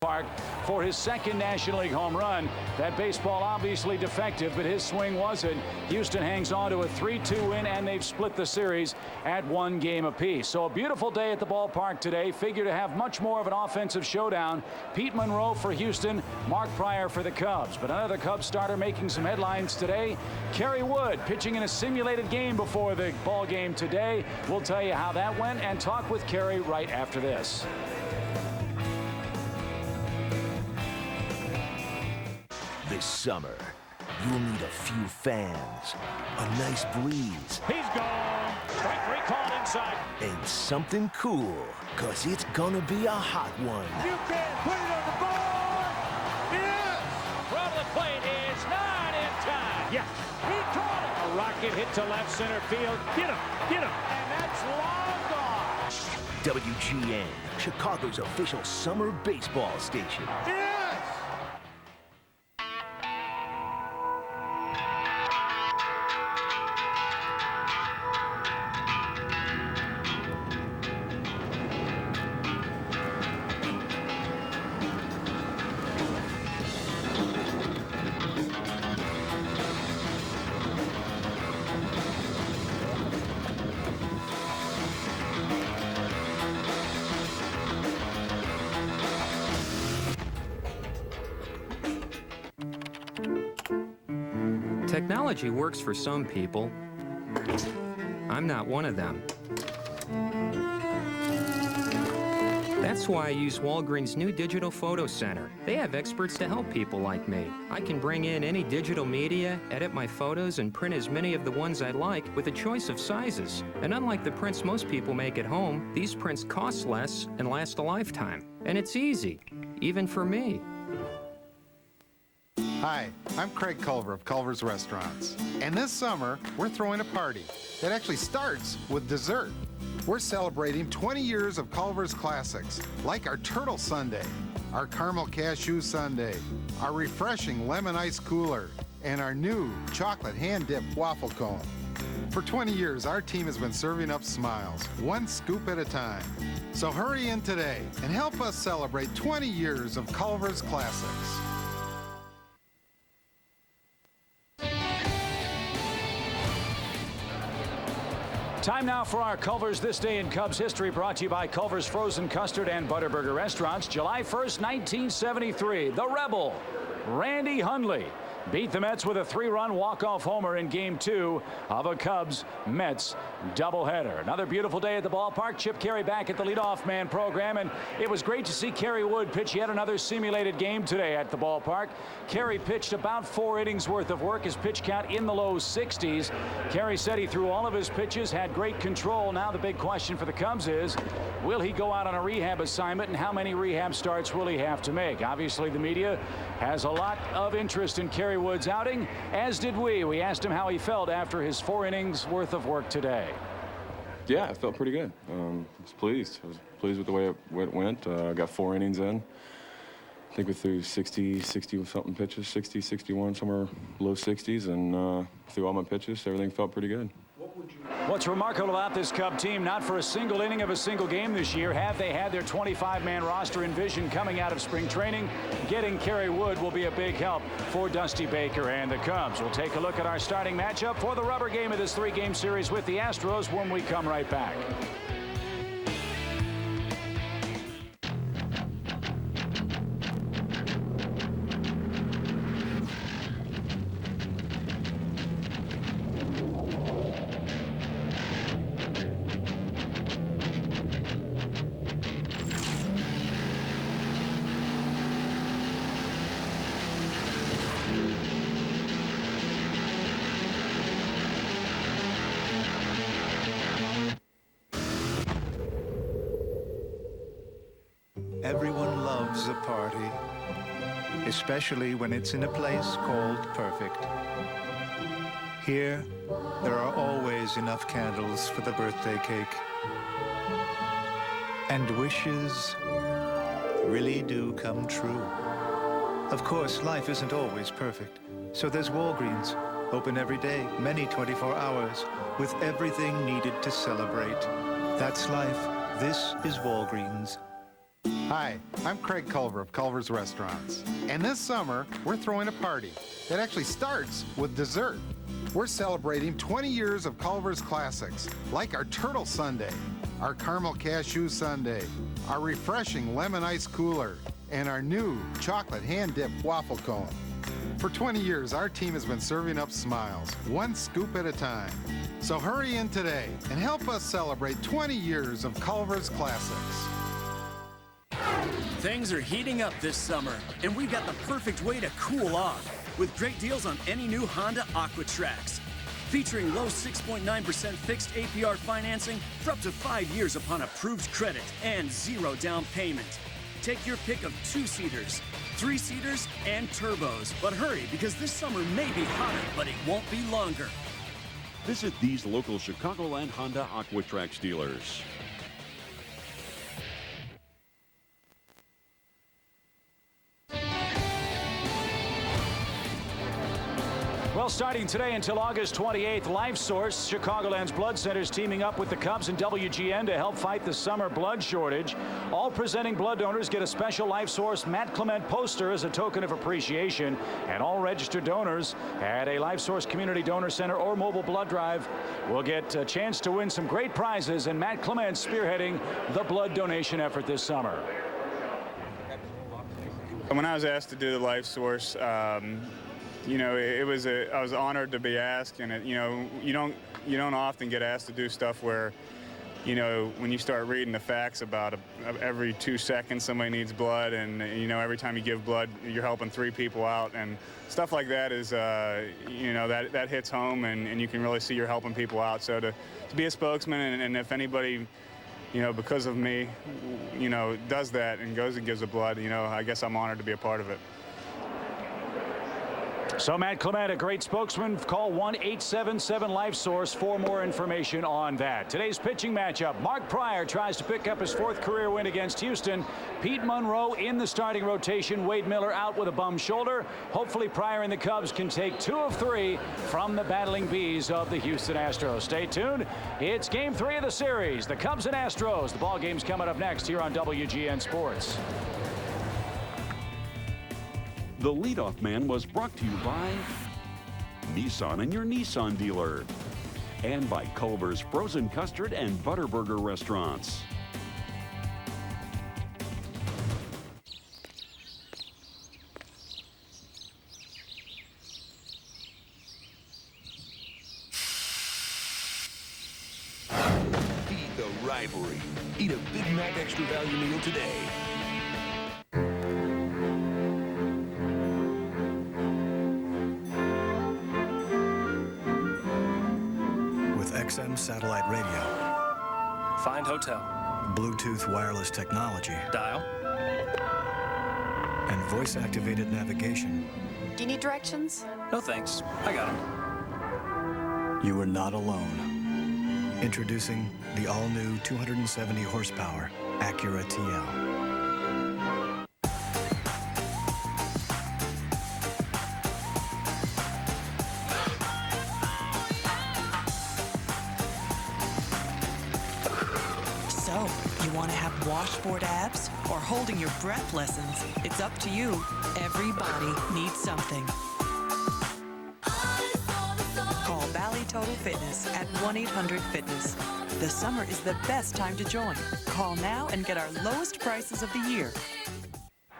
Park for his second National League home run. That baseball obviously defective, but his swing wasn't. Houston hangs on to a 3-2 win, and they've split the series at 1 game apiece. So a beautiful day at the ballpark today. Figure to have much more of an offensive showdown. Pete Monroe for Houston, Mark Pryor for the Cubs. But another Cubs starter making some headlines today. Kerry Wood pitching in a simulated game before the ball game today. We'll tell you how that went and talk with Kerry right after this. This summer, you'll need a few fans, a nice breeze. He's gone. Strike 3 called inside. And something cool, cause it's gonna be a hot one. You can put it on the board. Yes. From the plate is not in time. Yes. He caught it. A rocket hit to left center field. Get him. Get him. And that's long gone. WGN, Chicago's official summer baseball station. Yes. Technology works for some people. I'm not one of them. That's why I use Walgreens' new Digital Photo Center. They have experts to help people like me. I can bring in any digital media, edit my photos, and print as many of the ones I like with a choice of sizes. And unlike the prints most people make at home, these prints cost less and last a lifetime. And it's easy, even for me. Hi, I'm Craig Culver of Culver's Restaurants. And this summer, we're throwing a party that actually starts with dessert. We're celebrating 20 years of Culver's classics, like our Turtle Sundae, our Caramel Cashew Sundae, our refreshing Lemon Ice Cooler, and our new chocolate hand-dipped waffle cone. For 20 years, our team has been serving up smiles, one scoop at a time. So hurry in today and help us celebrate 20 years of Culver's classics. Time now for our Culver's This Day in Cubs History, brought to you by Culver's Frozen Custard and Butterburger Restaurants. July 1st, 1973, the Rebel, Randy Hundley, beat the Mets with a 3-run walk-off homer in Game 2 of a Cubs-Mets doubleheader. Another beautiful day at the ballpark. Chip Caray back at the leadoff man program, and it was great to see Kerry Wood pitch yet another simulated game today at the ballpark. Kerry pitched about 4 innings worth of work, his pitch count in the low 60s. Kerry said he threw all of his pitches, had great control. Now the big question for the Cubs is, will he go out on a rehab assignment, and how many rehab starts will he have to make? Obviously, the media has a lot of interest in Kerry Wood's outing, as did we. We asked him how he felt after his 4 innings worth of work today. Yeah, I felt pretty good. I was pleased. I was pleased with the way it went. I got 4 innings in. I think we threw 60-something pitches, 60, 61, somewhere low 60s, and threw all my pitches. Everything felt pretty good. What's remarkable about this Cub team, not for a single inning of a single game this year have they had their 25-man roster envisioned coming out of spring training. Getting Kerry Wood will be a big help for Dusty Baker and the Cubs. We'll take a look at our starting matchup for the rubber game of this 3-game series with the Astros when we come right back. Everyone loves a party, especially when it's in a place called perfect. Here, there are always enough candles for the birthday cake. And wishes really do come true. Of course, life isn't always perfect, so there's Walgreens, open every day, many 24 hours, with everything needed to celebrate. That's life. This is Walgreens. Hi, I'm Craig Culver of Culver's Restaurants. And this summer, we're throwing a party that actually starts with dessert. We're celebrating 20 years of Culver's classics, like our Turtle Sundae, our Caramel Cashew Sundae, our refreshing Lemon Ice Cooler, and our new chocolate hand-dipped waffle cone. For 20 years, our team has been serving up smiles, one scoop at a time. So hurry in today and help us celebrate 20 years of Culver's classics. Things are heating up this summer, and we've got the perfect way to cool off with great deals on any new Honda Aquatrax. Featuring low 6.9% fixed APR financing for up to 5 years upon approved credit and 0 down payment. Take your pick of 2-seaters, 3-seaters, and turbos. But hurry, because this summer may be hotter, but it won't be longer. Visit these local Chicagoland Honda Aquatrax dealers. Well, starting today until August 28th, LifeSource, Chicagoland's blood centers, teaming up with the Cubs and WGN to help fight the summer blood shortage. All presenting blood donors get a special LifeSource Matt Clement poster as a token of appreciation. And all registered donors at a LifeSource Community Donor Center or mobile blood drive will get a chance to win some great prizes. And Matt Clement spearheading the blood donation effort this summer. When I was asked to do the LifeSource, you know, I was honored to be asked, and you know, you don't often get asked to do stuff where, you know, when you start reading the facts about every 2 seconds somebody needs blood, and you know, every time you give blood, you're helping 3 people out, and stuff like that is, you know, that hits home, and you can really see you're helping people out. So to be a spokesman, and if anybody, you know, because of me, you know, does that and goes and gives the blood, you know, I guess I'm honored to be a part of it. So Matt Clement, a great spokesman. Call 1-877-LifeSource for more information on that. Today's pitching matchup. Mark Pryor tries to pick up his 4th career win against Houston. Pete Monroe in the starting rotation. Wade Miller out with a bum shoulder. Hopefully Pryor and the Cubs can take 2 of 3 from the battling bees of the Houston Astros. Stay tuned. It's Game 3 of the series. The Cubs and Astros. The ball game's coming up next here on WGN Sports. The leadoff man was brought to you by Nissan and your Nissan dealer, and by Culver's Frozen Custard and Butterburger Restaurants. Feed the rivalry. Eat a Big Mac Extra Value meal today. XM satellite radio. Find hotel. Bluetooth wireless technology. Dial. And voice-activated navigation. Do you need directions? No thanks. I got them. You are not alone. Introducing the all-new 270 horsepower Acura TL. Washboard abs or holding your breath lessons, it's up to you. Everybody needs something. Call Valley Total Fitness at 1-800-FITNESS. The summer is the best time to join. Call now and get our lowest prices of the year.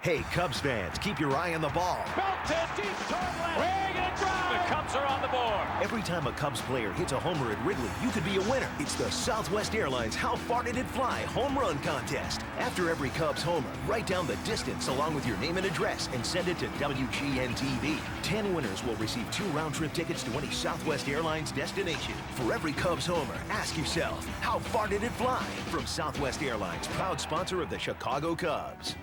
Hey, Cubs fans, keep your eye on the ball. Belted deep toward left. Swing and drive. The Cubs are on the board. Every time a Cubs player hits a homer at Wrigley, you could be a winner. It's the Southwest Airlines How Far Did It Fly home run contest. After every Cubs homer, write down the distance along with your name and address and send it to WGN-TV. 10 winners will receive 2 round-trip tickets to any Southwest Airlines destination. For every Cubs homer, ask yourself, how far did it fly? From Southwest Airlines, proud sponsor of the Chicago Cubs.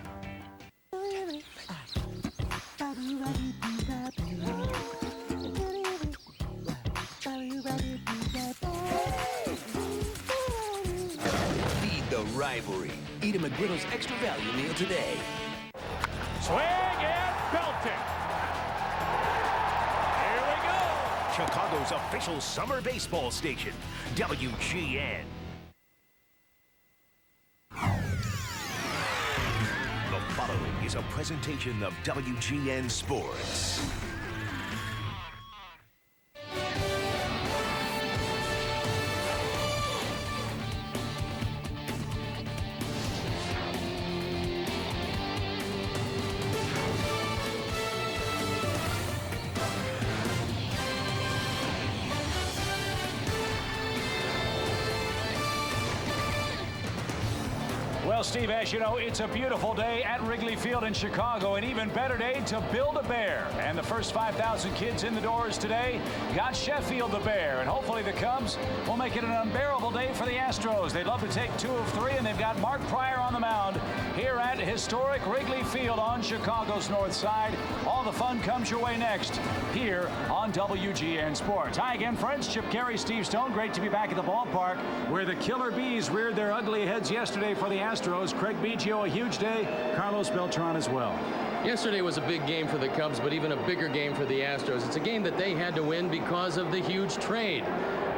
Feed the rivalry. Eat a McGriddle's Extra Value meal today. Swing and belting. Here we go. Chicago's official summer baseball station, WGN. presentation of WGN Sports. Well, Steve, as you know, it's a beautiful day at Wrigley Field in Chicago, an even better day to build a bear. And the first 5,000 kids in the doors today got Sheffield the Bear. And hopefully the Cubs will make it an unbearable day for the Astros. They'd love to take 2 of 3, and they've got Mark Pryor on the mound here at historic Wrigley Field on Chicago's north side. All the fun comes your way next here on WGN Sports. Hi again, friends. Chip Carey, Steve Stone. Great to be back at the ballpark where the Killer Bees reared their ugly heads yesterday for the Astros. Craig Biggio, a huge day. Carlos Beltran as well. Yesterday was a big game for the Cubs, but even a bigger game for the Astros. It's a game that they had to win because of the huge trade.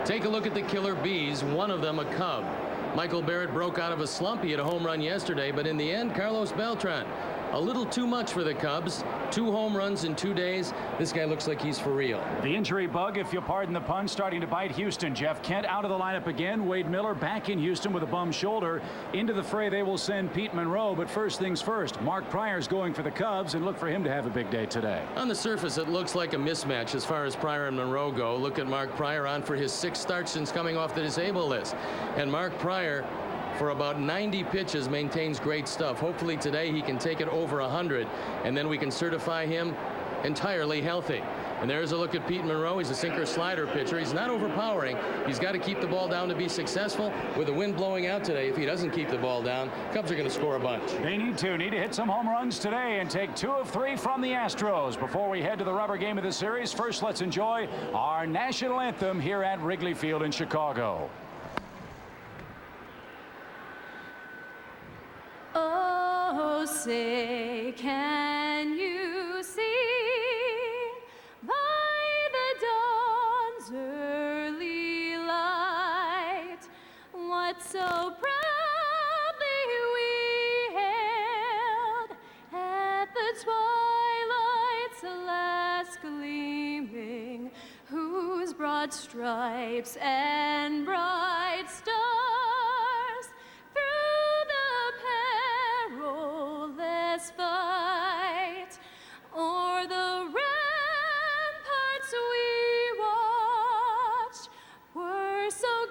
Take a look at the Killer Bees, one of them a Cub. Michael Barrett broke out of a slump. He had a home run yesterday, but in the end, Carlos Beltran, a little too much for the Cubs. 2 home runs in 2 days. This guy looks like he's for real. The injury bug, if you'll pardon the pun, starting to bite Houston. Jeff Kent out of the lineup again. Wade Miller back in Houston with a bum shoulder. Into the fray they will send Pete Monroe, but first things first. Mark Pryor's going for the Cubs, and look for him to have a big day today. On the surface, it looks like a mismatch as far as Pryor and Monroe go. Look at Mark Pryor on for his 6th start since coming off the disabled list. And Mark Pryor, for about 90 pitches, maintains great stuff. Hopefully today he can take it over 100, and then we can certify him entirely healthy. And there's a look at Pete Monroe. He's a sinker slider pitcher. He's not overpowering. He's got to keep the ball down to be successful. With the wind blowing out today, if he doesn't keep the ball down, Cubs are going to score a bunch. They need to hit some home runs today and take 2 of 3 from the Astros. Before we head to the rubber game of the series, first let's enjoy our national anthem here at Wrigley Field in Chicago. Oh, say, can you see by the dawn's early light what so proudly we hailed at the twilight's last gleaming, whose broad stripes and bright stars fight o'er the ramparts we watched were so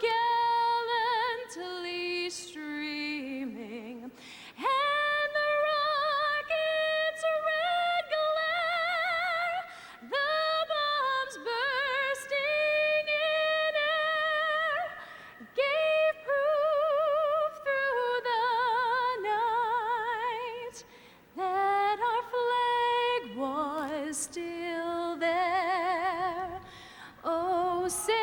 gallantly streaming, and the rocket's red glare, the bombs bursting in air, gave proof through the night that our flag was still there. Oh, say,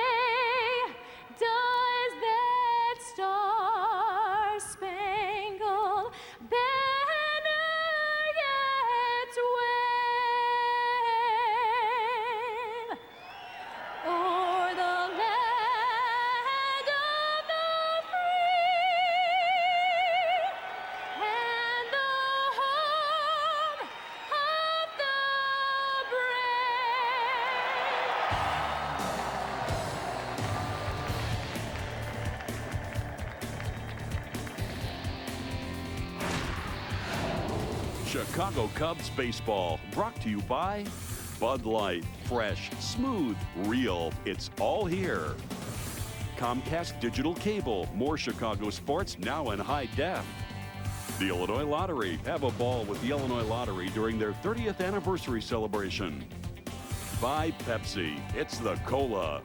does that star-spangled banner yet wave o'er the land of the free and the home of the brave? Chicago Cubs baseball, brought to you by Bud Light. Fresh, smooth, real. It's all here. Comcast Digital Cable. More Chicago sports now in high def. The Illinois Lottery. Have a ball with the Illinois Lottery during their 30th anniversary celebration. By Pepsi. It's the cola.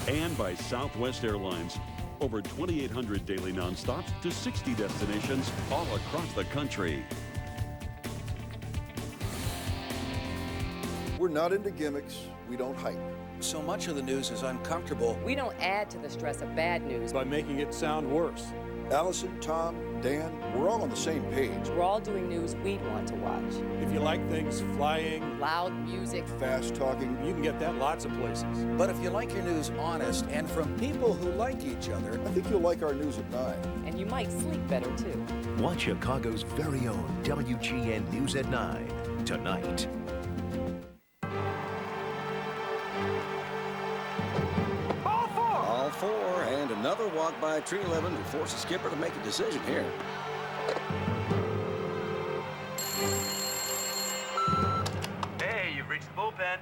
And by Southwest Airlines. Over 2,800 daily nonstops to 60 destinations all across the country. We're not into gimmicks. we don't hype. So much of the news is uncomfortable. We don't add to the stress of bad news by making it sound worse. Allison, Tom, Dan, we're all on the same page. We're all doing news we'd want to watch. If you like things flying, loud music, fast talking, you can get that lots of places. But if you like your news honest and from people who like each other, I think you'll like our news at 9. And you might sleep better too. Watch Chicago's very own WGN News at 9 tonight. All four, and another walk by Tree 11 to force the skipper to make a decision here. Hey, you've reached the bullpen.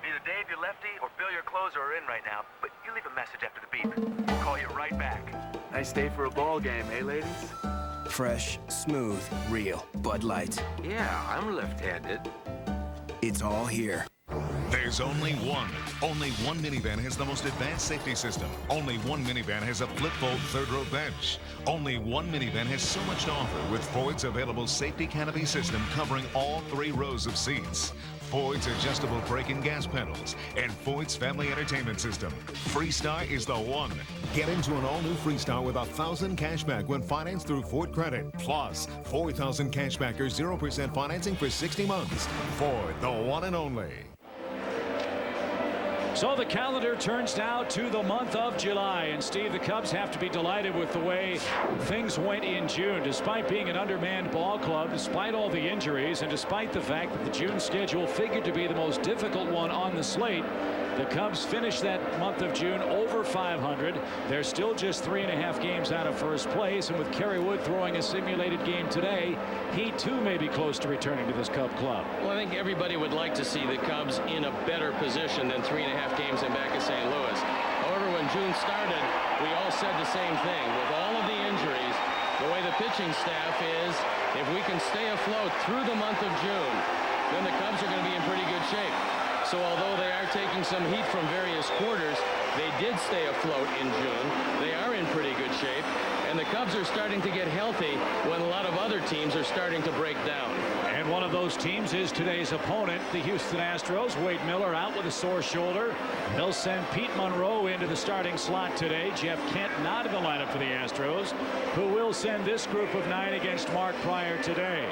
Either Dave, your lefty, or Bill, your closer are in right now, but you leave a message after the beep. We'll call you right back. Nice day for a ball game, eh, ladies? Fresh, smooth, real Bud Light. Yeah, I'm left-handed. It's all here. There's only one. Only one minivan has the most advanced safety system. Only one minivan has a flip-fold third-row bench. Only one minivan has so much to offer with Ford's available safety canopy system covering all 3 rows of seats. Ford's adjustable brake and gas pedals, and Ford's family entertainment system. Freestar is the one. Get into an all-new Freestar with 1,000 cashback when financed through Ford Credit. Plus, 4,000 cashback or 0% financing for 60 months. Ford, the one and only. So the calendar turns now to the month of July. And Steve, the Cubs have to be delighted with the way things went in June. Despite being an undermanned ball club, despite all the injuries, and despite the fact that the June schedule figured to be the most difficult one on the slate, the Cubs finished that month of June over 500. They're still just 3.5 games out of first place. And with Kerry Wood throwing a simulated game today, he too may be close to returning to this Cub club. Well, I think everybody would like to see the Cubs in a better position than 3.5 games in back of St. Louis. However, when June started, we all said the same thing. With all of the injuries, the way the pitching staff is, if we can stay afloat through the month of June, then the Cubs are going to be in pretty good shape. So although they are taking some heat from various quarters, they did stay afloat in June. They are in pretty good shape. And the Cubs are starting to get healthy when a lot of other teams are starting to break down. And one of those teams is today's opponent, the Houston Astros. Wade Miller out with a sore shoulder. They'll send Pete Monroe into the starting slot today. Jeff Kent not in the lineup for the Astros, who will send this group of 9 against Mark Prior today.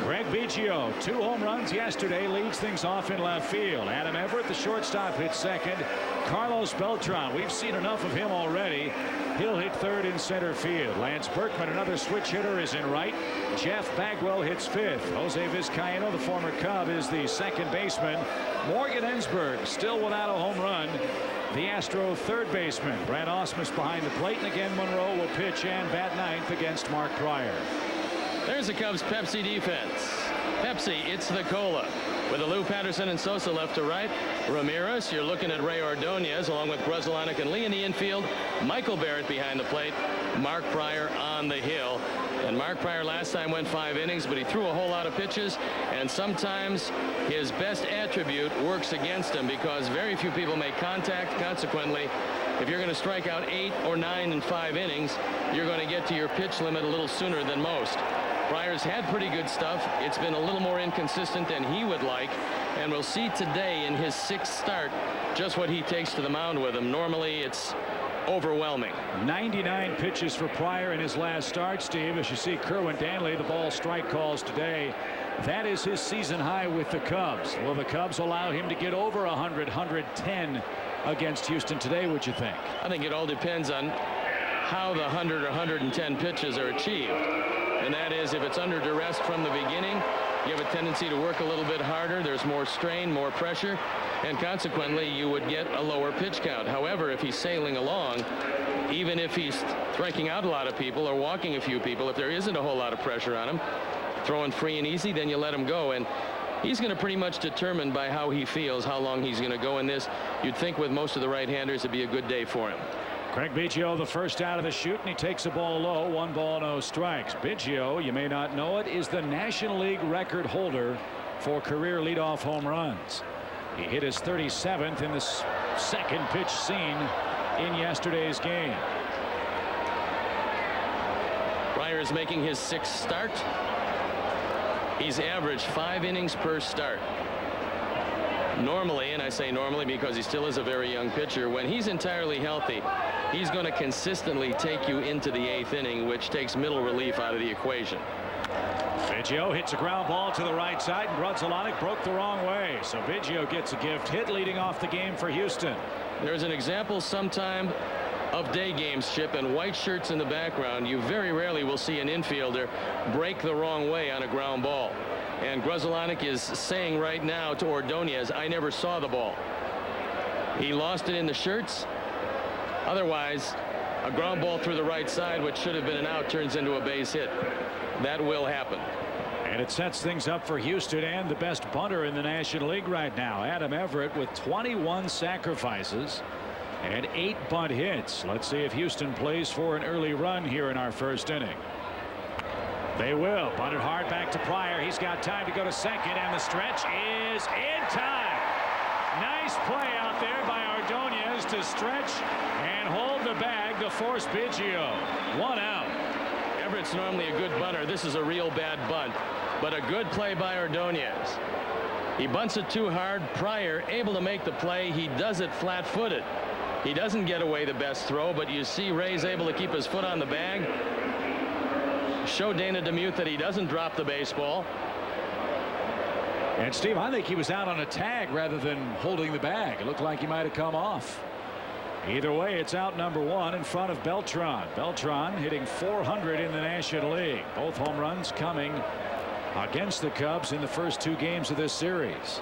Greg Biggio, 2 home runs yesterday, leads things off in left field. Adam Everett, the shortstop, hits second. Carlos Beltran, we've seen enough of him already. He'll hit third in center field. Lance Berkman, another switch hitter, is in right. Jeff Bagwell hits fifth. Jose Vizcaíno, the former Cub, is the second baseman. Morgan Ensberg still without a home run. The Astro third baseman. Brad Ausmus behind the plate, and again Monroe will pitch and bat ninth against Mark Prior. There's the Cubs Pepsi defense. Pepsi, it's the cola. With a Lou Patterson and Sosa left to right. Ramirez, you're looking at Rey Ordonez along with Grzelcyk and Lee in the infield. Michael Barrett behind the plate. Mark Prior on the hill. And Mark Prior last time went 5 innings, but he threw a whole lot of pitches. And sometimes his best attribute works against him because very few people make contact. Consequently, if you're going to strike out 8 or 9 in 5 innings, you're going to get to your pitch limit a little sooner than most. Pryor's had pretty good stuff. It's been a little more inconsistent than he would like. And we'll see today in his 6th start just what he takes to the mound with him. Normally, it's overwhelming. 99 pitches for Prior in his last start, Steve. As you see Kerwin Danley, the ball strike calls today. That is his season high with the Cubs. Will the Cubs allow him to get over 100, 110 against Houston today, would you think? I think it all depends on how the 100 or 110 pitches are achieved. And that is, if it's under duress from the beginning, you have a tendency to work a little bit harder. There's more strain, more pressure, and consequently, you would get a lower pitch count. However, if he's sailing along, even if he's striking out a lot of people or walking a few people, if there isn't a whole lot of pressure on him, throwing free and easy, then you let him go. And he's going to pretty much determine by how he feels how long he's going to go in this. You'd think with most of the right-handers it'd be a good day for him. Craig Biggio, the first out of the chute, and he takes a ball low. 1 ball, no strikes. Biggio, you may not know it, is the National League record holder for career leadoff home runs. He hit his 37th in the second pitch seen in yesterday's game. Prior is making his 6th start. He's averaged 5 innings per start. Normally, and I say normally because he still is a very young pitcher, when he's entirely healthy, he's going to consistently take you into the 8th inning, which takes middle relief out of the equation. Biggio hits a ground ball to the right side, and Grudzielanek broke the wrong way. So Biggio gets a gift hit leading off the game for Houston. There's an example sometime of day games, Chip, and white shirts in the background. You very rarely will see an infielder break the wrong way on a ground ball. And Grudzielanek is saying right now to Ordonez, I never saw the ball. He lost it in the shirts. Otherwise, a ground ball through the right side, which should have been an out, turns into a base hit. That will happen. And it sets things up for Houston and the best bunter in the National League right now, Adam Everett, with 21 sacrifices and 8 bunt hits. Let's see if Houston plays for an early run here in our first inning. They will. Bunted hard back to Pryor. He's got time to go to second, and the stretch is in time. Nice play out there by Ordonez to stretch and hold the bag to force Biggio. 1 out. Everett's normally a good bunter. This is a real bad bunt, but a good play by Ordonez. He bunts it too hard. Pryor able to make the play. He does it flat-footed. He doesn't get away the best throw, but you see Rey's able to keep his foot on the bag. Show Dana DeMuth that he doesn't drop the baseball. And Steve, I think he was out on a tag rather than holding the bag. It looked like he might have come off. Either way, it's out number 1 in front of Beltran. Beltran hitting .400 in the National League. Both home runs coming against the Cubs in the first 2 games of this series.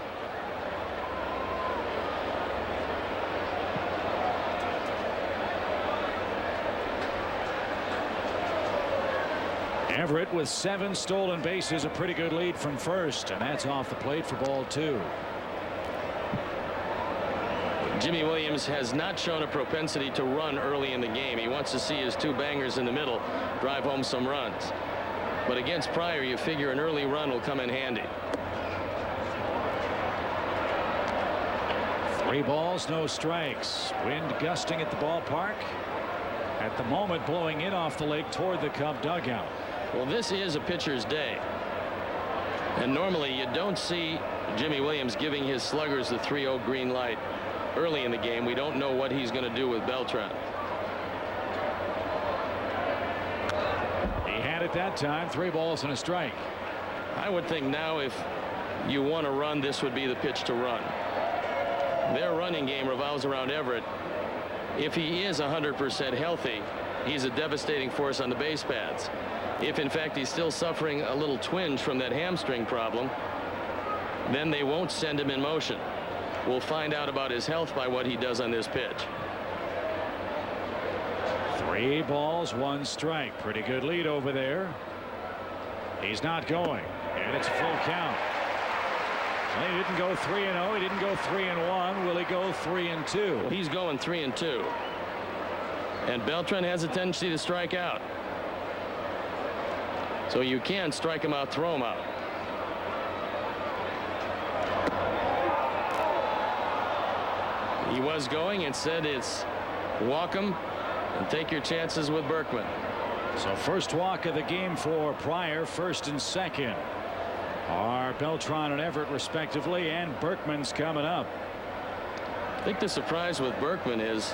Everett with 7 stolen bases, a pretty good lead from first, and that's off the plate for ball 2. Jimmy Williams has not shown a propensity to run early in the game. He wants to see his 2 bangers in the middle drive home some runs. But against Pryor, you figure an early run will come in handy. 3 balls, no strikes. Wind gusting at the ballpark. At the moment, blowing in off the lake toward the Cub dugout. Well, this is a pitcher's day. And normally you don't see Jimmy Williams giving his sluggers the 3-0 green light early in the game. We don't know what he's going to do with Beltran. He had it that time. 3 balls and a strike. I would think now if you want to run, this would be the pitch to run. Their running game revolves around Everett. If he is 100% healthy, he's a devastating force on the base paths. If in fact he's still suffering a little twinge from that hamstring problem, then they won't send him in motion. We'll find out about his health by what he does on this pitch. 3 balls, 1 strike. Pretty good lead over there. He's not going, and it's a full count. Well, he didn't go 3-0. He didn't go 3-1. Will he go 3-2? He's going 3-2. And Beltran has a tendency to strike out. So you can strike him out, throw him out. He was going and said it's walk him and take your chances with Berkman. So first walk of the game for Pryor. First and second are Beltran and Everett respectively, and Berkman's coming up. I think the surprise with Berkman is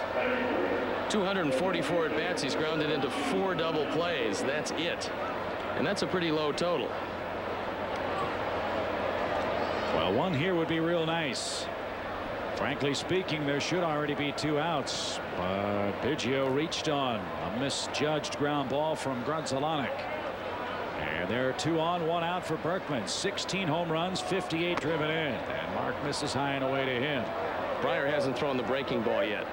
244 at bats. He's grounded into 4 double plays. That's it. And that's a pretty low total. Well, 1 here would be real nice. Frankly speaking, there should already be 2 outs, but Biggio reached on a misjudged ground ball from Grudzielanek. And there are 2 on, 1 out for Berkman. 16 home runs, 58 driven in, and Mark misses high and away to him. Pryor hasn't thrown the breaking ball yet.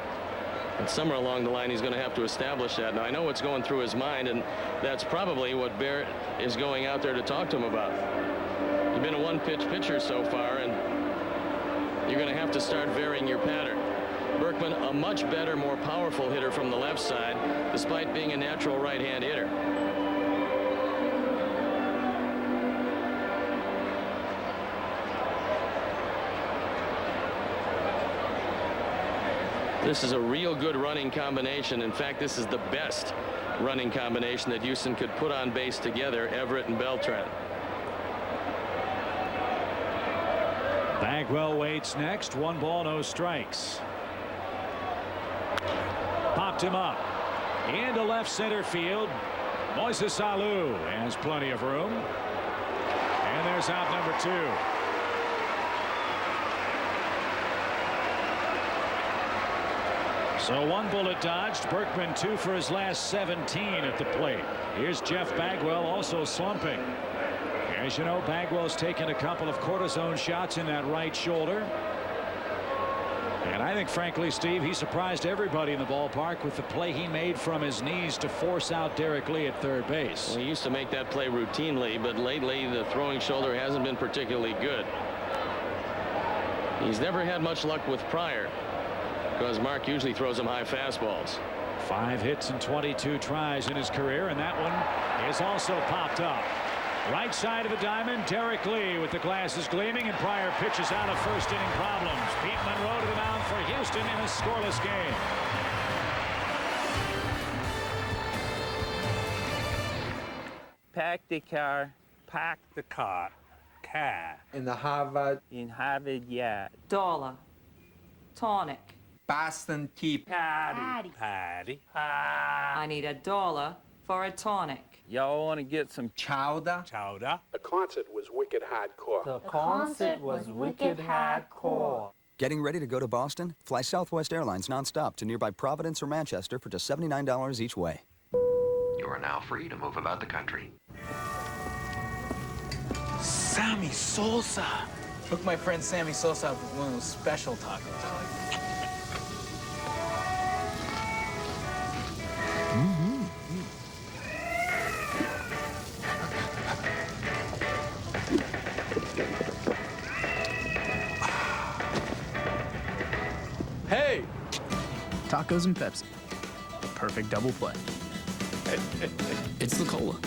And somewhere along the line he's going to have to establish that. Now I know what's going through his mind, and that's probably what Barrett is going out there to talk to him about. You've been a 1-pitch pitcher so far, and you're going to have to start varying your pattern. Berkman, a much better, more powerful hitter from the left side, despite being a natural right-hand hitter. This is a real good running combination. In fact, this is the best running combination that Houston could put on base together, Everett and Beltran. Bagwell waits next. 1 ball, no strikes. Popped him up into left center field. Moises Alou has plenty of room. And there's out number 2. So 1 bullet dodged. Berkman 2 for his last 17 at the plate. Here's Jeff Bagwell also slumping. As you know, Bagwell's taken a couple of cortisone shots in that right shoulder. And I think, frankly, Steve, he surprised everybody in the ballpark with the play he made from his knees to force out Derek Lee at third base. Well, he used to make that play routinely, but lately the throwing shoulder hasn't been particularly good. He's never had much luck with Pryor because Mark usually throws him high fastballs. 5 hits and 22 tries in his career, and that one is also popped up. Right side of the diamond, Derek Lee with the glasses gleaming, and Pryor pitches out of first inning problems. Pete Monroe to the mound for Houston in a scoreless game. Pack the car. Pack the car. In the Harvard. In Harvard, yeah. Dollar. Tonic. Boston Tea. Patty. Patty. I need $1 for a tonic. Y'all want to get some chowder? Chowder. The concert was wicked hardcore. The concert was wicked hardcore. Getting ready to go to Boston? Fly Southwest Airlines nonstop to nearby Providence or Manchester for just $79 each way. You are now free to move about the country. Sammy Sosa. Hook my friend Sammy Sosa up with one of those special tacos. Hey! Tacos and Pepsi. Perfect double play. It's the cola.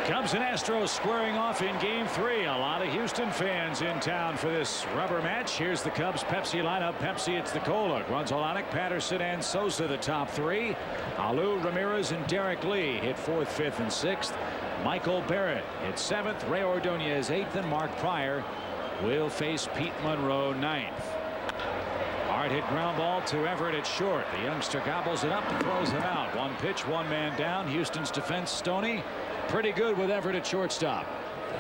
Cubs and Astros squaring off in Game 3. A lot of Houston fans in town for this rubber match. Here's the Cubs Pepsi lineup. Pepsi, it's the cola. Gonzalez, Patterson, and Sosa the top 3. Alou, Ramirez, and Derek Lee hit 4th, 5th, and 6th. Michael Barrett hit 7th. Rey Ordonez 8th, and Mark Pryor will face Pete Monroe 9th. Hard hit ground ball to Everett at short. The youngster gobbles it up and throws him out. 1 pitch, 1 man down. Houston's defense stony. Pretty good with Everett at shortstop.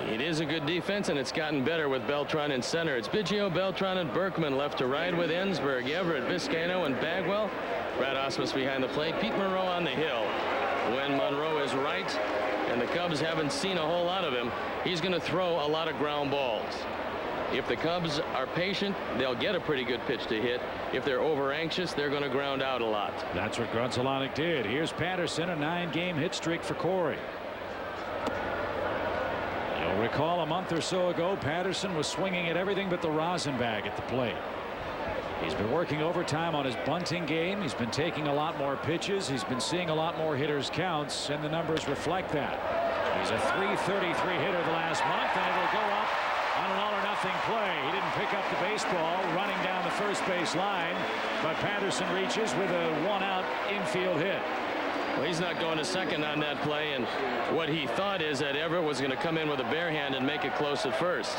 It is a good defense, and it's gotten better with Beltran in center. It's Biggio, Beltran, and Berkman left to right with Ensberg, Everett, Vizcaino, and Bagwell. Brad Osmus behind the plate. Pete Monroe on the hill. When Monroe is right, and the Cubs haven't seen a whole lot of him, he's going to throw a lot of ground balls. If the Cubs are patient, they'll get a pretty good pitch to hit. If they're over anxious, they're going to ground out a lot. That's what Gonzalez did. Here's Patterson, a 9-game hit streak for Corey. You'll recall a month or so ago, Patterson was swinging at everything but the rosin bag at the plate. He's been working overtime on his bunting game. He's been taking a lot more pitches. He's been seeing a lot more hitters counts, and the numbers reflect that. He's a .333 hitter the last month, and it'll go up on an all-or-nothing play. He didn't pick up the baseball running down the first base line, but Patterson reaches with a 1-out infield hit. Well, he's not going to second on that play, and what he thought is that Everett was going to come in with a bare hand and make it close at first.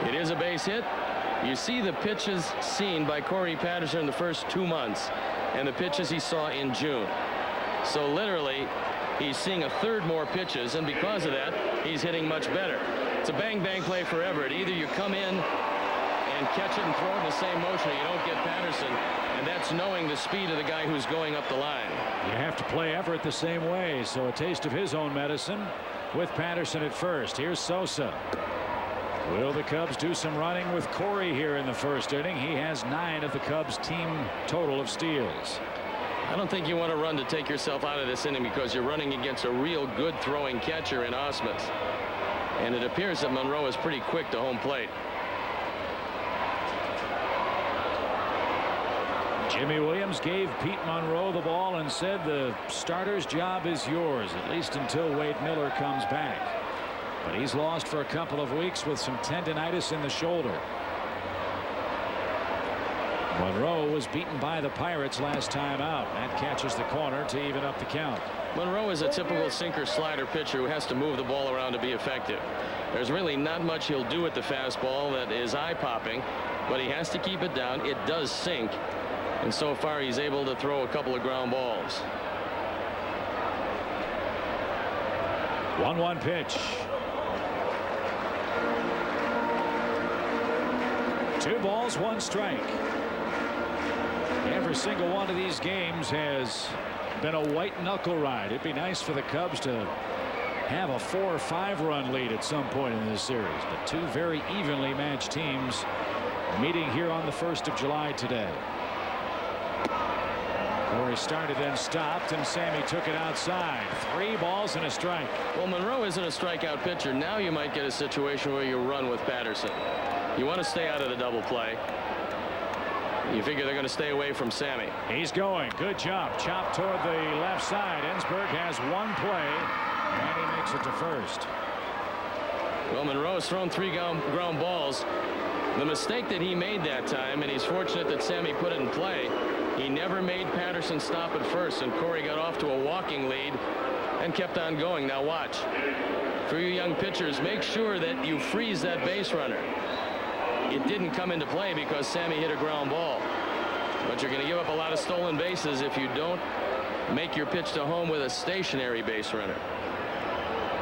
It is a base hit. You see the pitches seen by Corey Patterson in the first 2 months and the pitches he saw in June. So literally, he's seeing a third more pitches, and because of that, he's hitting much better. It's a bang-bang play for Everett. Either you come in and catch it and throw it in the same motion, or you don't get Patterson, and that's knowing the speed of the guy who's going up the line. You have to play Everett the same way, so a taste of his own medicine with Patterson at first. Here's Sosa. Will the Cubs do some running with Corey here in the first inning? He has 9 of the Cubs team total of steals. I don't think you want to run to take yourself out of this inning because you're running against a real good throwing catcher in Osmus. And it appears that Monroe is pretty quick to home plate. Jimmy Williams gave Pete Monroe the ball and said the starter's job is yours, at least until Wade Miller comes back. But he's lost for a couple of weeks with some tendonitis in the shoulder. Monroe was beaten by the Pirates last time out. That catches the corner to even up the count. Monroe is a typical sinker slider pitcher who has to move the ball around to be effective. There's really not much he'll do with the fastball that is eye-popping, but he has to keep it down. It does sink. And so far he's able to throw a couple of ground balls. 1-1 pitch. 2 balls, 1 strike. Every single one of these games has been a white knuckle ride. It'd be nice for the Cubs to have a 4 or 5 run lead at some point in this series, but 2 very evenly matched teams meeting here on the 1st of July today. Corey started and stopped, and Sammy took it outside. 3 balls and a strike. Well, Monroe isn't a strikeout pitcher. Now you might get a situation where you run with Patterson. You want to stay out of the double play. You figure they're going to stay away from Sammy. He's going. Good job. Chop toward the left side. Ensberg has 1 play, and he makes it to first. Well, Monroe has thrown 3 ground balls. The mistake that he made that time, and he's fortunate that Sammy put it in play, he never made Patterson stop at first, and Corey got off to a walking lead and kept on going. Now watch. For you young pitchers, make sure that you freeze that base runner. It didn't come into play because Sammy hit a ground ball. But you're going to give up a lot of stolen bases if you don't make your pitch to home with a stationary base runner.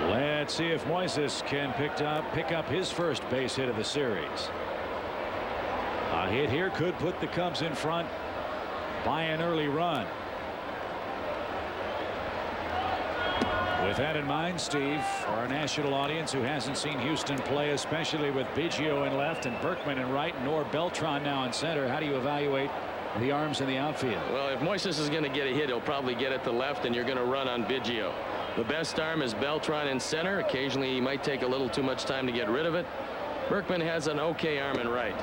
Let's see if Moises can pick up his first base hit of the series. A hit here could put the Cubs in front by an early run. With that in mind, Steve, for our national audience who hasn't seen Houston play, especially with Biggio in left and Berkman in right, nor Beltran now in center, how do you evaluate the arms in the outfield? Well, if Moises is going to get a hit, he'll probably get it to left, and you're going to run on Biggio. The best arm is Beltran in center. Occasionally he might take a little too much time to get rid of it. Berkman has an okay arm in right.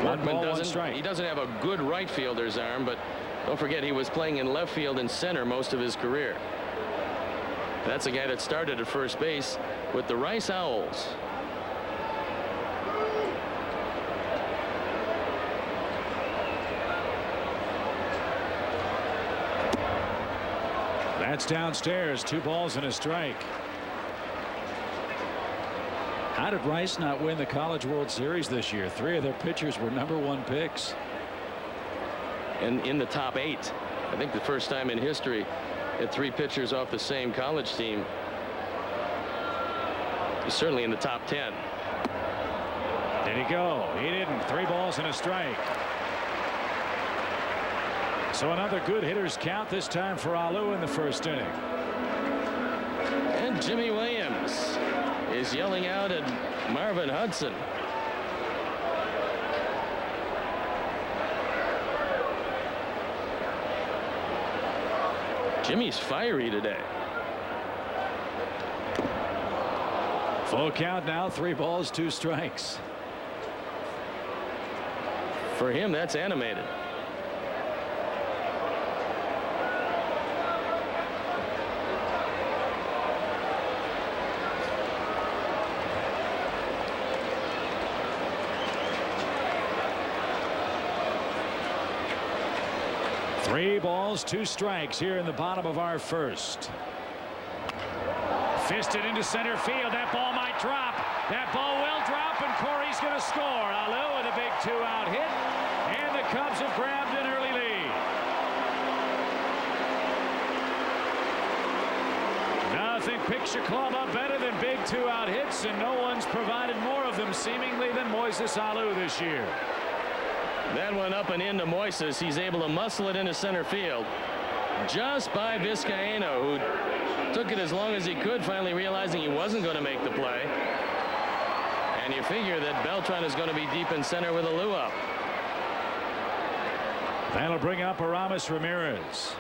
Berkman doesn't have a good right fielder's arm, but don't forget he was playing in left field and center most of his career. That's a guy that started at first base with the Rice Owls. That's downstairs. 2 balls and a strike. How did Rice not win the College World Series this year? 3 of their pitchers were #1 picks. And in the top 8. I think the first time in history that 3 pitchers off the same college team. He's certainly in the top 10. Did he go? He didn't. 3 balls and a strike. So another good hitter's count, this time for Alou in the first inning. And Jimmy Williams is yelling out at Marvin Hudson. Jimmy's fiery today. Full count now. 3 balls, 2 strikes. For him, that's animated. Three balls, 2 strikes here in the bottom of our first. Fisted into center field. That ball might drop. That ball will drop, and Corey's going to score. Alou with a big 2-out hit, and the Cubs have grabbed an early lead. Nothing picks your club up better than big 2-out hits, and no one's provided more of them seemingly than Moises Alou this year. That one up and into Moises. He's able to muscle it into center field just by Vizcaino, who took it as long as he could, finally realizing he wasn't going to make the play. And you figure that Beltran is going to be deep in center with Alou up. That'll bring up Aramis Ramirez.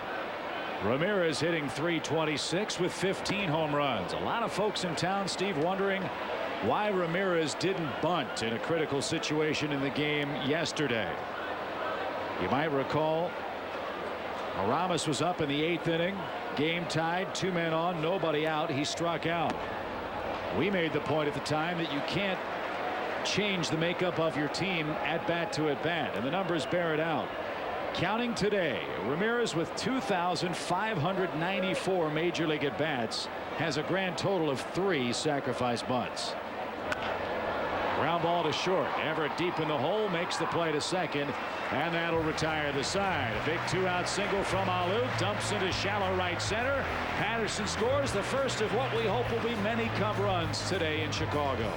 Ramirez hitting .326 with 15 home runs. A lot of folks in town, Steve, wondering why Ramirez didn't bunt in a critical situation in the game yesterday. You might recall Aramis was up in the 8th inning. Game tied, 2 men on, nobody out. He struck out. We made the point at the time that you can't change the makeup of your team at bat to at bat, and the numbers bear it out. Counting today, Ramirez with 2,594 major league at bats has a grand total of 3 sacrifice bunts. Ground ball to short. Everett deep in the hole, makes the play to second, and that'll retire the side. A big 2-out single from Alou, dumps into shallow right center. Patterson scores the first of what we hope will be many Cub runs today in Chicago.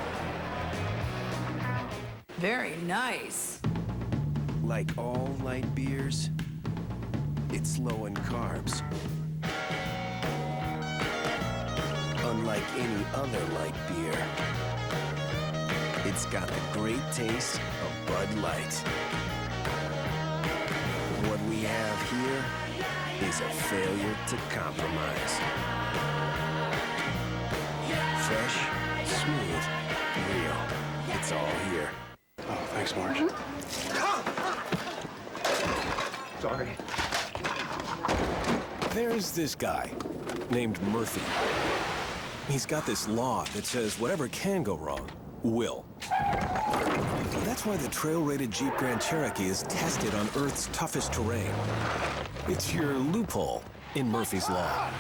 Very nice. Like all light beers, it's low in carbs. Unlike any other light beer, it's got the great taste of Bud Light. What we have here is a failure to compromise. Fresh, smooth, real. It's all here. Oh, thanks, Marge. Sorry. There's this guy named Murphy. He's got this law that says whatever can go wrong will. That's why the trail-rated Jeep Grand Cherokee is tested on Earth's toughest terrain. It's your loophole in Murphy's Law.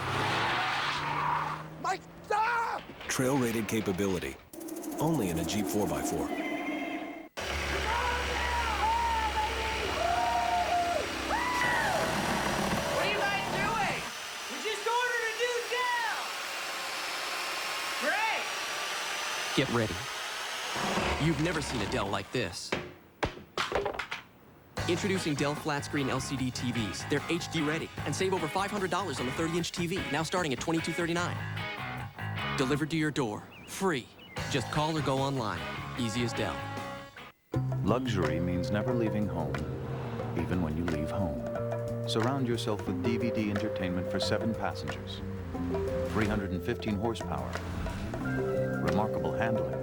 Mike, stop! Trail-rated capability. Only in a Jeep 4x4. What are you guys doing? We just ordered a dude down. Great. Get ready. You've never seen a Dell like this. Introducing Dell flat screen LCD TVs. They're HD ready and save over $500 on the 30-inch TV, now starting at $22.39. Delivered to your door, free. Just call or go online. Easy as Dell. Luxury means never leaving home, even when you leave home. Surround yourself with DVD entertainment for 7 passengers. 315 horsepower. Remarkable handling.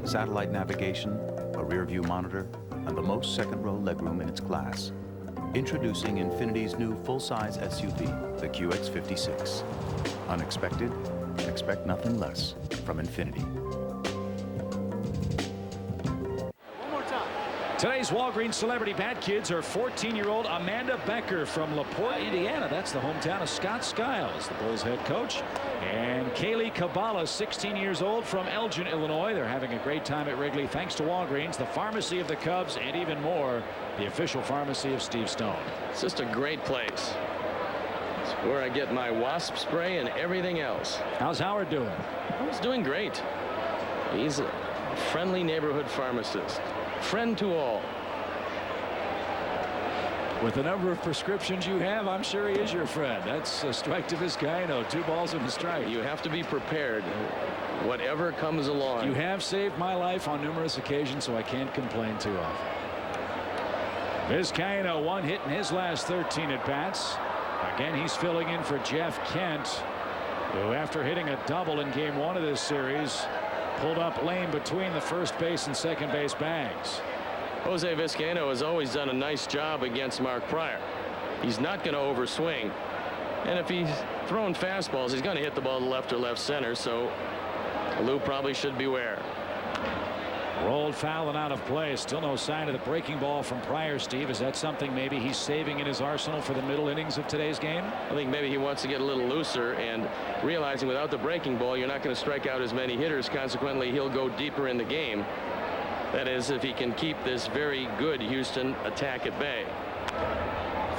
Satellite navigation, a rear-view monitor, and the most second-row legroom in its class. Introducing Infinity's new full-size SUV, the QX56. Unexpected? Expect nothing less from Infinity. Today's Walgreens Celebrity Bat Kids are 14-year-old Amanda Becker from LaPorte, Indiana. That's the hometown of Scott Skiles, the Bulls head coach. And Kaylee Kabbalah, 16 years old, from Elgin, Illinois. They're having a great time at Wrigley thanks to Walgreens, the pharmacy of the Cubs, and even more, the official pharmacy of Steve Stone. It's just a great place. It's where I get my wasp spray and everything else. How's Howard doing? He's doing great. He's a friendly neighborhood pharmacist. Friend to all. With the number of prescriptions you have, I'm sure he is your friend. That's a strike to Vizcaino. 2 balls and a strike. You have to be prepared, whatever comes along. You have saved my life on numerous occasions, so I can't complain too often. Vizcaino, 1 hit in his last 13 at bats. Again, he's filling in for Jeff Kent, who, after hitting a double in game 1 of this series, pulled up lane between the first base and second base bags. Jose Vizcaino has always done a nice job against Mark Pryor. He's not going to overswing, and if he's throwing fastballs, he's going to hit the ball to left or left center, so Lou probably should beware. Rolled foul and out of play. Still no sign of the breaking ball from Pryor, Steve. Is that something maybe he's saving in his arsenal for the middle innings of today's game? I think maybe he wants to get a little looser and realizing without the breaking ball you're not going to strike out as many hitters. Consequently, he'll go deeper in the game. That is, if he can keep this very good Houston attack at bay.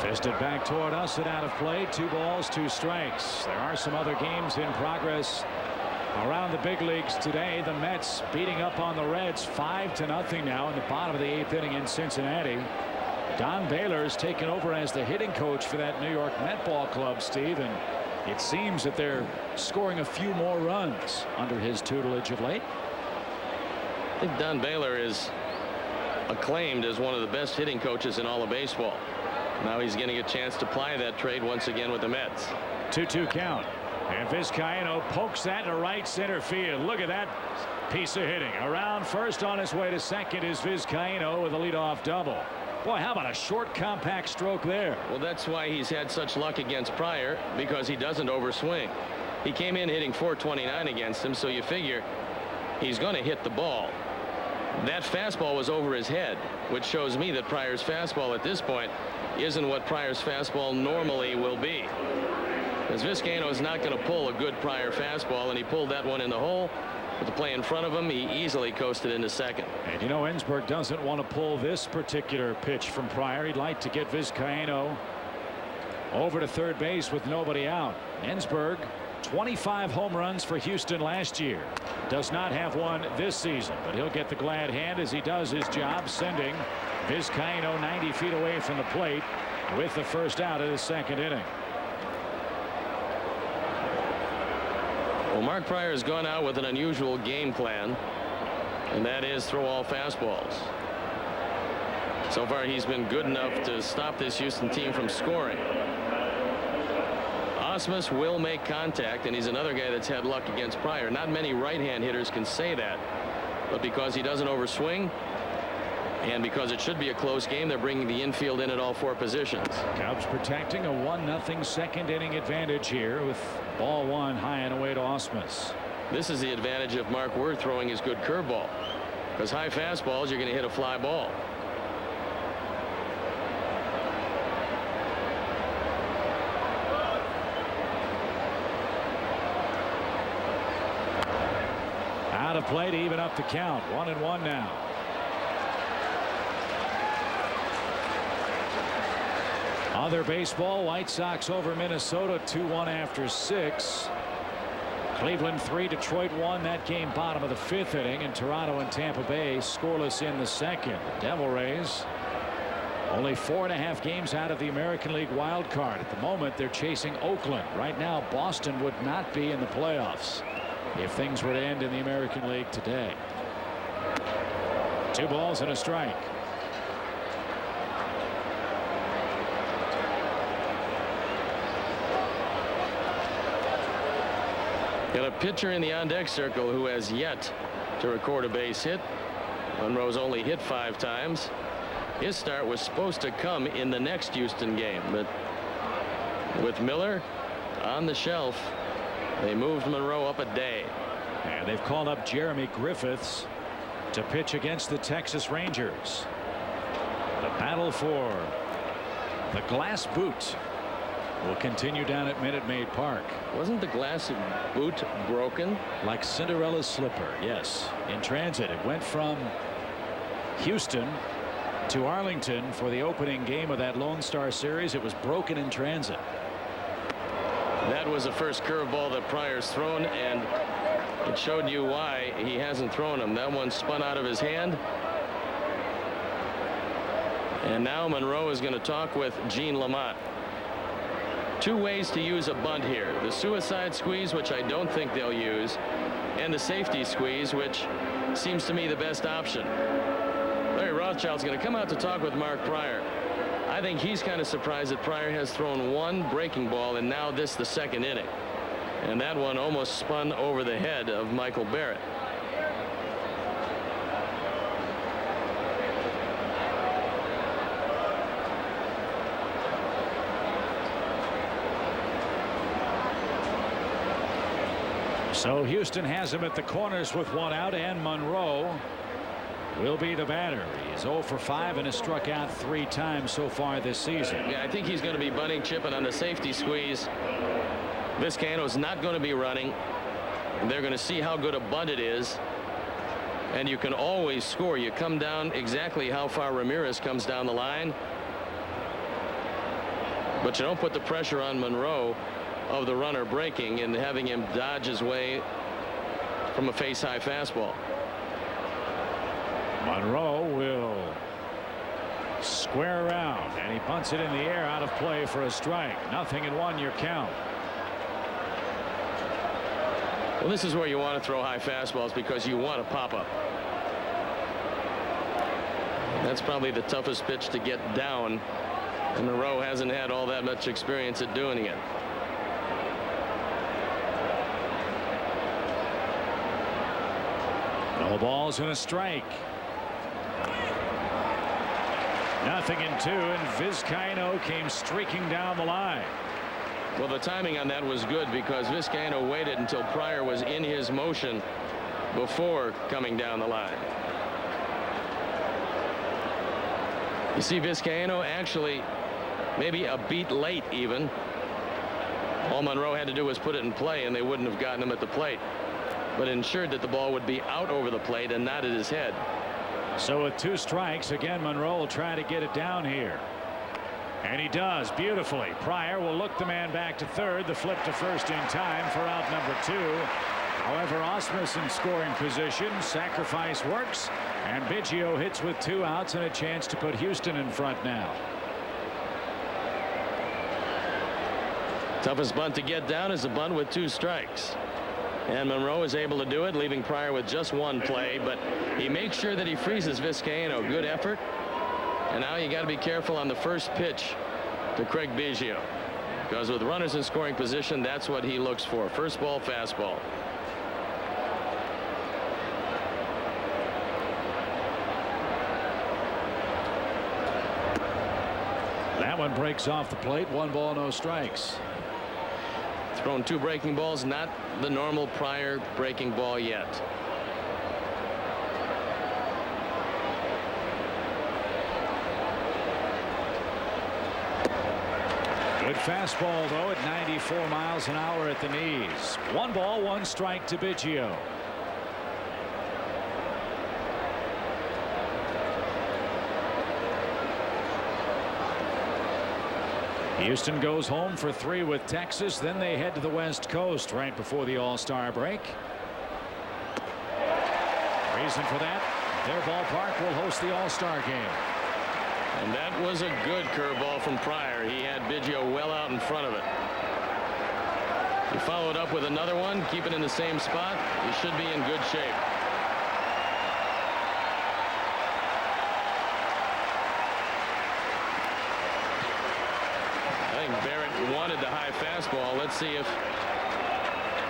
Fisted back toward us and out of play. 2 balls, 2 strikes. There are some other games in progress around the big leagues today. The Mets beating up on the Reds 5-0 now in the bottom of the 8th inning in Cincinnati. Don Baylor's taken over as the hitting coach for that New York Met ball club, Steve, and it seems that they're scoring a few more runs under his tutelage of late. I think Don Baylor is acclaimed as one of the best hitting coaches in all of baseball. Now he's getting a chance to ply that trade once again with the Mets. 2-2 count. And Vizcaíno pokes that to right center field. Look at that piece of hitting. Around first, on his way to second is Vizcaíno with a leadoff double. Boy, how about a short, compact stroke there? Well, that's why he's had such luck against Pryor, because he doesn't overswing. He came in hitting .429 against him, so you figure he's going to hit the ball. That fastball was over his head, which shows me that Pryor's fastball at this point isn't what Pryor's fastball normally will be. As Vizcaíno is not going to pull a good Pryor fastball, and he pulled that one in the hole. With the play in front of him, he easily coasted into second. And you know, Ensberg doesn't want to pull this particular pitch from Pryor. He'd like to get Vizcaíno over to third base with nobody out. Ensberg, 25 home runs for Houston last year. Does not have one this season, but he'll get the glad hand as he does his job, sending Vizcaíno 90 feet away from the plate with the first out of the second inning. Well, Mark Pryor has gone out with an unusual game plan, and that is throw all fastballs. So far, he's been good enough to stop this Houston team from scoring. Ausmus will make contact, and he's another guy that's had luck against Pryor. Not many right-hand hitters can say that, but because he doesn't overswing, and because it should be a close game, they're bringing the infield in at all four positions. Cubs protecting a 1-0 second inning advantage here with ball one high and away to Ausmus. This is the advantage of Mark Worth throwing his good curveball, because high fastballs, you're going to hit a fly ball. Out of play to even up the count. 1-1 now. Other baseball, White Sox over Minnesota 2-1 after 6. Cleveland 3, Detroit 1. That game bottom of the 5th inning, and Toronto and Tampa Bay scoreless in the second. The Devil Rays only 4.5 games out of the American League wild card. At the moment, they're chasing Oakland. Right now, Boston would not be in the playoffs if things were to end in the American League today. 2 balls and a strike. Got a pitcher in the on-deck circle who has yet to record a base hit. Monroe's only hit 5 times. His start was supposed to come in the next Houston game, but with Miller on the shelf, they moved Monroe up a day. And they've called up Jeremy Griffiths to pitch against the Texas Rangers. The battle for the glass boot will continue down at Minute Maid Park. Wasn't the glass boot broken? Like Cinderella's slipper, yes. In transit, it went from Houston to Arlington for the opening game of that Lone Star Series. It was broken in transit. That was the first curveball that Pryor's thrown, and it showed you why he hasn't thrown them. That one spun out of his hand. And now Monroe is going to talk with Gene Lamont. 2 ways to use a bunt here: the suicide squeeze, which I don't think they'll use, and the safety squeeze, which seems to me the best option. Larry Rothschild's going to come out to talk with Mark Pryor. I think he's kind of surprised that Pryor has thrown 1 breaking ball, and now this the second inning. And that one almost spun over the head of Michael Barrett. So Houston has him at the corners with 1 out, and Monroe will be the batter. He's 0 for 5 and has struck out 3 times so far this season. Yeah, I think he's going to be bunting, chipping on the safety squeeze. Vizcaíno's not going to be running. They're going to see how good a bunt it is. And you can always score. You come down exactly how far Ramirez comes down the line. But you don't put the pressure on Monroe of the runner breaking and having him dodge his way from a face-high fastball. Monroe will square around, and he punts it in the air out of play for a strike. 0-1 your count. Well, this is where you want to throw high fastballs, because you want to pop up. That's probably the toughest pitch to get down And Monroe hasn't had all that much experience at doing it. No balls and a strike. Nothing in 2, and Vizcaino came streaking down the line. Well, the timing on that was good because Vizcaino waited until Pryor was in his motion before coming down the line. You see, Vizcaino actually maybe a beat late even. All Monroe had to do was put it in play, and they wouldn't have gotten him at the plate, but ensured that the ball would be out over the plate and not at his head. So with 2 strikes, again, Monroe will try to get it down here. And he does beautifully. Pryor will look the man back to third. The flip to first in time for out number 2. However, Osmus in scoring position. Sacrifice works. And Biggio hits with 2 outs and a chance to put Houston in front now. Toughest bunt to get down is a bunt with 2 strikes. And Monroe is able to do it, leaving Pryor with just 1 play, but he makes sure that he freezes Vizcaino. Good effort. And now you got to be careful on the first pitch to Craig Biggio, because with runners in scoring position, that's what he looks for. First ball, fastball. That one breaks off the plate. 1 ball, no strikes. Thrown 2 breaking balls, not the normal Pryor breaking ball yet. Good fastball, though, at 94 miles an hour at the knees. 1 ball, 1 strike to Biggio. Houston goes home for 3 with Texas. Then they head to the West Coast right before the All-Star break. Reason for that, their ballpark will host the All-Star game. And that was a good curveball from Pryor. He had Biggio well out in front of it. He followed up with another one, keep it in the same spot. He should be in good shape. I think Barrett wanted the high fastball. Let's see if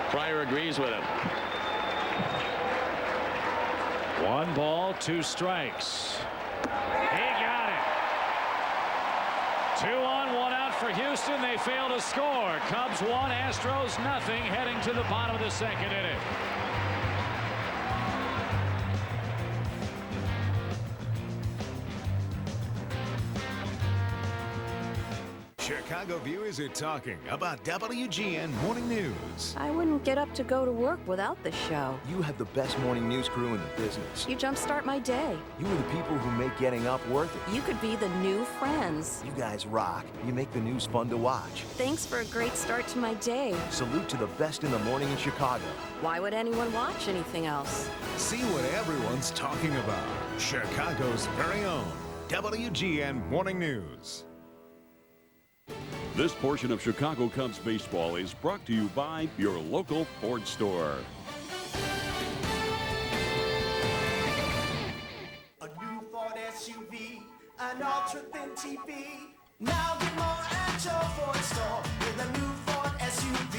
Pryor agrees with him. 1 ball, 2 strikes. He got it. 2 on, 1 out for Houston. They fail to score. Cubs 1, Astros nothing, heading to the bottom of the 2nd inning. Chicago viewers are talking about WGN Morning News. I wouldn't get up to go to work without this show. You have the best morning news crew in the business. You jumpstart my day. You are the people who make getting up worth it. You could be the new Friends. You guys rock. You make the news fun to watch. Thanks for a great start to my day. Salute to the best in the morning in Chicago. Why would anyone watch anything else? See what everyone's talking about. Chicago's very own WGN Morning News. This portion of Chicago Cubs baseball is brought to you by your local Ford store. A new Ford SUV, an ultra-thin TV. Now get more at your Ford store with a new Ford SUV.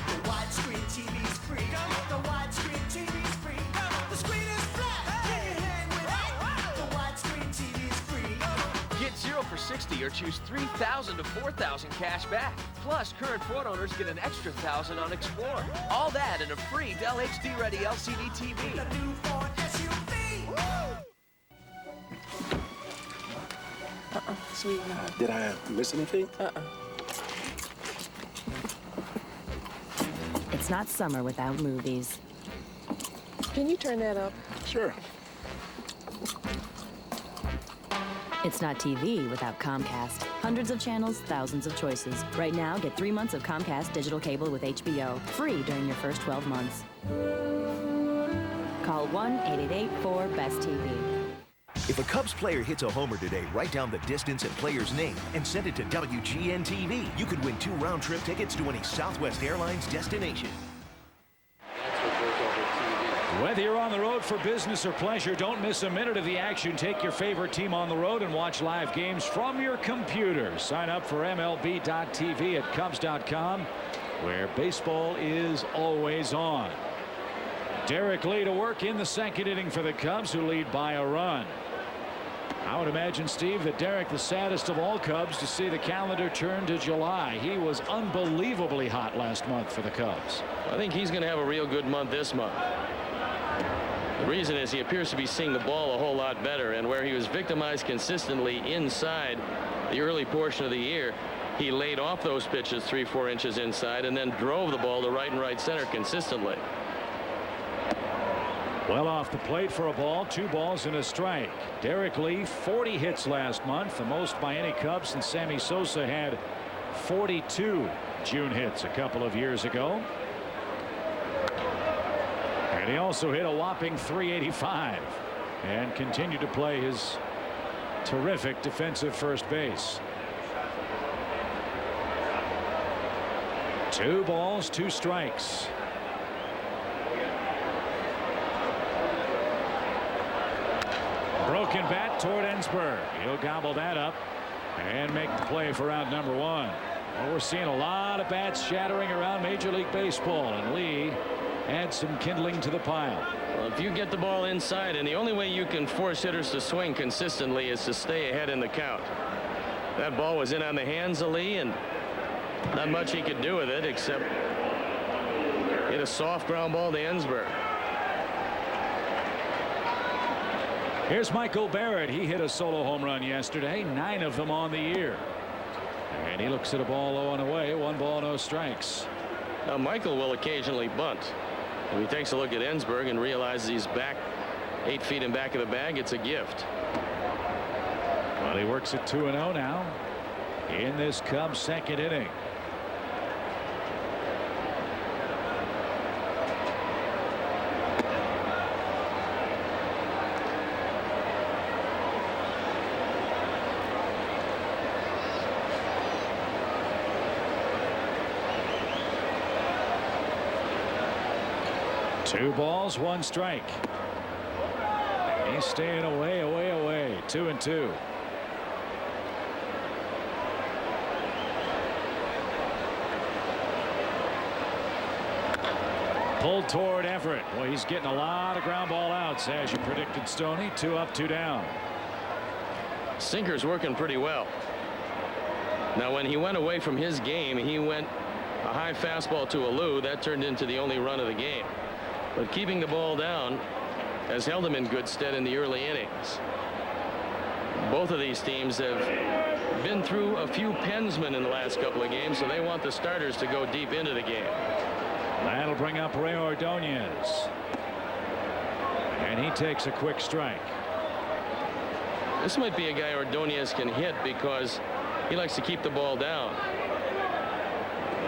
The widescreen TV's free. The widescreen TV's free. The screen is flat. Get your hand with it. The widescreen TV's free. Get 0 for 60 or choose $3,000 to $4,000 cash back. Plus, current Ford owners get an extra $1,000 on Explorer. All that in a free Dell HD Ready LCD TV. The new Ford SUV. Sweetheart. Did I miss anything? It's not summer without movies. Can you turn that up? Sure. It's not TV without Comcast. Hundreds of channels, thousands of choices. Right now, get 3 months of Comcast digital cable with HBO. Free during your first 12 months. Call 1-888-4-BEST-TV. If a Cubs player hits a homer today, write down the distance and player's name and send it to WGN TV. You could win 2 round-trip tickets to any Southwest Airlines destination. That's what goes over TV. Whether you're on the road for business or pleasure, don't miss a minute of the action. Take your favorite team on the road and watch live games from your computer. Sign up for MLB.tv at Cubs.com, where baseball is always on. Derek Lee to work in the second inning for the Cubs, who lead by a run. I would imagine, Steve, that Derek, the saddest of all Cubs to see the calendar turn to July. He was unbelievably hot last month for the Cubs. I think he's going to have a real good month this month. The reason is he appears to be seeing the ball a whole lot better, and where he was victimized consistently inside the early portion of the year, he laid off those pitches 3-4 inches inside and then drove the ball to right and right center consistently. Well off the plate for a ball. 2 balls and a strike. Derek Lee, 40 hits last month, the most by any Cub since Sammy Sosa had 42 June hits a couple of years ago. And he also hit a whopping .385 and continued to play his terrific defensive first base. 2 balls, 2 strikes. Broken bat toward Ensberg. He'll gobble that up and make the play for out number 1. Well, we're seeing a lot of bats shattering around Major League Baseball, and Lee adds some kindling to the pile. Well, if you get the ball inside, and the only way you can force hitters to swing consistently is to stay ahead in the count. That ball was in on the hands of Lee, and not much he could do with it except hit a soft ground ball to Ensberg. Here's Michael Barrett. He hit a solo home run yesterday, 9 of them on the year. And he looks at a ball low and away. 1 ball, no strikes. Now, Michael will occasionally bunt. If he takes a look at Ensberg and realizes he's back 8 feet in back of the bag, it's a gift. Well, he works at 2-0 now in this Cubs second inning. Two balls, 1 strike. He's staying away. 2-2. Pulled toward Everett. Well, he's getting a lot of ground ball outs, as you predicted, Stoney. 2 up, 2 down. Sinker's working pretty well. Now, when he went away from his game, he went a high fastball to Alou. That turned into the only run of the game. But keeping the ball down has held him in good stead in the early innings. Both of these teams have been through a few pensmen in the last couple of games, so they want the starters to go deep into the game. That'll bring up Rey Ordonez. And he takes a quick strike. This might be a guy Ordonez can hit because he likes to keep the ball down.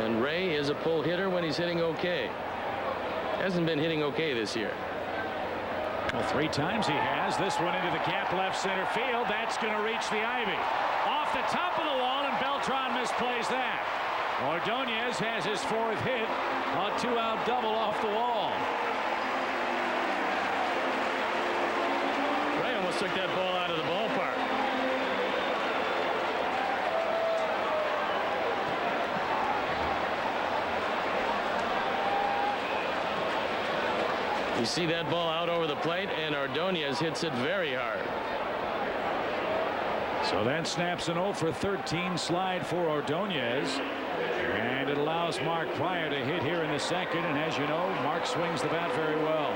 And Rey is a pull hitter when he's hitting okay. Hasn't been hitting okay this year. Well, 3 times he has. This one into the gap left center field. That's going to reach the ivy. Off the top of the wall, and Beltran misplays that. Ordonez has his 4th hit. A 2-out double off the wall. Ray almost took that ball out of the ballpark. You see that ball out over the plate, and Ordonez hits it very hard. So that snaps an 0 for 13 slide for Ordonez. And it allows Mark Pryor to hit here in the second. And as you know, Mark swings the bat very well.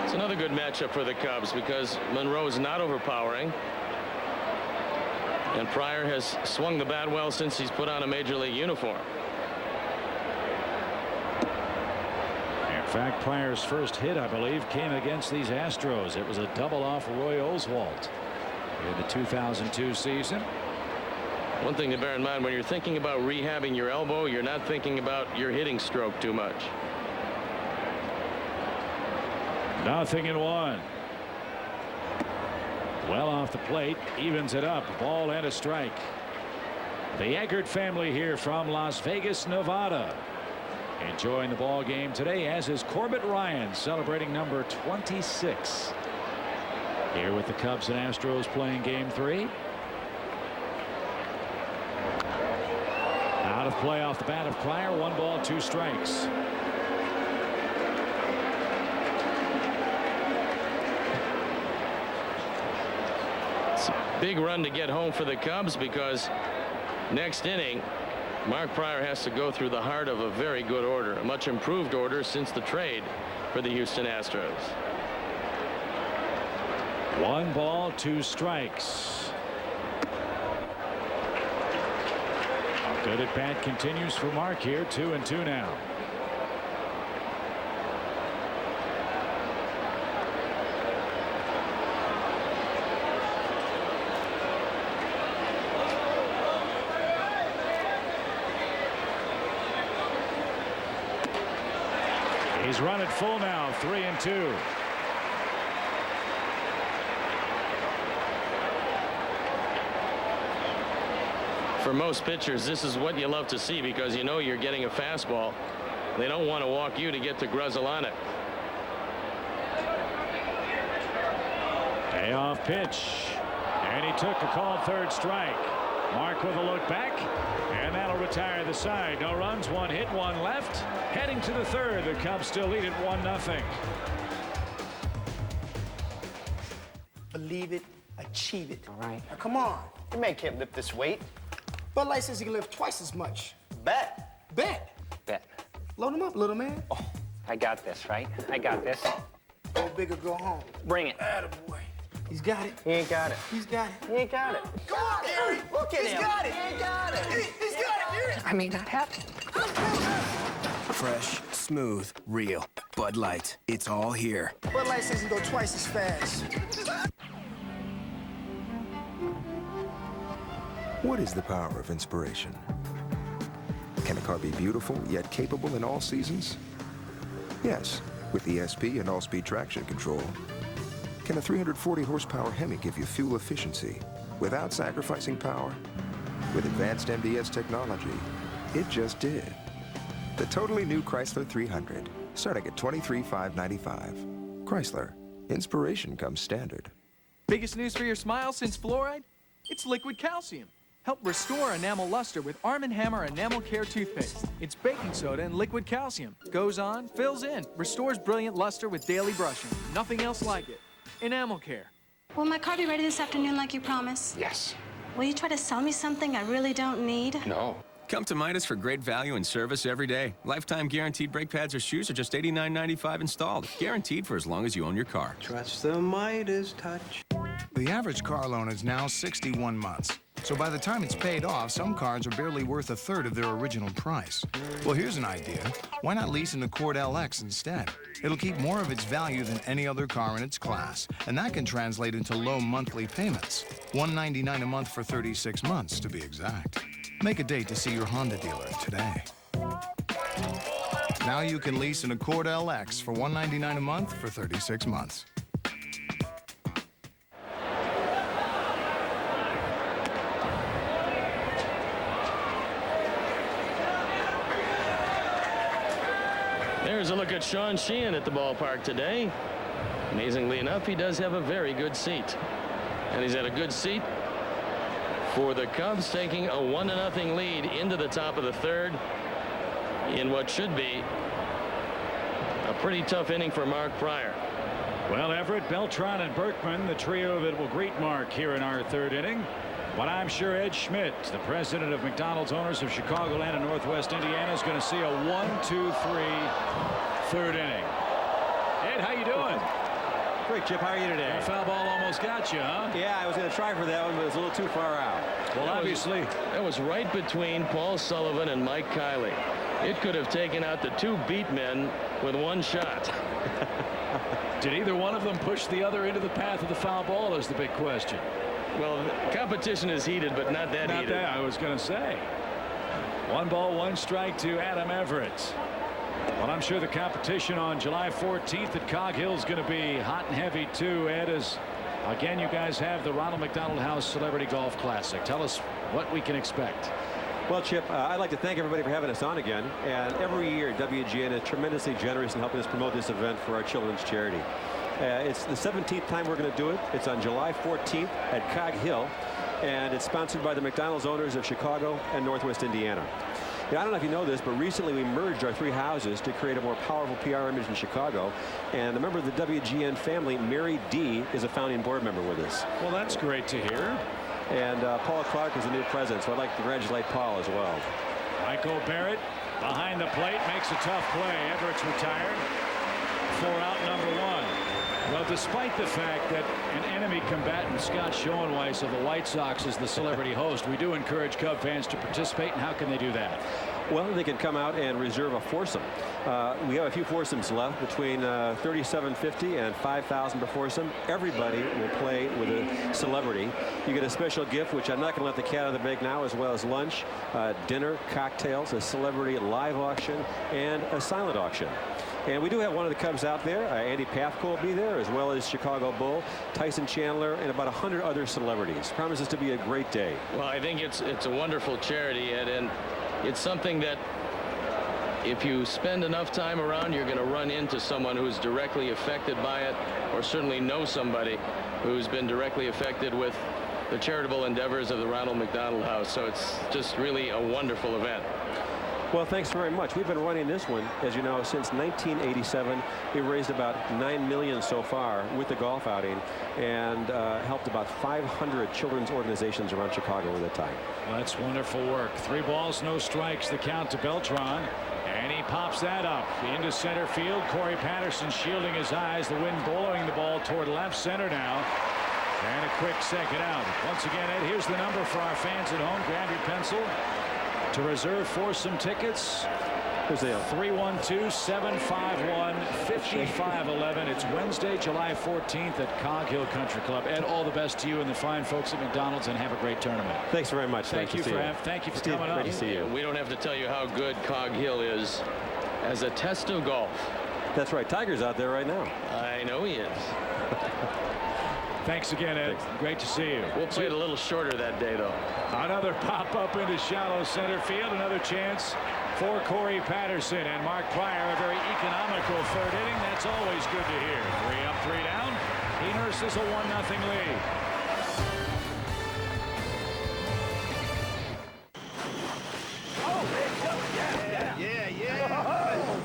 It's another good matchup for the Cubs because Monroe's not overpowering. And Pryor has swung the bat well since he's put on a major league uniform. In fact, Pryor's first hit, I believe, came against these Astros. It was a double off Roy Oswalt in the 2002 season. One thing to bear in mind when you're thinking about rehabbing your elbow, you're not thinking about your hitting stroke too much. 0-1. Well off the plate, evens it up. Ball and a strike. The Eggert family here from Las Vegas, Nevada. enjoying the ball game today, as is Corbett Ryan, celebrating number 26. Here with the Cubs and Astros playing game 3. Out of play off the bat of Pryor. 1 ball, 2 strikes. It's a big run to get home for the Cubs, because next inning Mark Pryor has to go through the heart of a very good order, a much improved order since the trade for the Houston Astros. 1 ball, 2 strikes. Good at bat continues for Mark here. 2-2 now. He's run it full now. 3-2. For most pitchers, this is what you love to see, because you know you're getting a fastball. They don't want to walk you to get to Gruzzle on it. Payoff pitch, and he took a called 3rd strike. Mark with a look back, and that'll retire the side. No runs, 1 hit, 1 left. Heading to the 3rd, the Cubs still lead it 1-0. Believe it, achieve it. All right. Now, come on. You man can't lift this weight. Bud Light says he can lift twice as much. Bet. Bet. Bet. Load him up, little man. Oh, I got this, right? I got this. Go big or go home. Bring it. Attaboy. He's got it. He ain't got it. He's got it. He ain't got it. Come on, Gary. Look at him. He's got it. He ain't got it. He's got it, Gary. I may not have it. Fresh, smooth, real. Bud Light. It's all here. Bud Light says he can go twice as fast. What is the power of inspiration? Can a car be beautiful yet capable in all seasons? Yes, with ESP and all-speed traction control. Can a 340 horsepower Hemi give you fuel efficiency without sacrificing power? With advanced MDS technology, it just did. The totally new Chrysler 300, starting at $23,595. Chrysler, inspiration comes standard. Biggest news for your smile since fluoride? It's liquid calcium. Help restore enamel luster with Arm & Hammer Enamel Care toothpaste. It's baking soda and liquid calcium. Goes on, fills in, restores brilliant luster with daily brushing. Nothing else like it. Enamel Care. Will my car be ready this afternoon like you promised? Yes. Will you try to sell me something I really don't need? No. Come to Midas for great value and service every day. Lifetime guaranteed brake pads or shoes are just $89.95 installed. Guaranteed for as long as you own your car. Trust the Midas touch. The average car loan is now 61 months. So by the time it's paid off, some cars are barely worth 1/3 of their original price. Well, here's an idea. Why not lease an Accord LX instead? It'll keep more of its value than any other car in its class, and that can translate into low monthly payments. $199 a month for 36 months, to be exact. Make a date to see your Honda dealer today. Now you can lease an Accord LX for $199 a month for 36 months. There's a look at Sean Sheehan at the ballpark today. Amazingly enough, he does have a very good seat. And he's at a good seat for the Cubs, taking a 1-0 lead into the top of the 3rd in what should be a pretty tough inning for Mark Pryor. Well, Everett, Beltran, and Berkman, the trio that will greet Mark here in our 3rd inning. But I'm sure Ed Schmidt, the president of McDonald's Owners of Chicagoland and Northwest Indiana, is going to see a 1-2-3 3rd inning. Ed, how you doing? Great, Chip. How are you today? That foul ball almost got you, huh? Yeah, I was going to try for that one, but it was a little too far out. Well, obviously. That was right between Paul Sullivan and Mike Kiley. It could have taken out the 2 beat men with 1 shot. Did either one of them push the other into the path of the foul ball is the big question. Well, the competition is heated, but not that heated. Not that, I was going to say. 1 ball, 1 strike to Adam Everett. Well, I'm sure the competition on July 14th at Cog Hill is going to be hot and heavy, too, Ed, as, again, you guys have the Ronald McDonald House Celebrity Golf Classic. Tell us what we can expect. Well, Chip, I'd like to thank everybody for having us on again. And every year, WGN is tremendously generous in helping us promote this event for our children's charity. It's the 17th time we're going to do it. It's on July 14th at Cog Hill, and it's sponsored by the McDonald's owners of Chicago and Northwest Indiana. I don't know if you know this, but recently we merged our 3 houses to create a more powerful PR image in Chicago. And a member of the WGN family, Mary D., is a founding board member with us. Well, that's great to hear. And Paul Clark is the new president, so I'd like to congratulate Paul as well. Michael Barrett behind the plate makes a tough play. Everett's retired for out number 1. Well, despite the fact that an enemy combatant, Scott Schoenweiss of the White Sox, is the celebrity host, we do encourage Cub fans to participate. And how can they do that? Well, they can come out and reserve a foursome. We have a few foursomes left between $37.50 and $5,000 per foursome. Everybody will play with a celebrity. You get a special gift, which I'm not going to let the cat out of the bag now, as well as lunch, dinner, cocktails, a celebrity live auction, and a silent auction. And we do have one of the Cubs out there. Andy Pafko will be there, as well as Chicago Bull, Tyson Chandler, and about 100 other celebrities. Promises to be a great day. Well, I think it's a wonderful charity, Ed, and it's something that if you spend enough time around, you're going to run into someone who's directly affected by it, or certainly know somebody who's been directly affected with the charitable endeavors of the Ronald McDonald House. So it's just really a wonderful event. Well, thanks very much. We've been running this one, as you know, since 1987. We've raised about $9 million so far with the golf outing, and helped about 500 children's organizations around Chicago at that time. Well, that's wonderful work. 3 balls, no strikes, the count to Beltran. And he pops that up into center field. Corey Patterson shielding his eyes. The wind blowing the ball toward left center now. And a quick second out. Once again, Ed, here's the number for our fans at home. Grab your pencil to reserve foursome tickets. 312-751-5511. It's Wednesday, July 14th at Cog Hill Country Club. Ed, all the best to you and the fine folks at McDonald's, and have a great tournament. Thanks very much. Thank you for Steve, coming up. Great to see you. We don't have to tell you how good Cog Hill is as a test of golf. That's right. Tiger's out there right now. I know he is. Thanks again, Ed. Thanks. Great to see you. We'll play it a little shorter that day, though. Another pop-up into shallow center field. Another chance for Corey Patterson. And Mark Pryor, a very economical third inning. That's always good to hear. 3 up, 3 down. He nurses a 1-0 lead.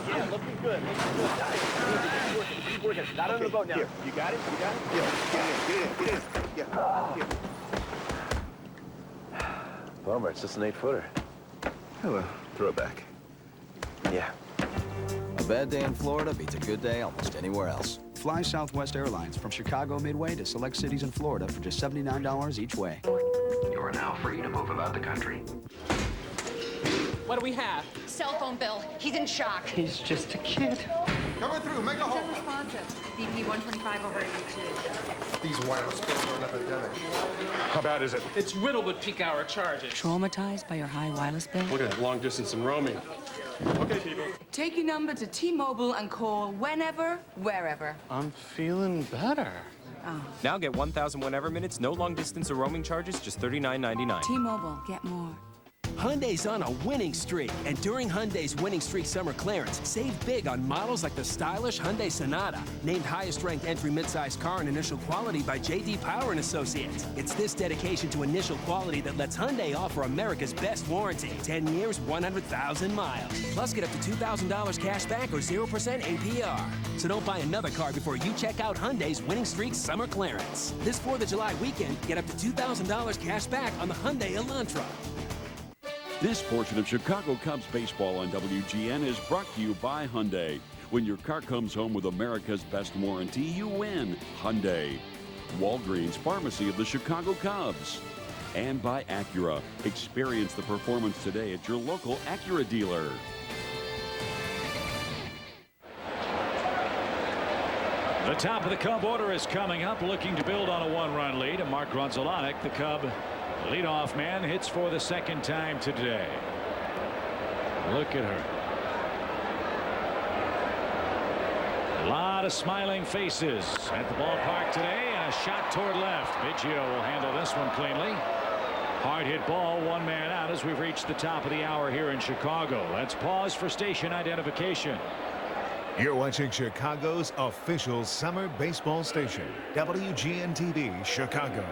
Yeah, looking good. Keep working. Not under the boat now. Here. You got it? You got it? Yeah. Get in. Yeah. Bummer, it's just an 8-footer. Oh, well, throw it back. Yeah. A bad day in Florida beats a good day almost anywhere else. Fly Southwest Airlines from Chicago Midway to select cities in Florida for just $79 each way. You are now free to move about the country. What do we have? Cell phone bill. He's in shock. He's just a kid. Coming through, make a hole. Unresponsive. BP 125 over 82. These wireless bills are an epidemic. How bad is it? It's riddled with peak hour charges. Traumatized by your high wireless bill? Look at that long distance and roaming. Okay, people. Take your number to T-Mobile and call whenever, wherever. I'm feeling better. Oh. Now get 1,000 whenever minutes, no long distance or roaming charges, just $39.99. T-Mobile, get more. Hyundai's on a winning streak, and during Hyundai's winning streak summer clearance, save big on models like the stylish Hyundai Sonata, named highest-ranked entry midsize car in initial quality by J.D. Power and Associates. It's this dedication to initial quality that lets Hyundai offer America's best warranty: 10 years, 100,000 miles. Plus, get up to $2,000 cash back or 0% APR. So don't buy another car before you check out Hyundai's winning streak summer clearance. This 4th of July weekend, get up to $2,000 cash back on the Hyundai Elantra. This portion of Chicago Cubs baseball on WGN is brought to you by Hyundai. When your car comes home with America's best warranty, you win. Hyundai. Walgreens Pharmacy of the Chicago Cubs. And by Acura. Experience the performance today at your local Acura dealer. The top of the Cub order is coming up, looking to build on a 1-run lead. And Mark Grunzelanic, the Cub leadoff man, hits for the 2nd time today. Look at her. A lot of smiling faces at the ballpark today, and a shot toward left. Biggio will handle this one cleanly. Hard hit ball, one man out as we've reached the top of the hour here in Chicago. Let's pause for station identification. You're watching Chicago's official summer baseball station, WGN-TV Chicago.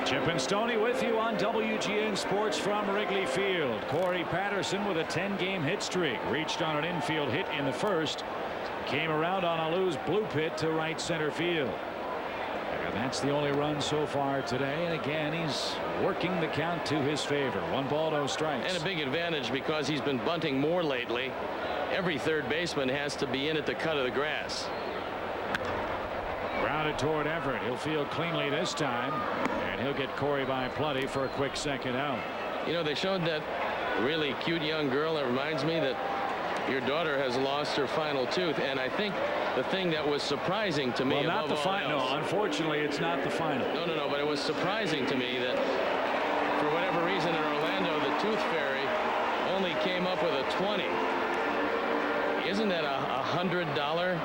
Chip and Stoney with you on WGN Sports from Wrigley Field. Corey Patterson with a 10-game hit streak. Reached on an infield hit in the first. Came around on a loose bloop hit to right center field. And that's the only run so far today. And again, he's working the count to his favor. 1 ball, no strikes. And a big advantage because he's been bunting more lately. Every third baseman has to be in at the cut of the grass. Grounded toward Everett. He'll field cleanly this time. And he'll get Corey by plenty for a quick second out. You know, they showed that really cute young girl. That reminds me that your daughter has lost her final tooth. And I think the thing that was surprising to me, well, not above the all final. else, No, unfortunately, it's not the final. No, but it was surprising to me that for whatever reason in Orlando, the Tooth Fairy only came up with a 20. Isn't that a $100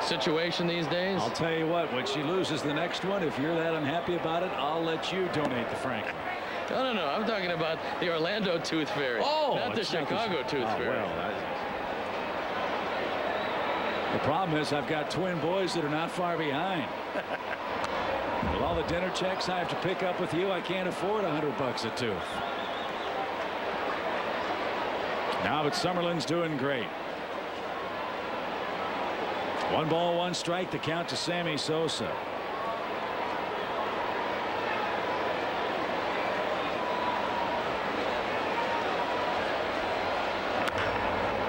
situation these days? I'll tell you what, when she loses the next one, if you're that unhappy about it, I'll let you donate the Franklin. No. I'm talking about the Orlando Tooth Fairy. Oh, not the Chicago Tooth Fairy. Well, the problem is I've got twin boys that are not far behind. With all the dinner checks I have to pick up with you, I can't afford $100 a tooth. Now, but Summerlin's doing great. 1 ball, 1 strike, the count to Sammy Sosa.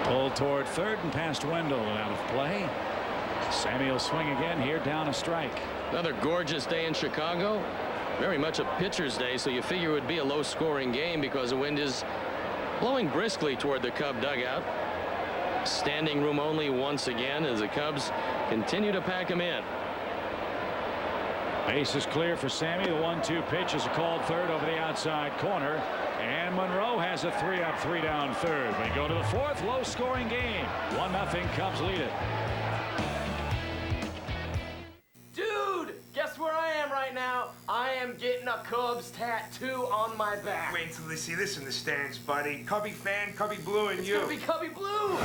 Pulled toward third and past Wendell and out of play. Sammy will swing again here, down a strike. Another gorgeous day in Chicago. Very much a pitcher's day, so you figure it would be a low-scoring game because the wind is blowing briskly toward the Cub dugout. Standing room only once again as the Cubs continue to pack him in. Base is clear for Sammy. The 1-2 pitch is a called third over the outside corner. And Monroe has a 3-up, 3-down third. We go to the fourth, low-scoring game. 1-0 Cubs lead it. Dude, guess where I am right now? I am getting a Cubs tattoo on my back. Wait until they see this in the stands, buddy. Cubby fan, Cubby Blue, and It's you. gonna be Cubby Blue.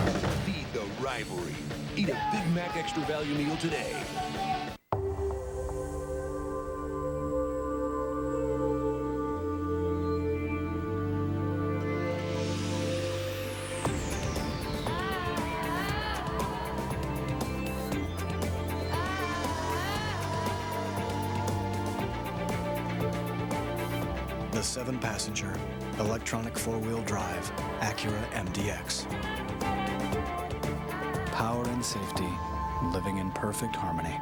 Feed the rivalry. Eat a Big Mac Extra Value meal today. The 7-passenger, electronic 4-wheel drive Acura MDX. Power and safety, living in perfect harmony.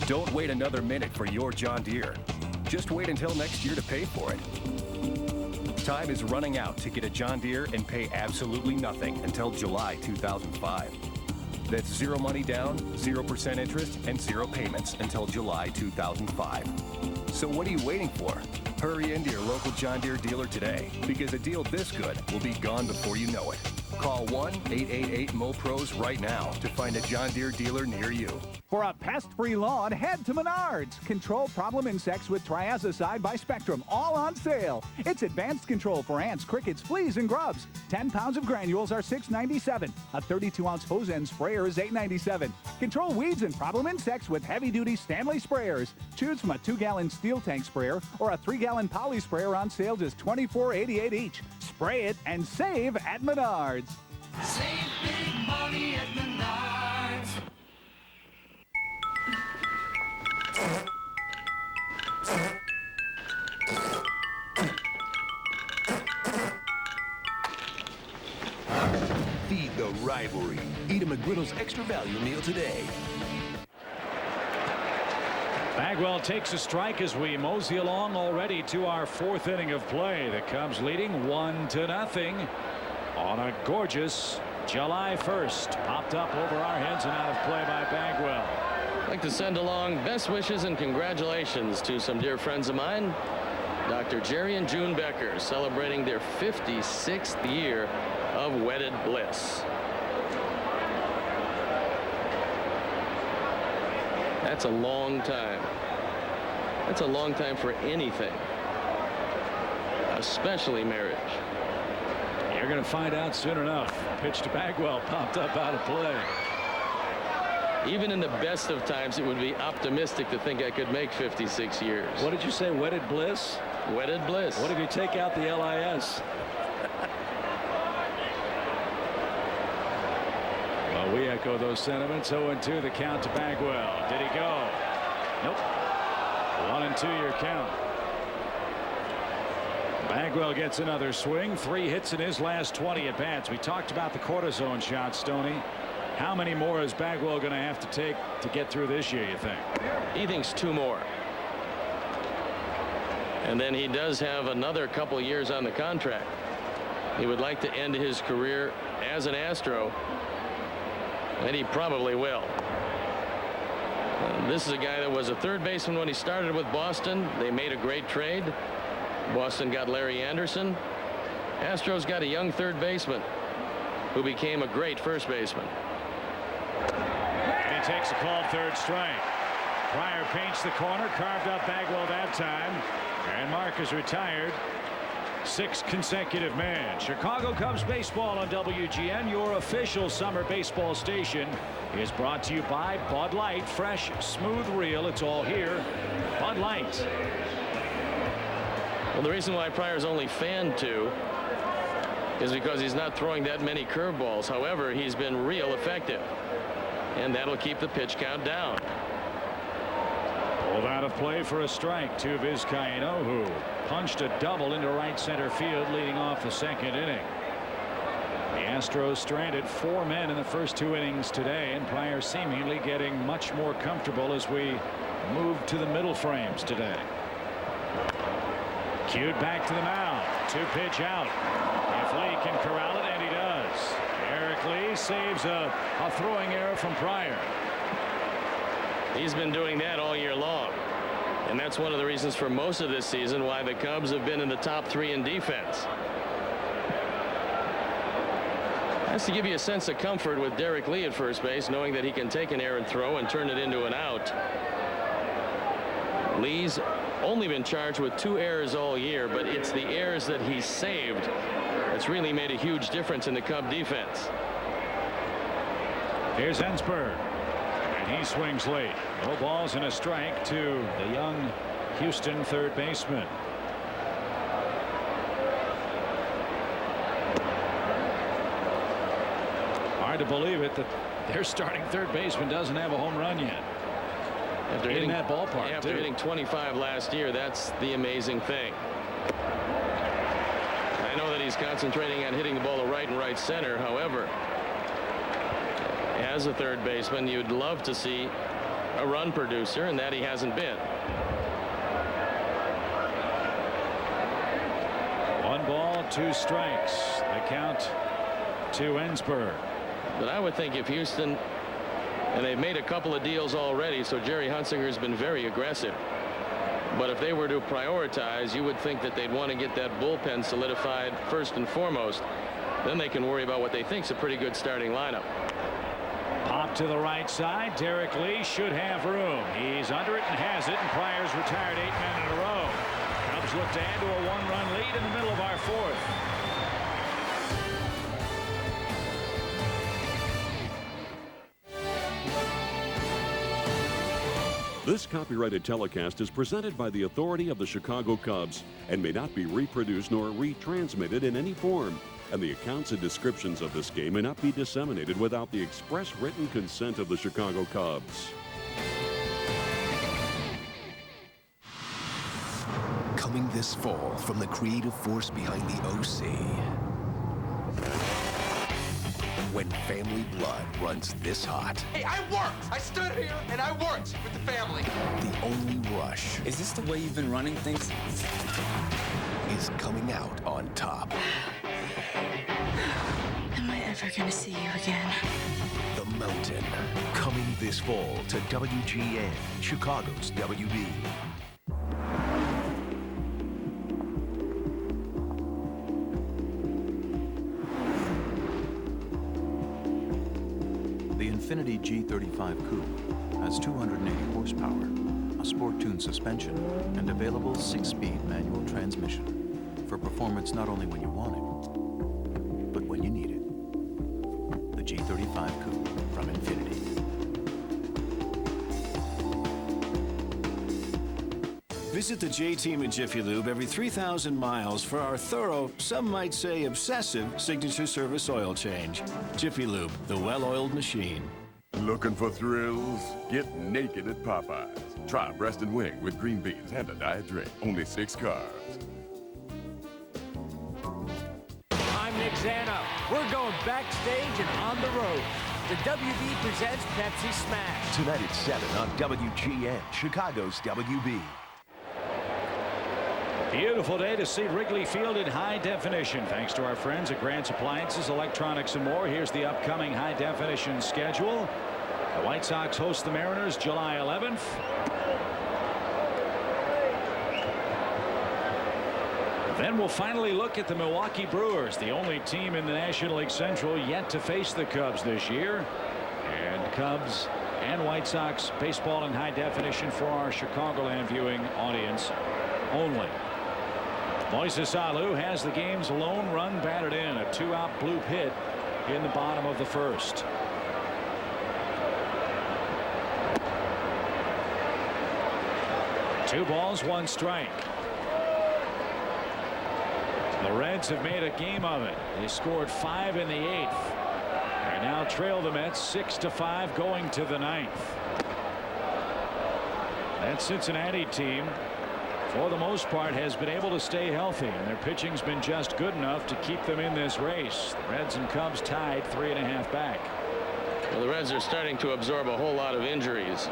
Don't wait another minute for your John Deere. Just wait until next year to pay for it. Time is running out to get a John Deere and pay absolutely nothing until July 2005. That's 0 money down, 0% interest, and 0 payments until July 2005. So what are you waiting for? Hurry into your local John Deere dealer today, because a deal this good will be gone before you know it. Call 1-888-MOPROS right now to find a John Deere dealer near you. For a pest-free lawn, head to Menards. Control problem insects with Triazicide by Spectrum, all on sale. It's advanced control for ants, crickets, fleas, and grubs. 10 pounds of granules are $6.97. A 32-ounce hose end sprayer is $8.97. Control weeds and problem insects with heavy-duty Stanley sprayers. Choose from a 2-gallon steel tank sprayer or a 3-gallon poly sprayer on sale just $24.88 each. Spray it and save at Menards. Save big money at Menards. Feed the rivalry. Eat a McGriddle's Extra Value meal today. Bagwell takes a strike as we mosey along already to our 4th inning of play. The Cubs leading 1-0 on a gorgeous July 1st. Popped up over our heads and out of play by Bagwell. I'd like to send along best wishes and congratulations to some dear friends of mine. Dr. Jerry and June Becker celebrating their 56th year of wedded bliss. That's a long time. That's a long time for anything, especially marriage. You're going to find out soon enough. Pitch to Bagwell, popped up out of play. Even in the best of times, it would be optimistic to think I could make 56 years. What did you say, wedded bliss? Wedded bliss. What if you take out the LIS? Well, we echo those sentiments. 0-2 the count to Bagwell. Did he go? Nope. 1-2 your count. Bagwell gets another swing. 3 hits in his last 20 at bats. We talked about the cortisone shot, Stoney. How many more is Bagwell going to have to take to get through this year, you think? He thinks 2 more. And then he does have another couple years on the contract. He would like to end his career as an Astro, and he probably will. This is a guy that was a third baseman when he started with Boston. They made a great trade. Boston got Larry Anderson. Astros got a young third baseman who became a great first baseman. And he takes a called third strike. Pryor paints the corner, carved up Bagwell that time, and Mark is retired. 6th consecutive man. Chicago Cubs baseball on WGN, your official summer baseball station, is brought to you by Bud Light. Fresh, smooth, real. It's all here. Bud Light. Well, the reason why Pryor's only fanned 2 is because he's not throwing that many curveballs. However, he's been real effective, and that'll keep the pitch count down. Pulled out of play for a strike to Vizcaino, who punched a double into right center field, leading off the 2nd inning. The Astros stranded 4 men in the first 2 innings today, and Pryor seemingly getting much more comfortable as we move to the middle frames today. Cued back to the mound. 2-pitch out. If Lee can corral it, and he does. Eric Lee saves a throwing error from Pryor. He's been doing that all year long, and that's one of the reasons for most of this season why the Cubs have been in the top 3 in defense. That's to give you a sense of comfort with Derek Lee at first base, knowing that he can take an errant throw and turn it into an out. Lee's only been charged with 2 errors all year, but it's the errors that he saved that's really made a huge difference in the Cub defense. Here's Ensberg, and he swings late. No balls and a strike to the young Houston third baseman. Hard to believe it that their starting third baseman doesn't have a home run yet. After hitting that ballpark, after hitting 25 last year, that's the amazing thing. I know that he's concentrating on hitting the ball to right and right center. However, as a third baseman, you'd love to see a run producer, and that he hasn't been. 1 ball, 2 strikes. The count to Ensberg. But I would think if Houston, and they've made a couple of deals already, so Jerry Hunsinger's been very aggressive. But if they were to prioritize, you would think that they'd want to get that bullpen solidified first and foremost. Then they can worry about what they think's a pretty good starting lineup. Pop to the right side. Derek Lee should have room. He's under it and has it, and Pryor's retired 8 men in a row. Cubs look to add to a 1-run lead in the middle of our 4th. This copyrighted telecast is presented by the authority of the Chicago Cubs and may not be reproduced nor retransmitted in any form. And the accounts and descriptions of this game may not be disseminated without the express written consent of the Chicago Cubs. Coming this fall from the creative force behind the OC. When family blood runs this hot. Hey, I worked! I stood here and I worked with the family. The only rush. Is this the way you've been running things? Is coming out on top. Am I ever gonna see you again? The Mountain. Coming this fall to WGN, Chicago's WB. Infiniti G35 Coupe has 280 horsepower, a sport-tuned suspension, and available 6-speed manual transmission for performance not only when you want it, but when you need it. The G35 Coupe from Infiniti. Visit the J-Team at Jiffy Lube every 3,000 miles for our thorough, some might say obsessive, signature service oil change. Jiffy Lube, the well-oiled machine. Looking for thrills? Get naked at Popeyes. Try breast and wing with green beans and a diet drink. Only 6 carbs. I'm Nick Zano. We're going backstage and on the road. The WB presents Pepsi Smash. Tonight at 7 on WGN, Chicago's WB. Beautiful day to see Wrigley Field in high definition. Thanks to our friends at Grant's Appliances, Electronics, and more. Here's the upcoming high definition schedule. The White Sox host the Mariners July 11th. Then we'll finally look at the Milwaukee Brewers, the only team in the National League Central yet to face the Cubs this year. And Cubs and White Sox baseball in high definition for our Chicagoland viewing audience only. Moises Alou has the game's lone run batted in, a 2-out bloop hit in the bottom of the first. Two balls, 1 strike. The Reds have made a game of it. They scored 5 in the 8th. And now trail the Mets 6-5 going to the 9th. That Cincinnati team, for the most part, has been able to stay healthy, and their pitching's been just good enough to keep them in this race. The Reds and Cubs tied 3.5 back. Well, the Reds are starting to absorb a whole lot of injuries.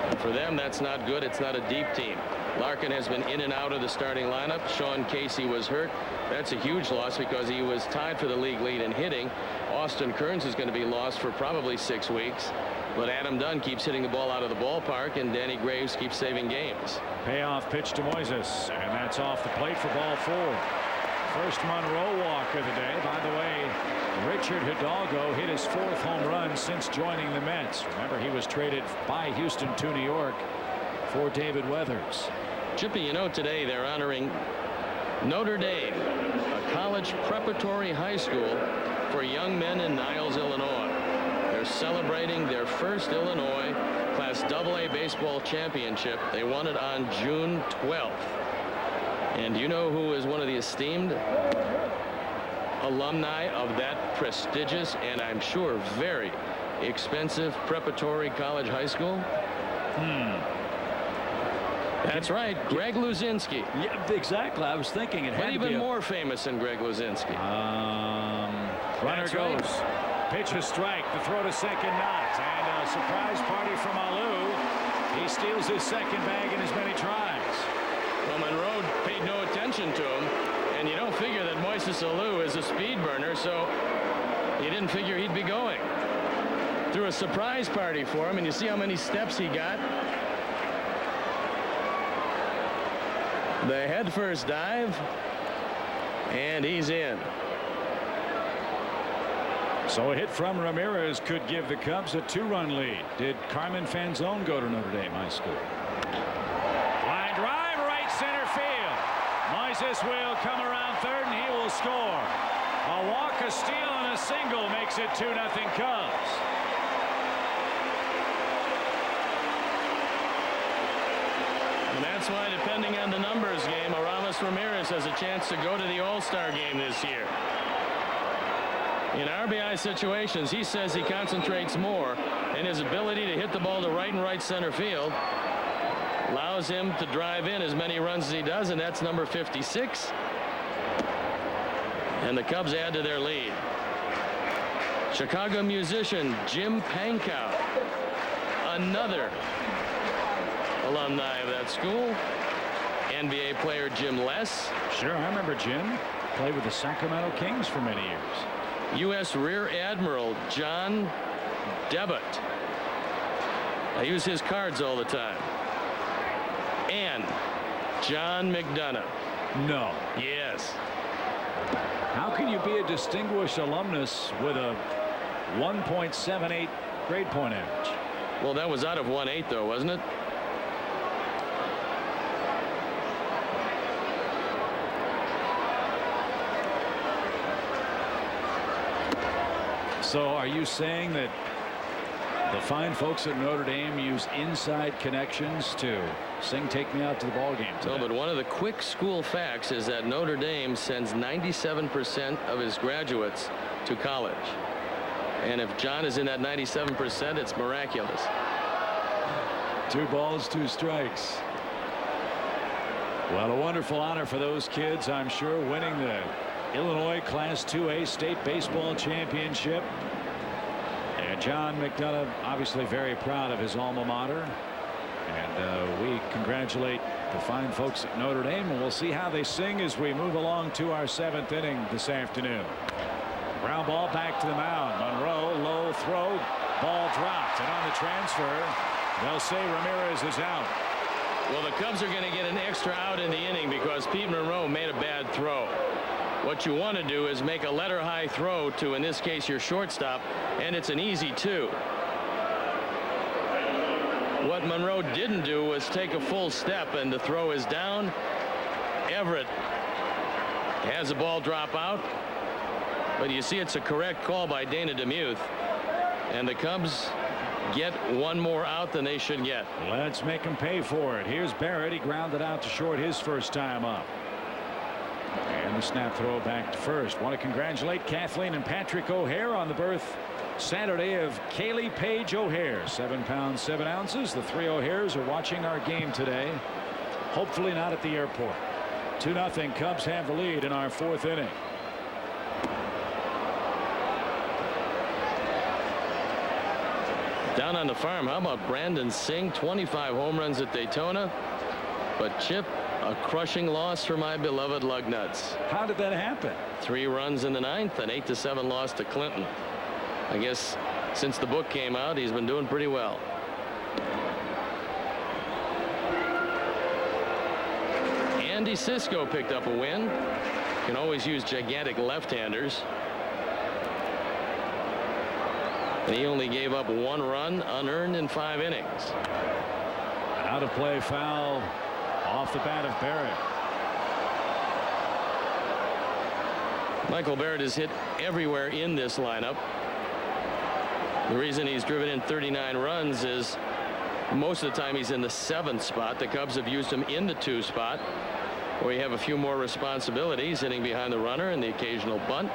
And for them, that's not good. It's not a deep team. Larkin has been in and out of the starting lineup. Sean Casey was hurt. That's a huge loss because he was tied for the league lead in hitting. Austin Kearns is going to be lost for probably 6 weeks. But Adam Dunn keeps hitting the ball out of the ballpark, and Danny Graves keeps saving games. Payoff pitch to Moises, and that's off the plate for ball 4. First Monroe walk of the day. By the way, Richard Hidalgo hit his 4th home run since joining the Mets. Remember, he was traded by Houston to New York for David Weathers. Chippy, you know, today they're honoring Notre Dame, a college preparatory high school for young men in Niles, Illinois. They're celebrating their first Illinois Class AA baseball championship. They won it on June 12th. And you know who is one of the esteemed alumni of that prestigious and I'm sure very expensive preparatory college high school? That's right, Greg Luzinski. Yeah, exactly. I was thinking it had but to even more famous than Greg Luzinski. Runner goes. Right. Pitch a strike. The throw to second, not. And a surprise party from Alou. He steals his second bag in as many tries. Well, Monroe paid no attention to him, and you don't figure that Moises Alou is a speed burner, so you didn't figure he'd be going. Threw a surprise party for him, and you see how many steps he got. The head first dive, and he's in. So a hit from Ramirez could give the Cubs a 2-run lead. Did Carmen Fanzone go to Notre Dame High School? Line drive, right center field. Moises will come around third, and he will score. A walk, a steal, and a single makes it 2-0 Cubs. And that's why, depending on the numbers game, Aramis Ramirez has a chance to go to the All-Star game this year. In RBI situations, he says he concentrates more, and his ability to hit the ball to right and right center field allows him to drive in as many runs as he does, and that's number 56. And the Cubs add to their lead. Chicago musician Jim Pankow, another alumni of that school. NBA player Jim Les. Sure, I remember Jim. Played with the Sacramento Kings for many years. U.S. Rear Admiral John Devitt. I use his cards all the time. And John McDonough. No. Yes. How can you be a distinguished alumnus with a 1.78 grade point average. Well, that was out of 1/8, though, wasn't it? So are you saying that the fine folks at Notre Dame use inside connections to sing "Take Me Out to the Ball Game" today? No, but one of the quick school facts is that Notre Dame sends 97% of his graduates to college. And if John is in that 97%, it's miraculous. 2 balls, 2 strikes. Well, a wonderful honor for those kids, I'm sure, winning the Illinois Class 2A State Baseball Championship. And John McDonough obviously very proud of his alma mater. And we congratulate the fine folks at Notre Dame, and we'll see how they sing as we move along to our 7th inning this afternoon. Ground ball back to the mound. Monroe, low throw, ball dropped, and on the transfer they'll say Ramirez is out. Well, the Cubs are going to get an extra out in the inning because Pete Monroe made a bad throw. What you want to do is make a letter high throw to, in this case, your shortstop, and it's an easy 2. What Monroe didn't do was take a full step, and the throw is down. Everett has the ball drop out, but you see it's a correct call by Dana DeMuth, and the Cubs get 1 more out than they should get. Let's make him pay for it. Here's Barrett. He grounded out to short his first time up. And the snap throw back to first. Want to congratulate Kathleen and Patrick O'Hare on the birth Saturday of Kaylee Paige O'Hare. 7 pounds 7 ounces. The 3 O'Hares are watching our game today. Hopefully not at the airport. 2-0 Cubs have the lead in our 4th inning. Down on the farm, how about Brandon Singh? 25 home runs at Daytona. But Chip, a crushing loss for my beloved Lugnuts. How did that happen? 3 runs in the 9th, an 8-7 loss to Clinton. I guess since the book came out, he's been doing pretty well. Andy Cisco picked up a win. Can always use gigantic left-handers. And he only gave up 1 run unearned in 5 innings. Out of play foul off the bat of Barrett. Michael Barrett has hit everywhere in this lineup. The reason he's driven in 39 runs is most of the time he's in the 7th spot. The Cubs have used him in the 2 spot, where you have a few more responsibilities, hitting behind the runner and the occasional bunt.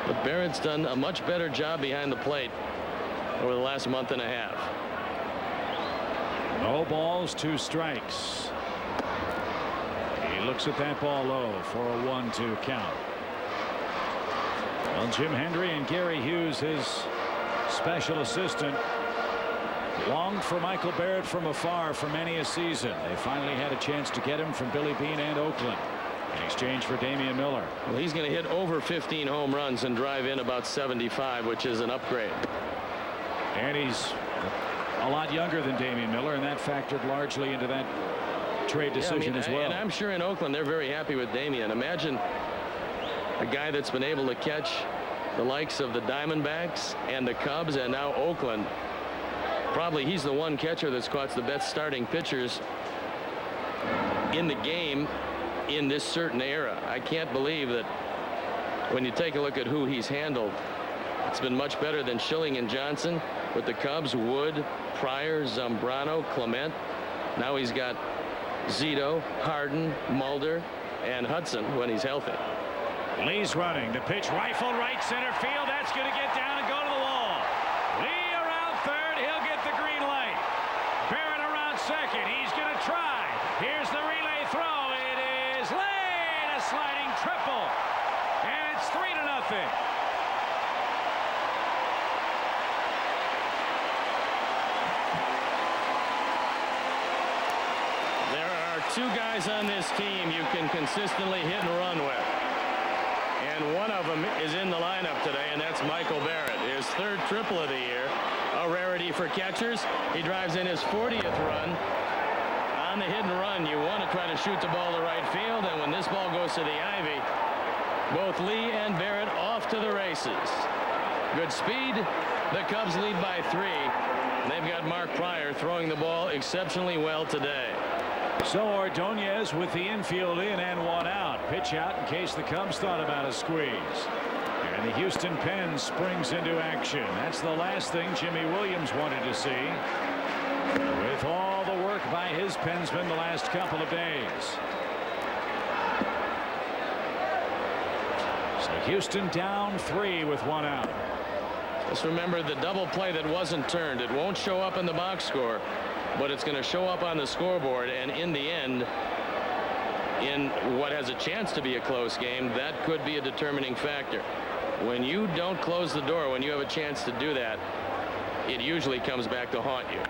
But Barrett's done a much better job behind the plate over the last month and a half. No balls, 2 strikes. He looks at that ball low for a 1-2 count. Well, Jim Hendry and Gary Hughes, his special assistant, longed for Michael Barrett from afar for many a season. They finally had a chance to get him from Billy Beane and Oakland in exchange for Damian Miller. Well, he's going to hit over 15 home runs and drive in about 75, which is an upgrade. And he's a lot younger than Damian Miller, and that factored largely into that trade decision as well. And I'm sure in Oakland they're very happy with Damian. Imagine a guy that's been able to catch the likes of the Diamondbacks and the Cubs and now Oakland. Probably he's the one catcher that's caught the best starting pitchers in the game in this certain era. I can't believe that when you take a look at who he's handled, it's been much better than Schilling and Johnson with the Cubs. Wood, Pryor, Zambrano, Clement. Now he's got Zito, Harden, Mulder, and Hudson when he's healthy. Lee's running. The pitch rifled right center field. That's going to get down and go to the wall. Lee around third. He'll get the green light. Barrett around second. He's going to try. Here's the relay throw. It is Lane. A sliding triple. And it's 3-0. There are 2 guys on this team you can consistently hit and run with. And one of them is in the lineup today, and that's Michael Barrett. His 3rd triple of the year. A rarity for catchers. He drives in his 40th run. On the hit and run, you want to try to shoot the ball to right field, and when this ball goes to the ivy, both Lee and Barrett off to the races. Good speed. The Cubs lead by 3. They've got Mark Pryor throwing the ball exceptionally well today. So Ordonez with the infield in and 1 out. Pitch out in case the Cubs thought about a squeeze. And the Houston pen springs into action. That's the last thing Jimmy Williams wanted to see. With all the work by his pensman the last couple of days. So Houston down 3 with 1 out. Just remember the double play that wasn't turned. It won't show up in the box score, but it's going to show up on the scoreboard. And in the end, in what has a chance to be a close game, that could be a determining factor. When you don't close the door, when you have a chance to do that, it usually comes back to haunt you.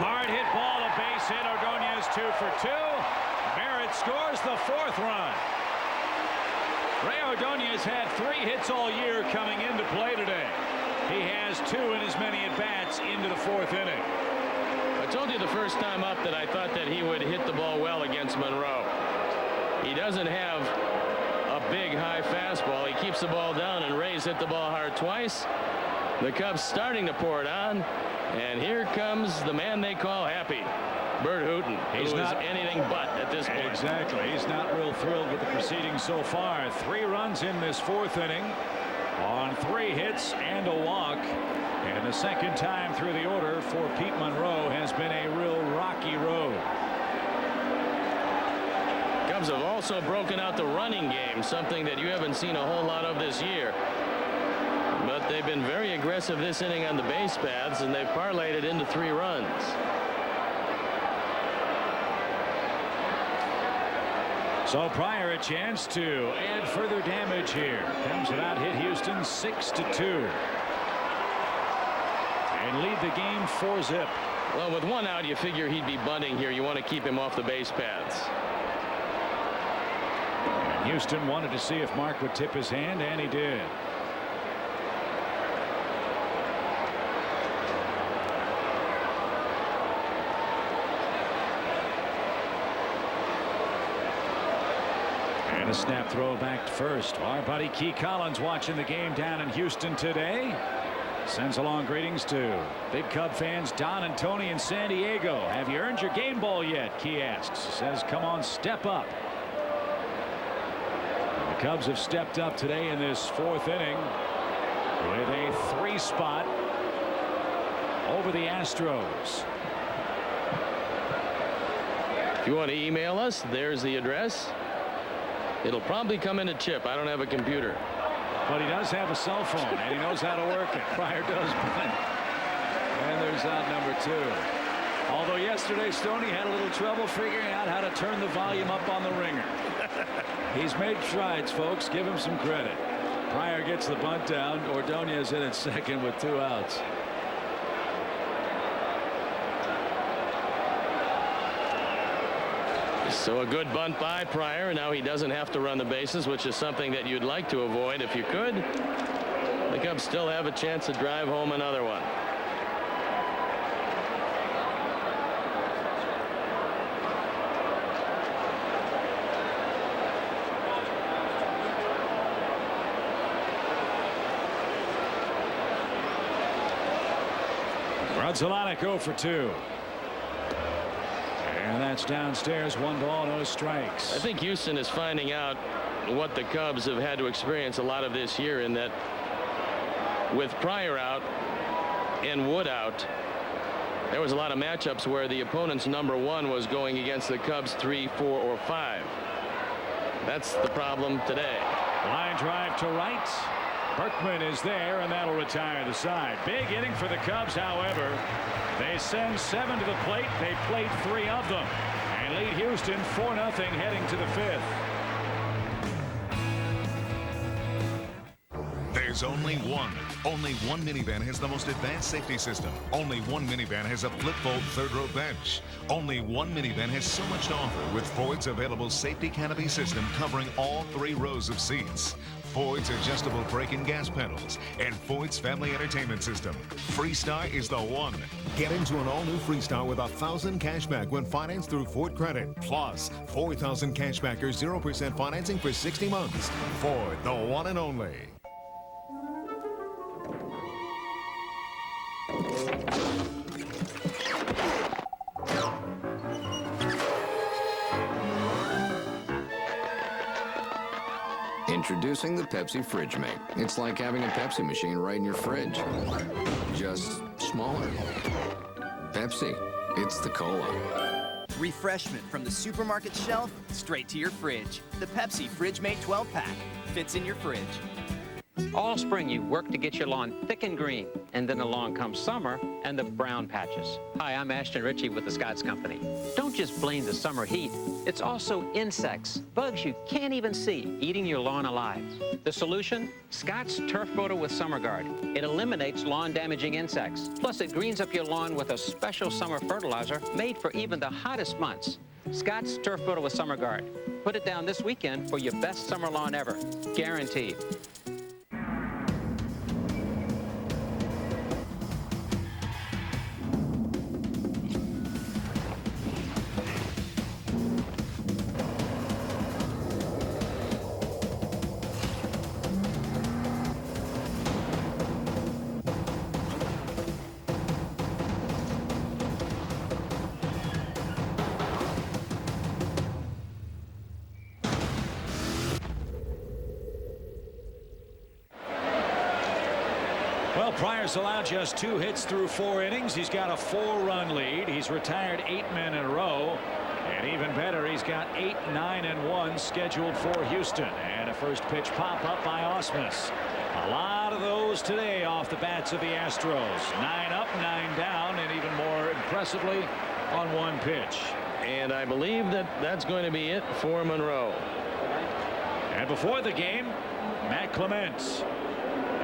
Hard hit ball, a base hit. Ordonez 2 for 2. Barrett scores the 4th run. Rey Ordonez had 3 hits all year coming into play today. He has 2 in as many at-bats into the 4th inning. I told you the first time up that I thought that he would hit the ball well against Monroe. He doesn't have a big high fastball. He keeps the ball down, and Rey's hit the ball hard twice. The Cubs starting to pour it on, and here comes the man they call Happy, Bert Hooton. He's not anything but at this point. Exactly. He's not real thrilled with the proceedings so far. 3 runs in this 4th inning on 3 hits and a walk. And the second time through the order for Pete Monroe has been a real rocky road. Cubs have also broken out the running game, something that you haven't seen a whole lot of this year. But they've been very aggressive this inning on the base paths, and they've parlayed it into 3 runs. So Pryor a chance to add further damage here. Comes it out, hit Houston 6-2. And lead the game 4-zip. Well, with 1 out, you figure he'd be bunting here. You want to keep him off the base paths. And Houston wanted to see if Mark would tip his hand, and he did. And a snap throw back to first. Our buddy Key Collins watching the game down in Houston today. Sends along greetings to big Cub fans Don and Tony in San Diego. Have you earned your game ball yet? Key asks. Says come on, step up. And the Cubs have stepped up today in this 4th inning with a 3 spot over the Astros. If you want to email us, there's the address. It'll probably come in a chip. I don't have a computer. But he does have a cell phone, and he knows how to work it. Pryor does. And there's out number 2. Although yesterday Stoney had a little trouble figuring out how to turn the volume up on the ringer. He's made strides, folks. Give him some credit. Pryor gets the bunt down. Ordonez in at second with 2 outs. So a good bunt by Pryor, and now he doesn't have to run the bases, which is something that you'd like to avoid if you could. The Cubs still have a chance to drive home another one. Rudzalanek 0 for 2. And that's downstairs. 1 ball, no strikes. I think Houston is finding out what the Cubs have had to experience a lot of this year, in that with Pryor out and Wood out, there was a lot of matchups where the opponent's number 1 was going against the Cubs 3, 4, or 5. That's the problem today. Line drive to right. Berkman is there, and that'll retire the side. Big inning for the Cubs, however. They send 7 to the plate. They played 3 of them and lead Houston 4-0 heading to the 5th. There's only one. Only one minivan has the most advanced safety system. Only one minivan has a flip-fold 3rd-row bench. Only one minivan has so much to offer with Ford's available safety canopy system covering all 3 rows of seats. Ford's adjustable brake and gas pedals, and Ford's family entertainment system. Freestar is the one. Get into an all-new Freestar with $1,000 cash back when financed through Ford Credit. Plus, $4,000 cash back or 0% financing for 60 months. Ford, the one and only. Introducing the Pepsi Fridge Mate. It's like having a Pepsi machine right in your fridge. Just smaller. Pepsi. It's the cola. Refreshment from the supermarket shelf straight to your fridge. The Pepsi Fridge Mate 12-pack fits in your fridge. All spring you work to get your lawn thick and green, and then along comes summer and the brown patches. Hi, I'm Ashton Ritchie with the Scotts Company. Don't just blame the summer heat. It's also insects, bugs you can't even see, eating your lawn alive. The solution? Scotts Turf Builder with Summer Guard. It eliminates lawn-damaging insects. Plus, it greens up your lawn with a special summer fertilizer made for even the hottest months. Scotts Turf Builder with Summer Guard. Put it down this weekend for your best summer lawn ever. Guaranteed. Well, Pryor's allowed just 2 hits through 4 innings. He's got a 4-run lead. He's retired 8 men in a row. And even better, he's got 8, 9, and 1 scheduled for Houston. And a first pitch pop-up by Ausmus. A lot of those today off the bats of the Astros. 9 up, 9 down, and even more impressively on 1 pitch. And I believe that's going to be it for Monroe. And before the game, Matt Clements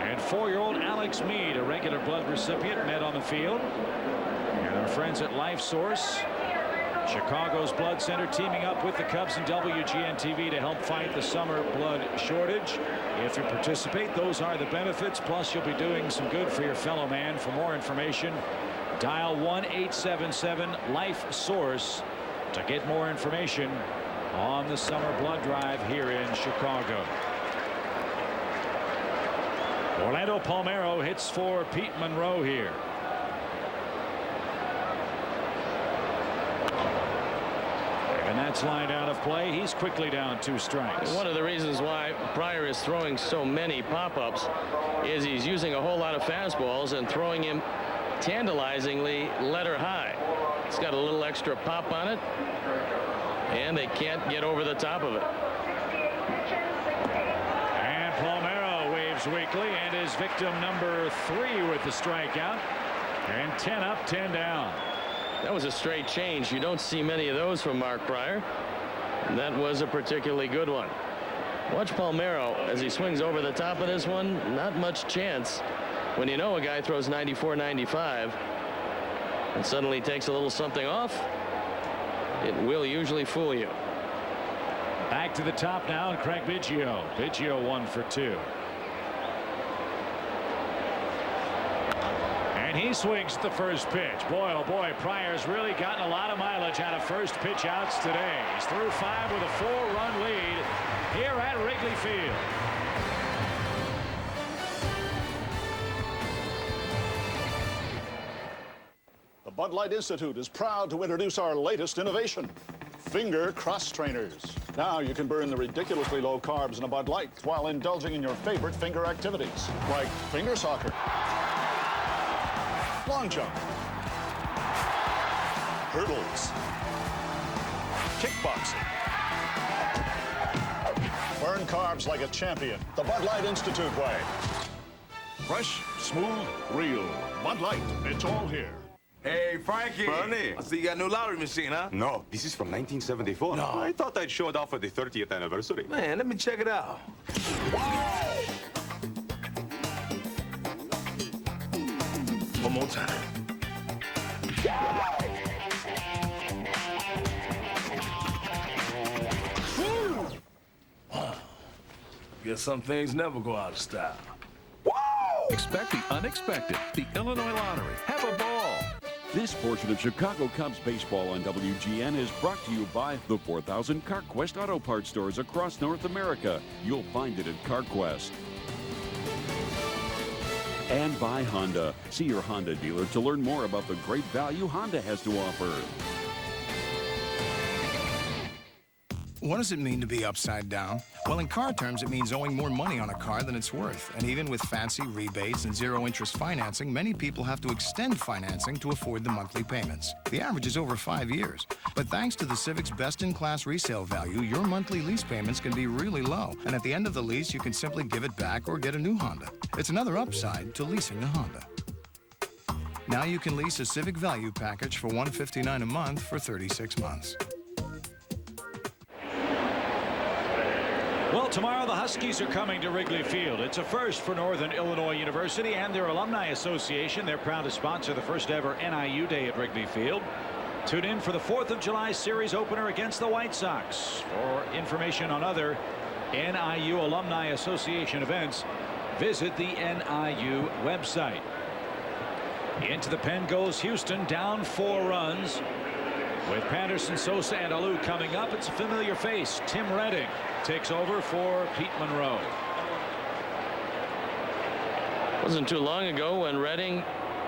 and 4-year-old Alex Mead, a regular blood recipient, met on the field. And our friends at Life Source, Chicago's blood center, teaming up with the Cubs and WGN-TV to help fight the summer blood shortage. If you participate, those are the benefits. Plus, you'll be doing some good for your fellow man. For more information, dial 1-877-LIFE-SOURCE to get more information on the summer blood drive here in Chicago. Orlando Palmeiro hits for Pete Monroe here. And that's lined out of play. He's quickly down 2 strikes. One of the reasons why Pryor is throwing so many pop-ups is he's using a whole lot of fastballs and throwing him tantalizingly letter high. It's got a little extra pop on it, and they can't get over the top of it. And Palmeiro waves weakly and is victim number 3 with the strikeout. And 10 up, 10 down. That was a straight change. You don't see many of those from Mark Pryor. And that was a particularly good one. Watch Palmeiro as he swings over the top of this one. Not much chance when you know a guy throws 94, 95 and suddenly takes a little something off. It will usually fool you. Back to the top now, and Craig Biggio. Biggio 1 for 2. And he swings at the first pitch. Boy, oh boy, Pryor's really gotten a lot of mileage out of first pitch outs today. He's through 5 with a 4-run lead here at Wrigley Field. The Bud Light Institute is proud to introduce our latest innovation, finger cross trainers. Now you can burn the ridiculously low carbs in a Bud Light while indulging in your favorite finger activities, like finger soccer, long jump, hurdles, kickboxing. Burn carbs like a champion, the Bud Light Institute way. Fresh, smooth, real. Bud Light, it's all here. Hey, Frankie. Bernie. I see you got a new lottery machine, huh? No, this is from 1974. No. I thought I'd show it off for the 30th anniversary. Man, let me check it out. One more time. Guess some things never go out of style. Expect the unexpected. The Illinois Lottery. Have a ball. This portion of Chicago Cubs baseball on WGN is brought to you by the 4,000 CarQuest Auto Parts stores across North America. You'll find it at CarQuest. And by Honda. See your Honda dealer to learn more about the great value Honda has to offer. What does it mean to be upside down? Well, in car terms, it means owing more money on a car than it's worth. And even with fancy rebates and zero-interest financing, many people have to extend financing to afford the monthly payments. The average is over 5 years. But thanks to the Civic's best-in-class resale value, your monthly lease payments can be really low. And at the end of the lease, you can simply give it back or get a new Honda. It's another upside to leasing a Honda. Now you can lease a Civic Value Package for $159 a month for 36 months. Well, tomorrow the Huskies are coming to Wrigley Field. It's a first for Northern Illinois University and their Alumni Association. They're proud to sponsor the first ever NIU Day at Wrigley Field. Tune in for the 4th of July series opener against the White Sox. For information on other NIU Alumni Association events, visit the NIU website. Into the pen goes Houston, down 4 runs. With Patterson, Sosa, and Alou coming up, it's a familiar face. Tim Redding takes over for Pete Monroe. Wasn't too long ago when Redding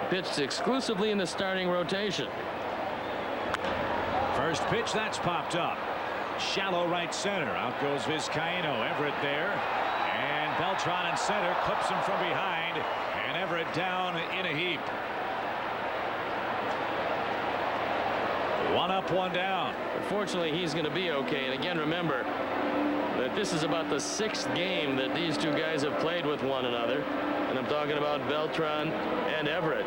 pitched exclusively in the starting rotation. First pitch, that's popped up. Shallow right center. Out goes Vizcaíno. Everett there. And Beltran in center clips him from behind. And Everett down in a heap. 1 up, 1 down. Unfortunately, he's going to be okay. And again, remember that this is about the 6th game that these two guys have played with one another. And I'm talking about Beltran and Everett.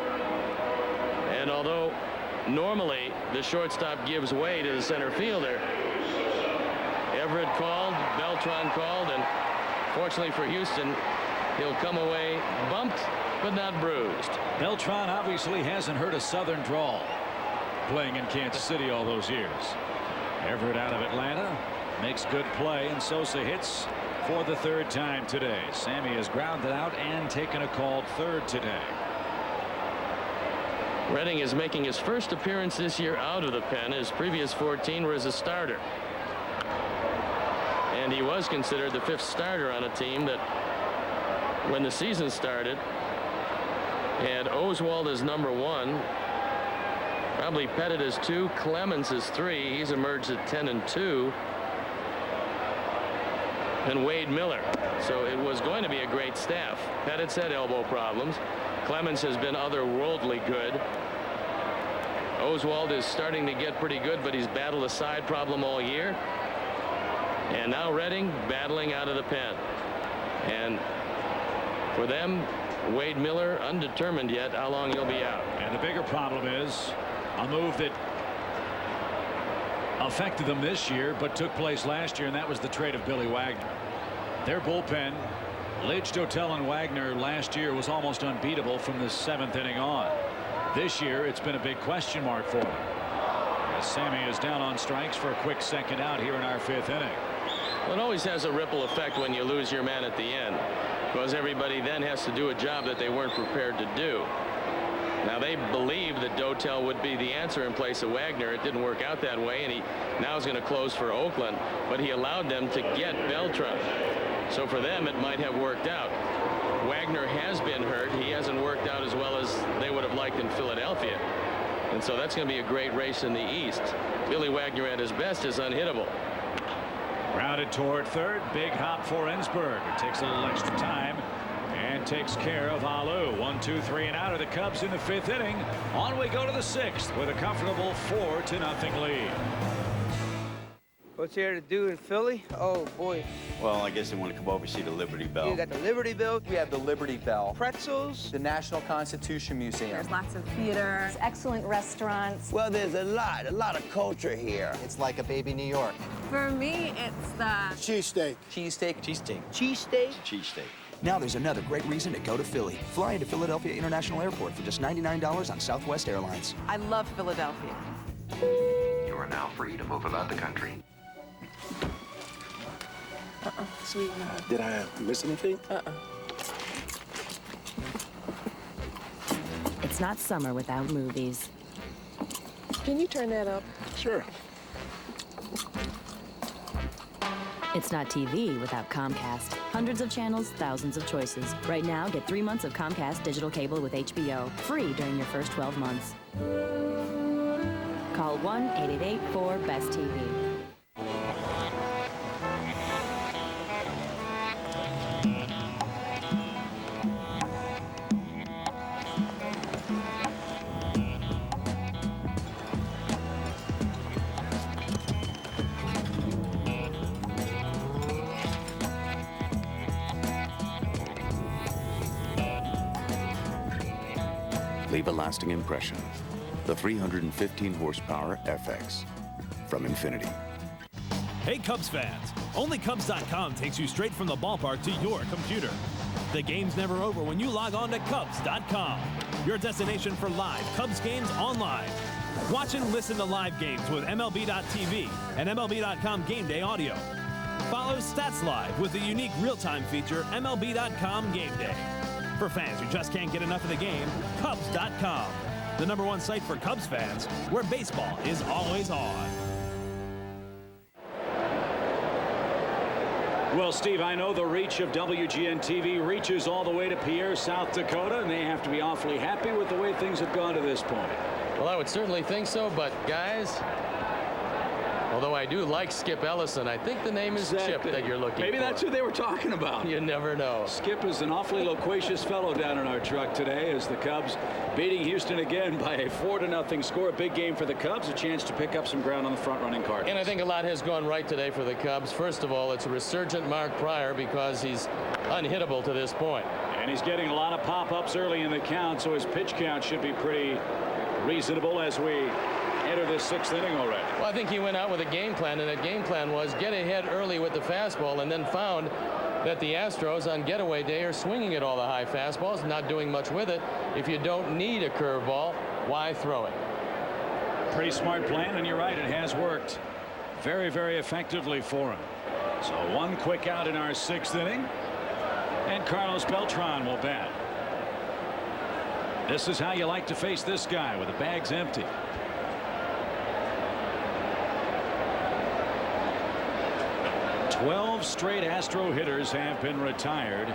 And although normally the shortstop gives way to the center fielder, Everett called, Beltran called, and fortunately for Houston, he'll come away bumped but not bruised. Beltran obviously hasn't heard a southern drawl playing in Kansas City all those years. Everett out of Atlanta makes good play, and Sosa hits for the 3rd time today. Sammy has grounded out and taken a called 3rd today. Redding is making his first appearance this year out of the pen. His previous 14 were as a starter. And he was considered the 5th starter on a team that, when the season started, had Oswald as number 1, probably Pettit as 2, Clemens as 3. He's emerged at 10 and 2. And Wade Miller. So it was going to be a great staff. Pettit's had elbow problems. Clemens has been otherworldly good. Oswald is starting to get pretty good, but he's battled a side problem all year. And now Redding battling out of the pen. And for them, Wade Miller undetermined yet how long he'll be out. And the bigger problem is a move that affected them this year but took place last year, and that was the trade of Billy Wagner. Their bullpen, Lidge, Dotel, and Wagner last year was almost unbeatable from the 7th inning on. This year it's been a big question mark for them. As Sammy is down on strikes for a quick 2nd out here in our 5th inning. Well, it always has a ripple effect when you lose your man at the end, because everybody then has to do a job that they weren't prepared to do. Now they believed that Dotel would be the answer in place of Wagner. It didn't work out that way, and he now is going to close for Oakland, but he allowed them to get Beltran. So for them it might have worked out. Wagner has been hurt. He hasn't worked out as well as they would have liked in Philadelphia, and so that's going to be a great race in the East. Billy Wagner at his best is unhittable. Grounded toward 3rd. Big hop for Ensberg. It takes a little extra time and takes care of Alou. 1, 2, 3 and out of the Cubs in the 5th inning. On we go to the 6th with a comfortable 4-0 lead. What's there to do in Philly? Oh boy. Well, I guess they want to come over and see the Liberty Bell. You got the Liberty Bell. We have the Liberty Bell. Pretzels. The National Constitution Museum. There's lots of theater, excellent restaurants. Well, there's a lot of culture here. It's like a baby New York. For me, it's the cheesesteak. Cheesesteak. Cheesesteak. Cheesesteak. Cheesesteak. Now there's another great reason to go to Philly. Fly into Philadelphia International Airport for just $99 on Southwest Airlines. I love Philadelphia. You are now free to move about the country. Sweetheart. Did I miss anything? It's not summer without movies. Can you turn that up? Sure. It's not TV without Comcast. Hundreds of channels, thousands of choices. Right now, get 3 months of Comcast digital cable with HBO, free during your first 12 months. Call 1-888-4-BEST-TV. leave a lasting impression. The 315 horsepower FX from Infinity. Hey Cubs fans, only Cubs.com takes you straight from the ballpark to your computer. The game's never over when you log on to Cubs.com, your destination for live Cubs games online. Watch and listen to live games with MLB.tv and MLB.com Game Day Audio. Follow Stats Live with the unique real-time feature MLB.com Game Day. For fans who just can't get enough of the game, Cubs.com, the #1 site for Cubs fans, where baseball is always on. Well, Steve, I know the reach of WGN-TV reaches all the way to Pierre, South Dakota, and they have to be awfully happy with the way things have gone to this point. Well, I would certainly think so, but guys, although I do like Skip Ellison, I think the name is Chip that you're looking for. Maybe that's who they were talking about. You never know. Skip is an awfully loquacious fellow down in our truck today as the Cubs beating Houston again by a 4-0 score. A big game for the Cubs, a chance to pick up some ground on the front-running Cardinals. And I think a lot has gone right today for the Cubs. First of all, it's a resurgent Mark Pryor because he's unhittable to this point. And he's getting a lot of pop-ups early in the count, so his pitch count should be pretty reasonable as we enter this 6th inning already. Well, I think he went out with a game plan, and that game plan was get ahead early with the fastball and then found that the Astros on getaway day are swinging at all the high fastballs, not doing much with it. If you don't need a curveball, why throw it? Pretty smart plan, and you're right, it has worked very, very effectively for him. So one quick out in our 6th inning, and Carlos Beltran will bat. This is how you like to face this guy with the bags empty. Twelve straight Astro hitters have been retired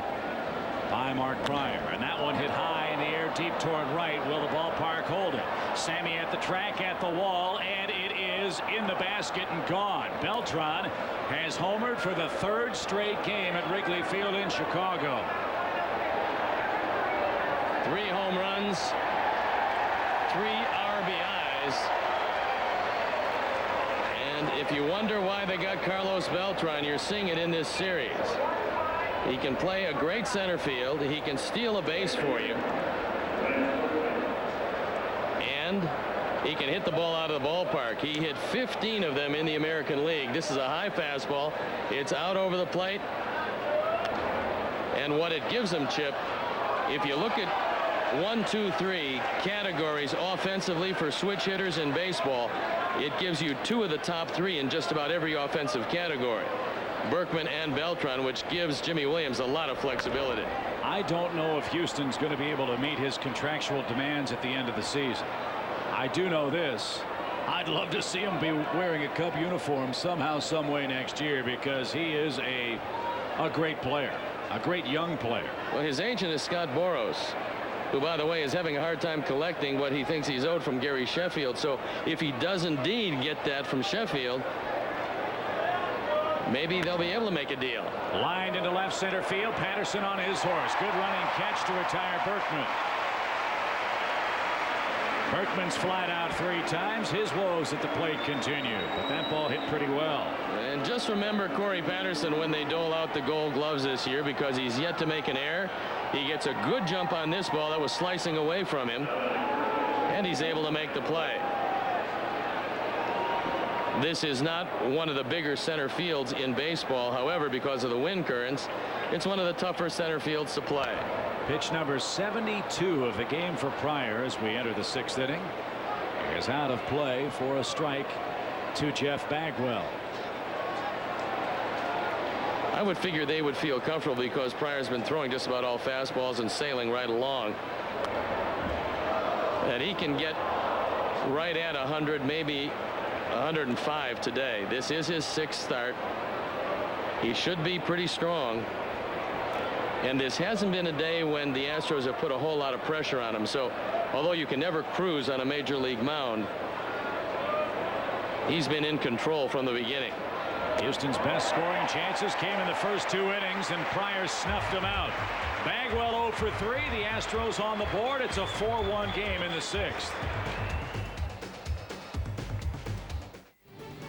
by Mark Pryor, and that one hit high in the air deep toward right. Will the ballpark hold it? Sammy at the track, at the wall, and it is in the basket and gone. Beltran has homered for the 3rd straight game at Wrigley Field in Chicago. 3 home runs, 3 RBIs. And if you wonder why they got Carlos Beltran, you're seeing it in this series. He can play a great center field. He can steal a base for you. And he can hit the ball out of the ballpark. He hit 15 of them in the American League. This is a high fastball. It's out over the plate. And what it gives him, Chip, if you look at 1, 2, 3 categories offensively for switch hitters in baseball, it gives you 2 of the top 3 in just about every offensive category, Berkman and Beltran, which gives Jimmy Williams a lot of flexibility. I don't know if Houston's going to be able to meet his contractual demands at the end of the season. I do know this. I'd love to see him be wearing a Cub uniform somehow, some way next year, because he is a great player, a great young player. Well, his agent is Scott Boros, who, by the way, is having a hard time collecting what he thinks he's owed from Gary Sheffield. So if he does indeed get that from Sheffield, maybe they'll be able to make a deal. Lined into left center field. Patterson on his horse. Good running catch to retire Berkman. Berkman's flied out 3 times. His woes at the plate continue, but that ball hit pretty well. And just remember Corey Patterson when they dole out the Gold Gloves this year, because he's yet to make an error. He gets a good jump on this ball that was slicing away from him, and he's able to make the play. This is not one of the bigger center fields in baseball. However, because of the wind currents, it's one of the tougher center fields to play. Pitch number 72 of the game for Pryor as we enter the 6th inning. He is out of play for a strike to Jeff Bagwell. I would figure they would feel comfortable because Pryor's been throwing just about all fastballs and sailing right along. And he can get right at 100, maybe 105 today. This is his 6th start. He should be pretty strong. And this hasn't been a day when the Astros have put a whole lot of pressure on him. So although you can never cruise on a major league mound, he's been in control from the beginning. Houston's best scoring chances came in the first 2 innings, and Pryor snuffed them out. Bagwell 0 for 3. The Astros on the board. It's a 4-1 game in the 6th.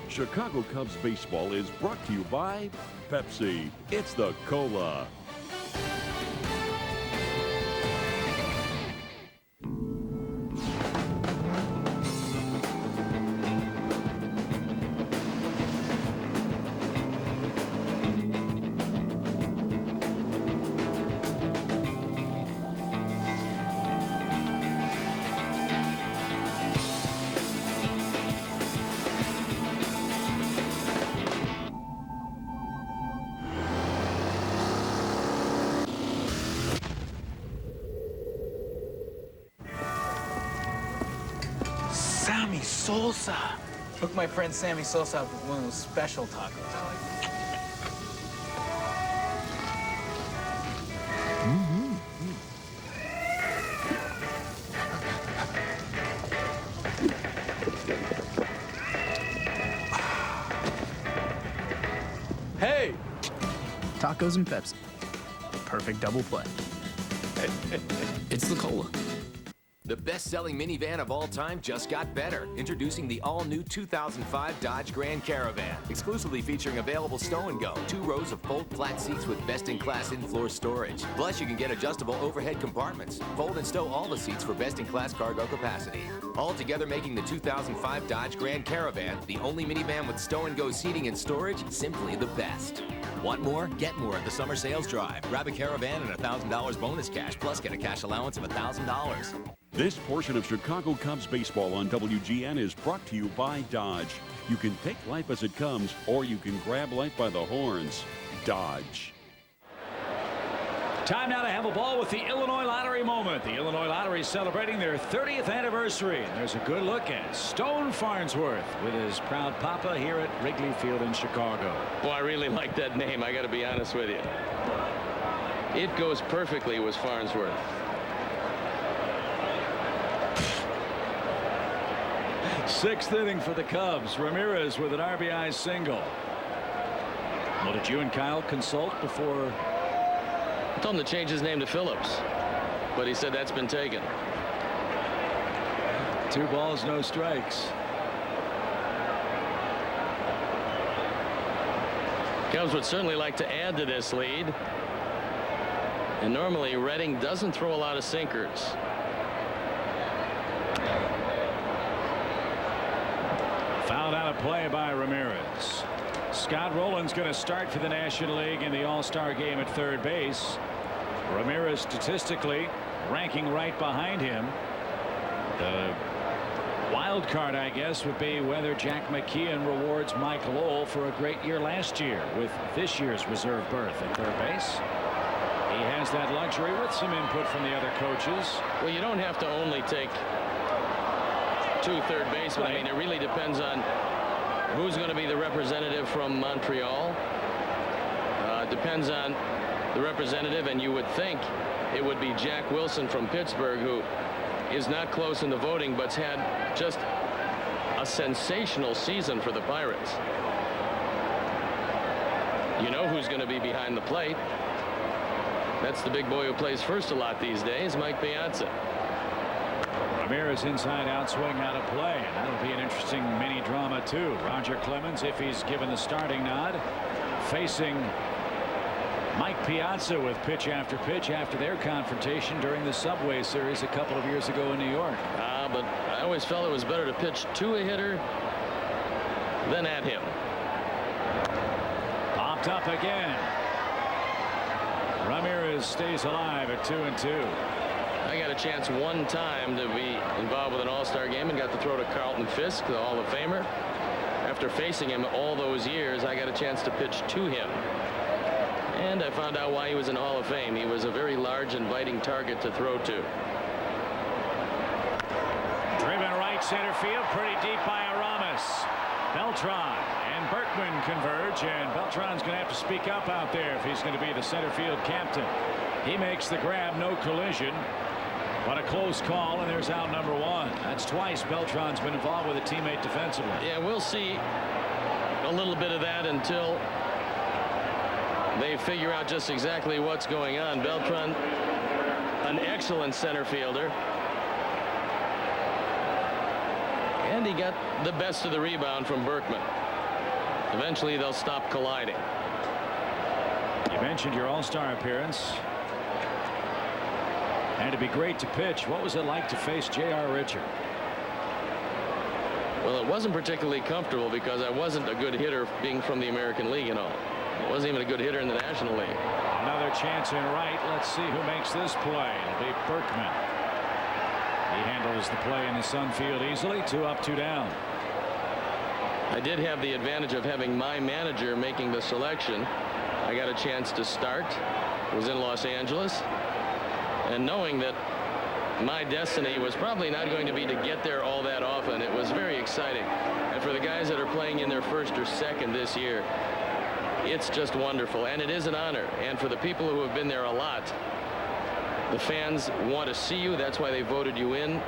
Chicago Cubs baseball is brought to you by Pepsi. It's the Cola. Sosa. Hook my friend Sammy Sosa up with one of those special tacos. Hey! Tacos and Pepsi. Perfect double play. It's the cola. The best-selling minivan of all time just got better. Introducing the all-new 2005 Dodge Grand Caravan. Exclusively featuring available stow and go. 2 rows of fold flat seats with best-in-class in-floor storage. Plus, you can get adjustable overhead compartments. Fold and stow all the seats for best-in-class cargo capacity. All together making the 2005 Dodge Grand Caravan the only minivan with stow and go seating and storage, simply the best. Want more? Get more at the summer sales drive. Grab a Caravan and $1,000 bonus cash, plus get a cash allowance of $1,000. This portion of Chicago Cubs baseball on WGN is brought to you by Dodge. You can take life as it comes, or you can grab life by the horns. Dodge. Time now to have a ball with the Illinois Lottery moment. The Illinois Lottery is celebrating their 30th anniversary. And there's a good look at Stone Farnsworth with his proud papa here at Wrigley Field in Chicago. Well, I really like that name. I got to be honest with you. It goes perfectly with Farnsworth. Sixth inning for the Cubs. Ramirez with an RBI single. Well, did you and Kyle consult before? I told him to change his name to Phillips, but he said that's been taken. 2 balls, no strikes. Cubs would certainly like to add to this lead. And normally Redding doesn't throw a lot of sinkers. Fouled out of play by Ramirez. Scott Rowland's going to start for the National League in the All-Star game at third base. Ramirez statistically ranking right behind him. The wild card, I guess, would be whether Jack McKeon rewards Mike Lowell for a great year last year with this year's reserve berth at third base. He has that luxury with some input from the other coaches. Well, you don't have to only take 2 third basemen. I mean, it really depends on who's going to be the representative from Montreal. Depends on the representative, and you would think it would be Jack Wilson from Pittsburgh, who is not close in the voting, but's had just a sensational season for the Pirates. You know who's going to be behind the plate. That's the big boy who plays first a lot these days, Mike Piazza. Ramirez inside out swing out of play, and that'll be an interesting mini drama too. Roger Clemens, if he's given the starting nod, facing Mike Piazza with pitch after their confrontation during the Subway Series a couple of years ago in New York. But I always felt it was better to pitch to a hitter than at him. Popped up again. Ramirez stays alive at 2-2. I got a chance one time to be involved with an All-Star game and got to throw to Carlton Fisk, the Hall of Famer. After facing him all those years, I got a chance to pitch to him. And I found out why he was in Hall of Fame. He was a very large, inviting target to throw to. Driven right center field, pretty deep by Aramis. Beltran and Berkman converge, and Beltran's going to have to speak up out there if he's going to be the center field captain. He makes the grab, no collision, but a close call, and there's out number 1. That's twice Beltran's been involved with a teammate defensively. Yeah, we'll see a little bit of that until they figure out just exactly what's going on. Beltran, an excellent center fielder. And he got the best of the rebound from Berkman. Eventually, they'll stop colliding. You mentioned your All-Star appearance. And it'd be great to pitch. What was it like to face J.R. Richard? Well, it wasn't particularly comfortable because I wasn't a good hitter being from the American League and all. I wasn't even a good hitter in the National League. Another chance in right. Let's see who makes this play. It'll be Berkman. He handles the play in the sun field easily. 2 up, 2 down. I did have the advantage of having my manager making the selection. I got a chance to start. I was in Los Angeles. And knowing that my destiny was probably not going to be to get there all that often. It was very exciting. And for the guys that are playing in their first or second this year, it's just wonderful. And it is an honor. And for the people who have been there a lot, the fans want to see you. That's why they voted you in.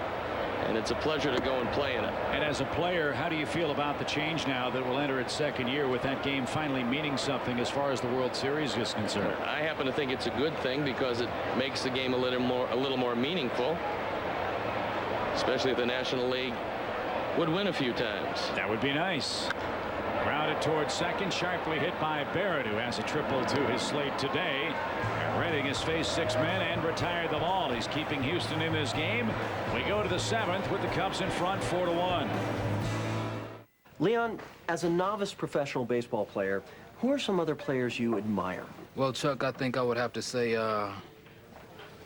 And it's a pleasure to go and play in it. And as a player, how do you feel about the change now that will enter its second year with that game finally meaning something as far as the World Series is concerned? I happen to think it's a good thing because it makes the game a little more meaningful, especially if the National League would win a few times. That would be nice. Grounded towards second, sharply hit by Barrett, who has a triple to his slate today. And Redding has faced 6 men and retired them all. He's keeping Houston in this game. We go to the 7th with the Cubs in front 4-1. Leon, as a novice professional baseball player, who are some other players you admire? Well, Chuck, I think I would have to say,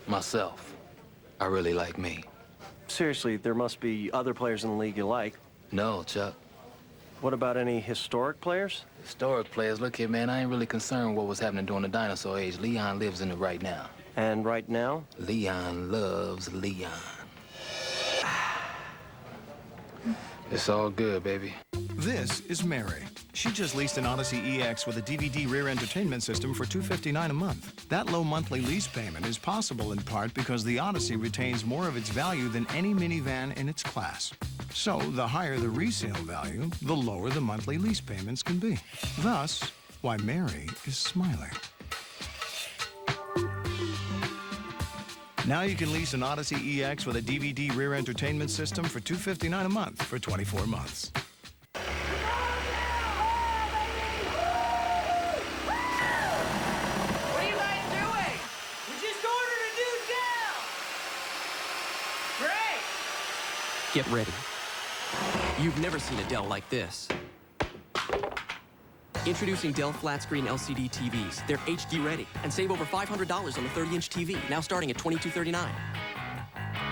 myself. I really like me. Seriously, there must be other players in the league you like. No, Chuck. What about any historic players? Historic players? Look here, man, I ain't really concerned with what was happening during the dinosaur age. Leon lives in it right now. And right now? Leon loves Leon. It's all good, baby. This is Mary. She just leased an Odyssey EX with a DVD rear entertainment system for $259 a month. That low monthly lease payment is possible in part because the Odyssey retains more of its value than any minivan in its class. So the higher the resale value, the lower the monthly lease payments can be. Thus, why Mary is smiling. Now you can lease an Odyssey EX with a DVD rear entertainment system for $259 a month for 24 months. What are you guys doing? We just ordered a new Dell! Great! Get ready. You've never seen a Dell like this. Introducing Dell flat screen LCD TVs. They're HD ready and save over $500 on the 30-inch TV, now starting at $2239.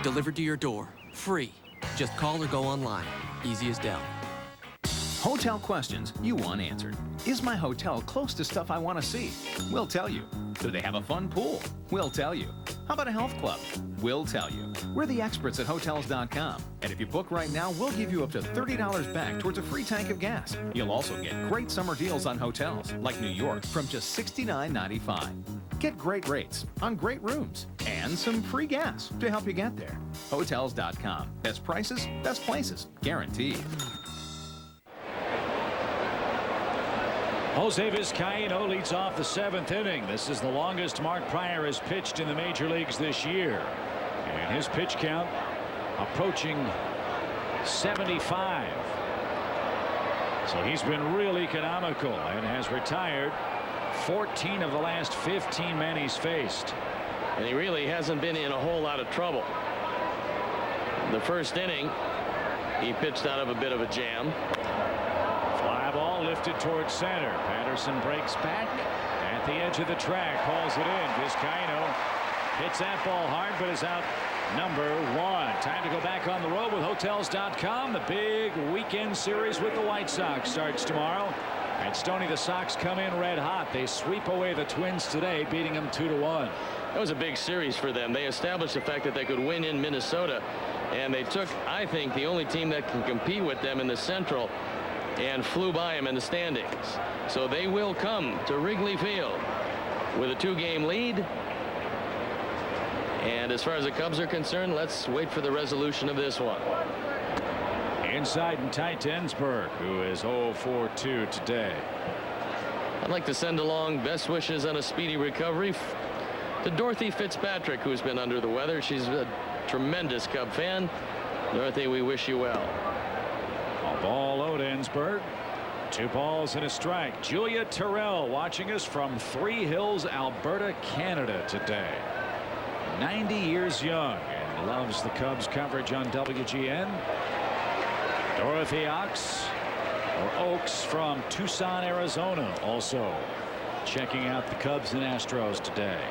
Delivered to your door, free. Just call or go online. Easy as Dell. Hotel questions you want answered. Is my hotel close to stuff I want to see? We'll tell you. Do they have a fun pool? We'll tell you. How about a health club? We'll tell you. We're the experts at Hotels.com. And if you book right now, we'll give you up to $30 back towards a free tank of gas. You'll also get great summer deals on hotels, like New York, from just $69.95. Get great rates on great rooms and some free gas to help you get there. Hotels.com. Best prices, best places. Guaranteed. Jose Vizcaíno leads off the 7th inning. This is the longest Mark Prior has pitched in the major leagues this year. And his pitch count approaching 75. So he's been real economical and has retired 14 of the last 15 men he's faced. And he really hasn't been in a whole lot of trouble. The first inning, he pitched out of a bit of a jam. Fly ball lifted towards center. Patterson breaks back at the edge of the track, hauls it in. Vizcaíno hits that ball hard, but is out number 1. Time to go back on the road with Hotels.com. The big weekend series with the White Sox starts tomorrow. At Stoney, the Sox come in red hot. They sweep away the Twins today, beating them 2-1. That was a big series for them. They established the fact that they could win in Minnesota, and they took, I think, the only team that can compete with them in the Central and flew by them in the standings. So they will come to Wrigley Field with a 2-game lead. And as far as the Cubs are concerned, let's wait for the resolution of this one. Inside and tight to Ensberg, who is 0-for-2 today. I'd like to send along best wishes on a speedy recovery to Dorothy Fitzpatrick, who's been under the weather. She's a tremendous Cub fan. Dorothy, we wish you well. A ball low to Ensberg. 2 balls and a strike. Julia Terrell watching us from Three Hills, Alberta, Canada today. 90 years young and loves the Cubs coverage on WGN. Dorothy Oaks from Tucson, Arizona, also checking out the Cubs and Astros today.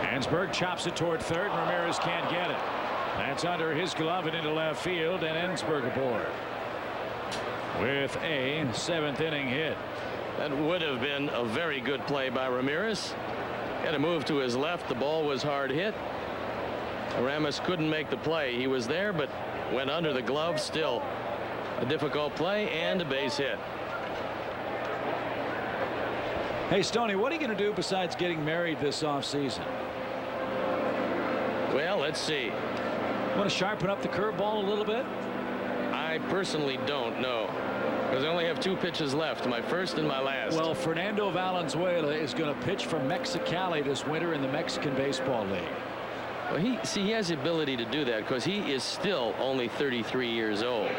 Ensberg chops it toward third. Ramirez can't get it. That's under his glove and into left field, and Ensberg aboard with a 7th inning hit. That would have been a very good play by Ramirez. Had a move to his left. The ball was hard hit. Aramis couldn't make the play. He was there, but went under the glove. Still a difficult play and a base hit. Hey, Stoney, what are you going to do besides getting married this offseason? Well, let's see. Want to sharpen up the curveball a little bit? I personally don't know, because I only have 2 pitches left, my first and my last. Well, Fernando Valenzuela is going to pitch from Mexicali this winter in the Mexican Baseball League. Well, he has the ability to do that because he is still only 33 years old.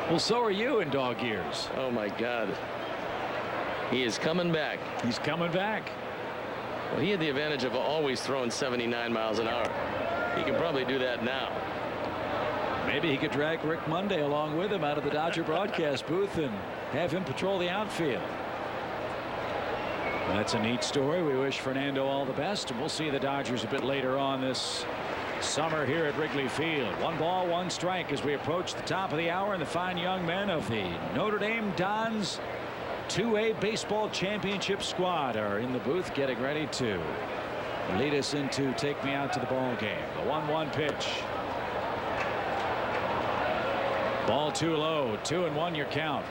Well, so are you in dog years. Oh, my God. He is coming back. He's coming back. Well, he had the advantage of always throwing 79 miles an hour. He can probably do that now. Maybe he could drag Rick Monday along with him out of the Dodger broadcast booth and have him patrol the outfield. That's a neat story. We wish Fernando all the best, and we'll see the Dodgers a bit later on this summer here at Wrigley Field. 1 ball, 1 strike as we approach the top of the hour, and the fine young men of the Notre Dame Dons 2A baseball championship squad are in the booth getting ready to lead us into Take Me Out to the Ball Game. The 1-1 pitch. Ball too low. 2-1 your count.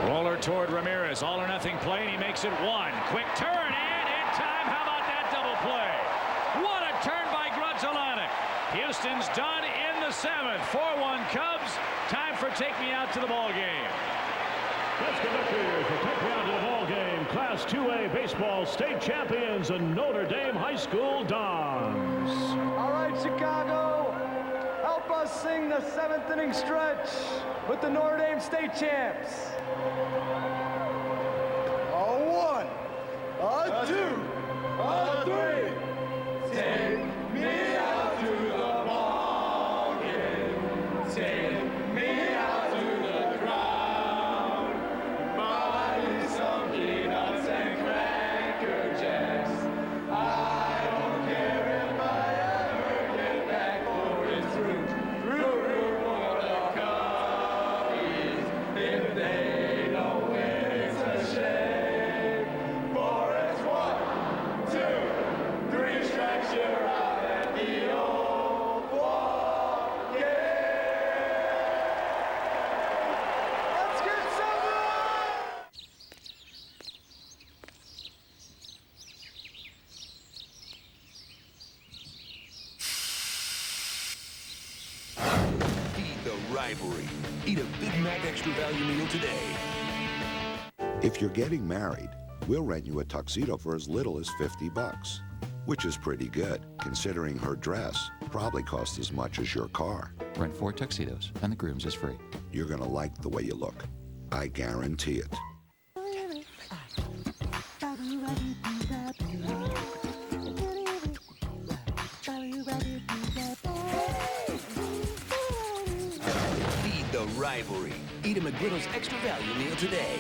Roller toward Ramirez. All or nothing play, and he makes it 1. Quick turn, and in time. How about that double play? What a turn by Grudzielanek. Houston's done in the 7th. 4-1 Cubs. Time for Take Me Out to the Ball Game. Let's get up here for Take Me Out to the Ball Game. Class 2A baseball state champions and Notre Dame High School Dons. All right, Chicago, help us sing the 7th inning stretch with the Notre Dame state champs. A 1, a 2, a 3. Take me out to the ball game. Take me out to the ground. Buy me some peanuts and Cracker Jacks. I don't care if I ever get back, for it's root for the Cubbies. If they don't win, it's a shame. For it's 1, 2, 3 strikes, you're out at the old ball game. Let's get some Feed the rivalry. Eat a Big Mac Extra Value meal today. If you're getting married, we'll rent you a tuxedo for as little as $50, which is pretty good, considering her dress probably cost as much as your car. Rent 4 tuxedos, and the groom's is free. You're gonna like the way you look. I guarantee it. Feed the rivalry. Eat a McGriddle's Extra Value meal today.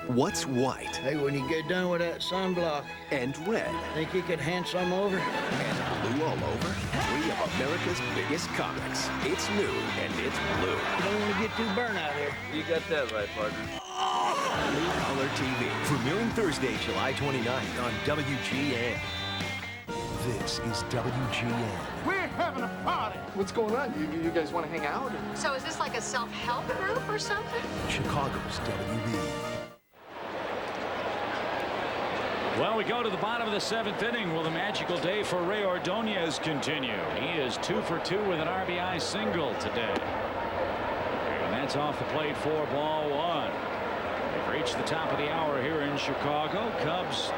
What's white? Hey, when you get done with that sunblock. And red. Think you could hand some over? And blue all over? 3 of America's biggest comics. It's new and it's blue. You don't want to get too burnt out here. You got that right, partner. Blue Collar TV. Premiering Thursday, July 29th on WGN. This is WGN. We're having a party. What's going on? You guys want to hang out? So is this like a self-help group or something? Chicago's WB. Well, we go to the bottom of the 7th inning. Will the magical day for Rey Ordonez continue? He is 2 for 2 with an RBI single today. And that's off the plate for ball 1. They've reached the top of the hour here in Chicago. Cubs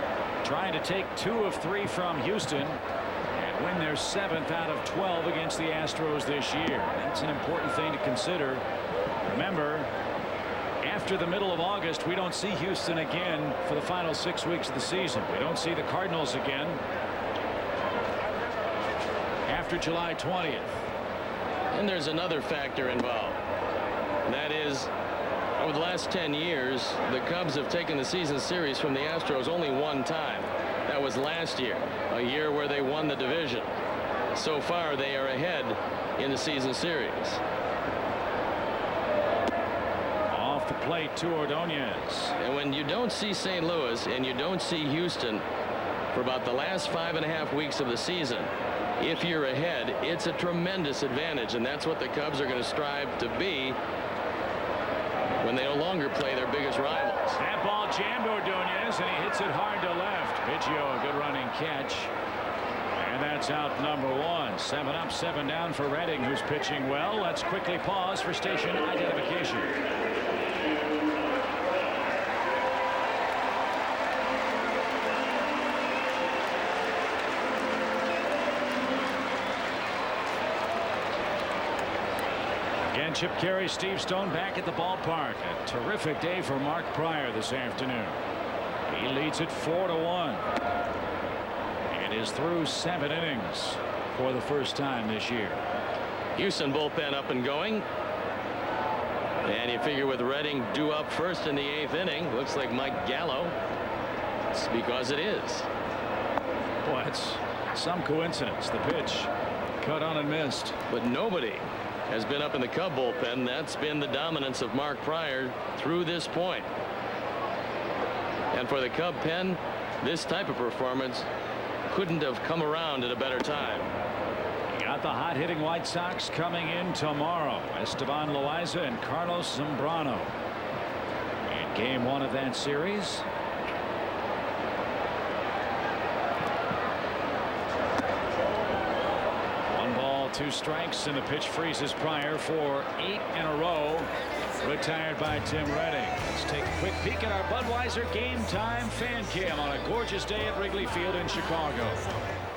trying to take 2 of 3 from Houston and win their 7th out of 12 against the Astros this year. That's an important thing to consider. Remember, after the middle of August, we don't see Houston again for the final 6 weeks of the season. We don't see the Cardinals again after July 20th. And there's another factor involved. And that is, over the last 10 years, the Cubs have taken the season series from the Astros only 1 time. That was last year, a year where they won the division. So far, they are ahead in the season series. Off the plate to Ordonez. And when you don't see St. Louis and you don't see Houston for about the last 5.5 weeks of the season, if you're ahead, it's a tremendous advantage, and that's what the Cubs are going to strive to be when they no longer play their biggest rivals. That ball jammed Ordonez, and he hits it hard to left. Biggio, a good running catch. And that's out number 1. 7 up, 7 down for Redding, who's pitching well. Let's quickly pause for station identification. Again, Chip Carey, Steve Stone back at the ballpark. A terrific day for Mark Pryor this afternoon. He leads it 4-1. And is through 7 innings for the first time this year. Houston bullpen up and going. And you figure with Redding due up first in the 8th inning, looks like Mike Gallo. It's because it is. Boy, it's some coincidence. The pitch cut on and missed. But nobody has been up in the Cub bullpen. That's been the dominance of Mark Pryor through this point. And for the Cub pen, this type of performance couldn't have come around at a better time. Got the hot-hitting White Sox coming in tomorrow. Esteban Loaiza and Carlos Zambrano. In game 1 of that series. One ball, 2 strikes, and the pitch freezes Pryor for 8 in a row. Retired by Tim Redding. Let's take a quick peek at our Budweiser Game Time Fan Cam on a gorgeous day at Wrigley Field in Chicago.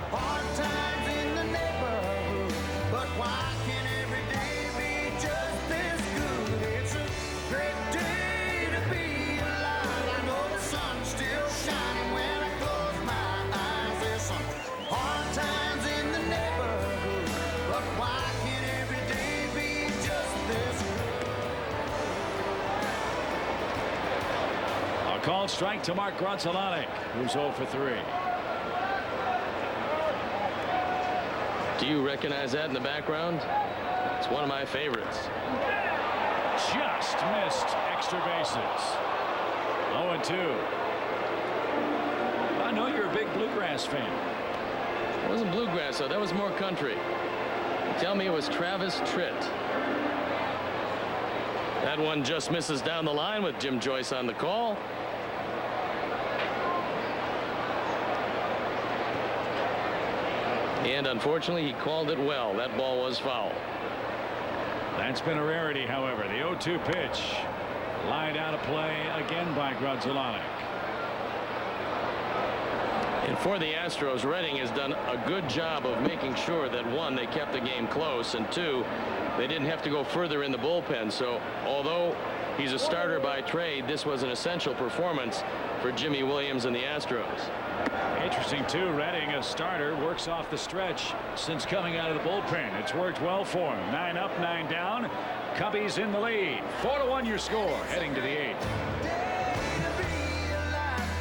Hard times in the neighborhood, but why can't every day be just this good? It's a great day to be alive. I know the sun's still shining when I close my eyes. There's some hard times in the neighborhood, but why can't every day be just this good? A called strike to Mark Grudzielanek, who's 0 for 3. Do you recognize that in the background? It's one of my favorites. Just missed extra bases. 0-2. I know you're a big bluegrass fan. It wasn't bluegrass, though. That was more country. Tell me it was Travis Tritt. That one just misses down the line with Jim Joyce on the call. And unfortunately, he called it well. That ball was foul. That's been a rarity, however. The 0-2 pitch lined out of play again by Grudzielanek. And for the Astros, Redding has done a good job of making sure that, 1, they kept the game close, and 2, they didn't have to go further in the bullpen. So although he's a starter by trade, this was an essential performance for Jimmy Williams and the Astros. Interesting, too. Redding, a starter, works off the stretch since coming out of the bullpen. It's worked well for him. 9 up, 9 down. Cubbies in the lead. 4-1 your score, heading to the 8th.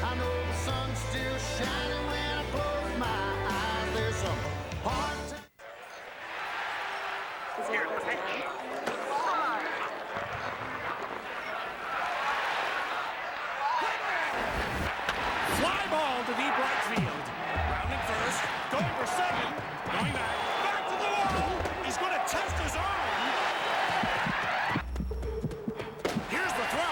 I know the sun's still shining when I close my eyes. There's some hard times. Fly ball to deep right field. Rounding first, going for second, going back to the wall. He's going to test his arm. Here's the throw.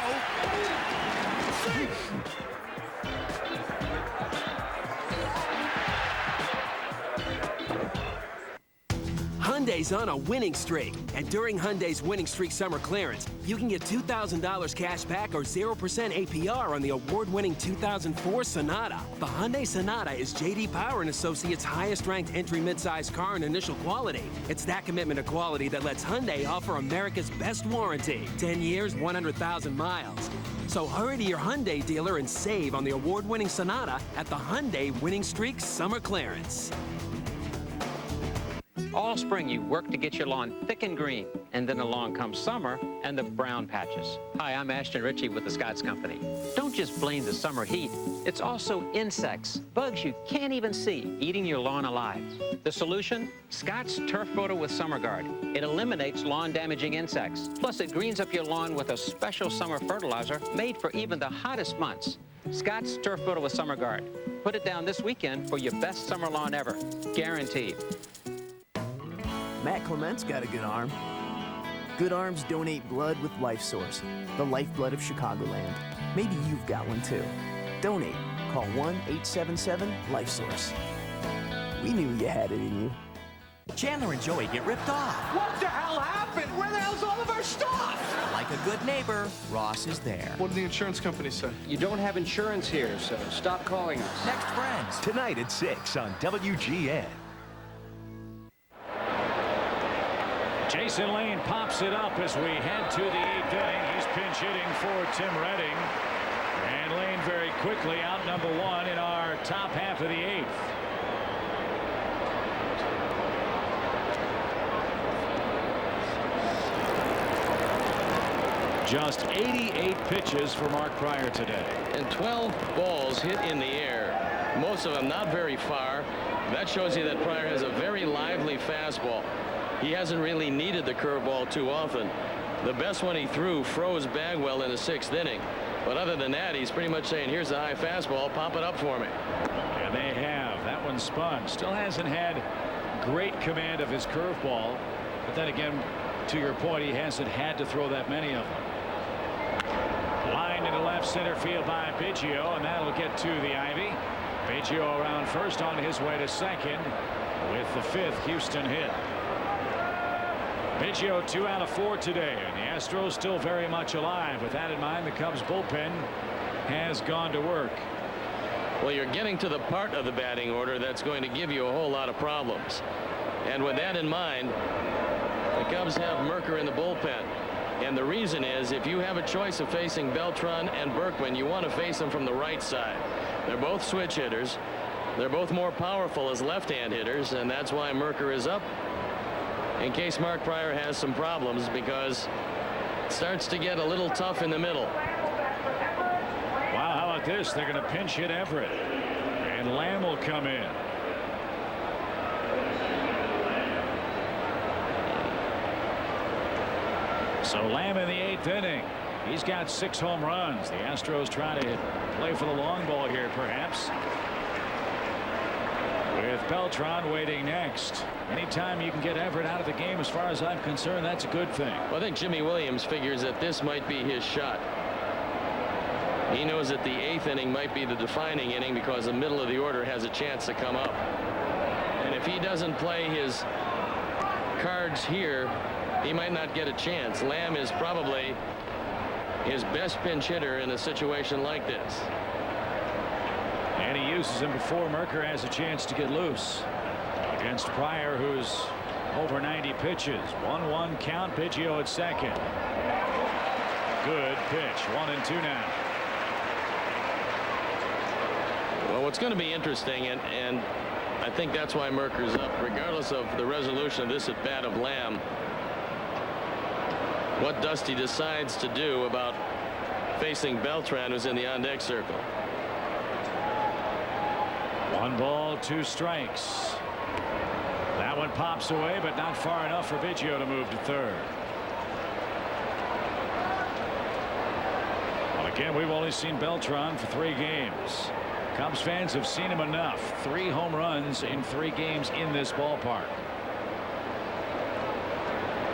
Hyundai's on a winning streak, and during Hyundai's winning streak summer clearance, you can get $2,000 cash back or 0% APR on the award-winning 2004 Sonata. The Hyundai Sonata is J.D. Power and Associates' highest-ranked entry midsize car in initial quality. It's that commitment to quality that lets Hyundai offer America's best warranty, 10 years, 100,000 miles. So hurry to your Hyundai dealer and save on the award-winning Sonata at the Hyundai Winning Streak Summer Clearance. All spring, you work to get your lawn thick and green, and then along comes summer and the brown patches. Hi, I'm Ashton Ritchie with the Scotts Company. Don't just blame the summer heat. It's also insects, bugs you can't even see, eating your lawn alive. The solution? Scotts Turf Builder with Summer Guard. It eliminates lawn-damaging insects. Plus, it greens up your lawn with a special summer fertilizer made for even the hottest months. Scotts Turf Builder with Summer Guard. Put it down this weekend for your best summer lawn ever. Guaranteed. Matt Clement's got a good arm. Good arms donate blood with Life Source, the lifeblood of Chicagoland. Maybe you've got one too. Donate. Call 1-877-LIFE-SOURCE. We knew you had it in you. Chandler and Joey get ripped off. What the hell happened? Where the hell's all of our stuff? Like a good neighbor, Ross is there. What did the insurance company say? You don't have insurance here, so stop calling us. Next Friends. Tonight at 6 on WGN. Jason Lane pops it up as we head to the 8th inning. He's pinch hitting for Tim Redding. And Lane very quickly out number 1 in our top half of the 8th. Just 88 pitches for Mark Pryor today. And 12 balls hit in the air. Most of them not very far. That shows you that Pryor has a very lively fastball. He hasn't really needed the curveball too often. The best one he threw froze Bagwell in the 6th inning. But other than that, he's pretty much saying, here's the high fastball, pop it up for me. And they have. That one spun. Still hasn't had great command of his curveball. But then again, to your point, he hasn't had to throw that many of them. Line into left center field by Biggio, and that'll get to the Ivy. Biggio around first on his way to second with the 5th Houston hit. Biggio 2 out of 4 today, and the Astros still very much alive. With that in mind, the Cubs bullpen has gone to work. Well, you're getting to the part of the batting order that's going to give you a whole lot of problems. And with that in mind, the Cubs have Mercker in the bullpen. And the reason is, if you have a choice of facing Beltran and Berkman, you want to face them from the right side. They're both switch hitters. They're both more powerful as left-hand hitters, and that's why Mercker is up, in case Mark Pryor has some problems, because it starts to get a little tough in the middle. Wow, how about this? They're going to pinch hit Everett, and Lamb will come in. So Lamb in the 8th inning. He's got 6 home runs. The Astros try to play for the long ball here, perhaps. With Beltran waiting next. Anytime you can get Everett out of the game, as far as I'm concerned, that's a good thing. Well, I think Jimmy Williams figures that this might be his shot. He knows that the 8th inning might be the defining inning because the middle of the order has a chance to come up. And if he doesn't play his cards here, he might not get a chance. Lamb is probably his best pinch hitter in a situation like this. And he uses him before Mercker has a chance to get loose against Pryor, who's over 90 pitches. 1-1 count. Biggio at second. Good pitch. 1-2 now. Well, what's going to be interesting, and I think that's why Mercker's up, regardless of the resolution of this at bat of Lamb, what Dusty decides to do about facing Beltran, who's in the on-deck circle. 1 ball, 2 strikes. That one pops away, but not far enough for Biggio to move to third. Well, again, we've only seen Beltran for 3 games. Cubs fans have seen him enough. 3 home runs in 3 games in this ballpark.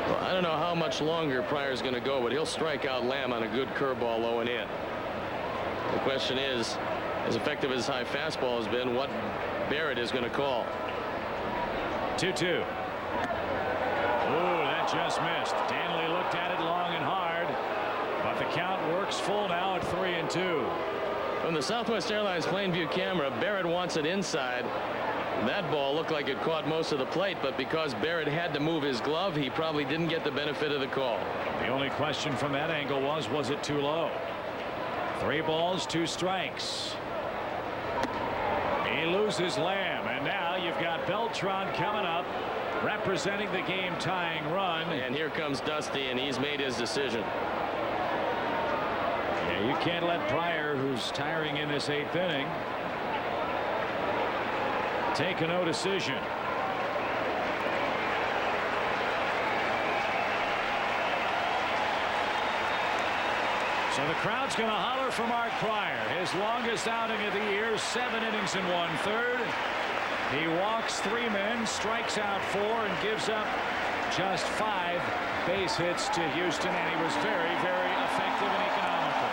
Well, I don't know how much longer Pryor's going to go, but he'll strike out Lamb on a good curveball low and in. The question is, as effective as high fastball has been, what Barrett is going to call. 2-2. Oh, that just missed. Danley looked at it long and hard, but the count works full now at 3-2. From the Southwest Airlines Plainview camera, Barrett wants it inside. That ball looked like it caught most of the plate, but because Barrett had to move his glove, he probably didn't get the benefit of the call. The only question from that angle was it too low? 3 balls, 2 strikes. He loses Lamb, and now you've got Beltran coming up representing the game-tying run. And here comes Dusty, and he's made his decision. Yeah, you can't let Pryor, who's tiring in this 8th inning, take a no decision. So the crowd's going to holler for Mark Pryor. His longest outing of the year, 7 innings and 1/3. He walks 3 men, strikes out 4, and gives up just 5 base hits to Houston, and he was very, very effective and economical.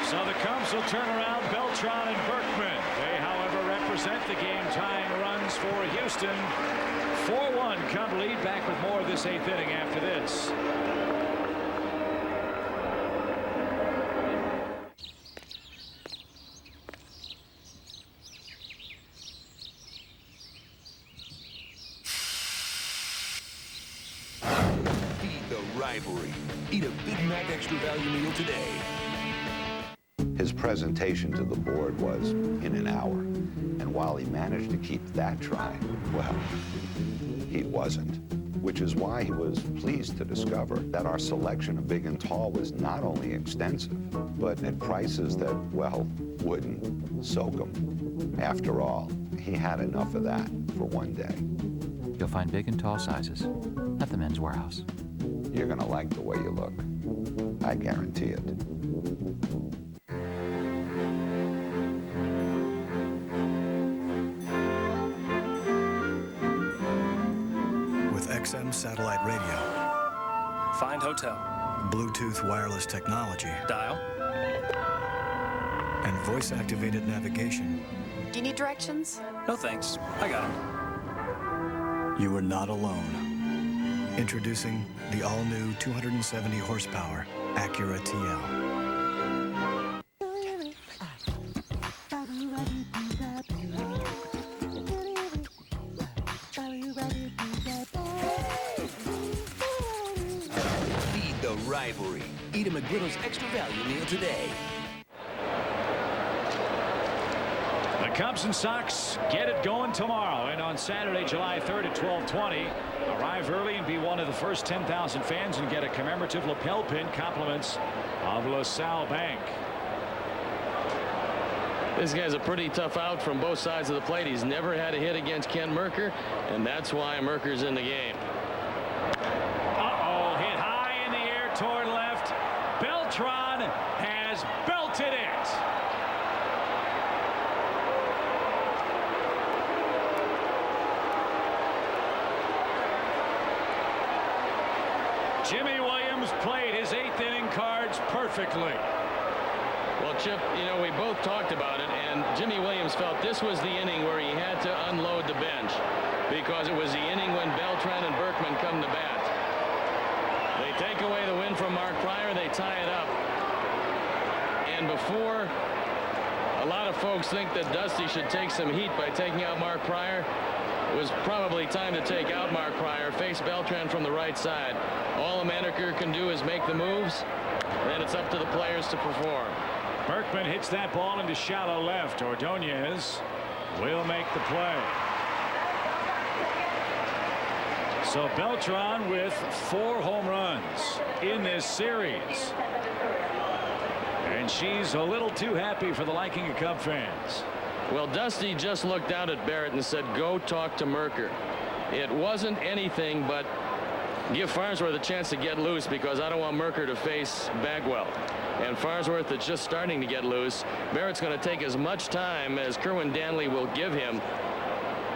So the Cubs will turn around Beltran and Berkman. They, however, represent the game-tying runs for Houston. 4-1 Cub lead. Back with more of this 8th inning after this. Feed the rivalry. Eat a Big Mac Extra Value meal today. His presentation to the board was in an hour. And while he managed to keep that trying, well, he wasn't. Which is why he was pleased to discover that our selection of big and tall was not only extensive, but at prices that, well, wouldn't soak him. After all, he had enough of that for one day. You'll find big and tall sizes at the Men's Warehouse. You're gonna like the way you look. I guarantee it. XM satellite radio. Find hotel. Bluetooth wireless technology. Dial. And voice-activated navigation. Do you need directions? No thanks. I got them. You are not alone. Introducing the all-new 270 horsepower Acura TL. Rivalry. Eat a McGriddle's Extra Value meal today. The Cubs and Sox get it going tomorrow, and on Saturday, July 3rd at 12:20, arrive early and be one of the first 10,000 fans and get a commemorative lapel pin, compliments of LaSalle Bank. This guy's a pretty tough out from both sides of the plate. He's never had a hit against Kent Mercker, and that's why Mercker's in the game. Toward left. Beltran has belted it. Jimmy Williams played his 8th inning cards perfectly. Well, Chip, you know, we both talked about it, and Jimmy Williams felt this was the inning where he had to unload the bench because it was the inning when Beltran and Berkman come to bat. They take away the win from Mark Pryor. They tie it up. And before a lot of folks think that Dusty should take some heat by taking out Mark Pryor, it was probably time to take out Mark Pryor, face Beltran from the right side. All a manager can do is make the moves. Then it's up to the players to perform. Berkman hits that ball into shallow left. Ordonez will make the play. So Beltran with 4 home runs in this series. And she's a little too happy for the liking of Cub fans. Well, Dusty just looked out at Barrett and said, go talk to Mercker. It wasn't anything but give Farnsworth a chance to get loose because I don't want Mercker to face Bagwell. And Farnsworth is just starting to get loose. Barrett's going to take as much time as Kerwin Danley will give him.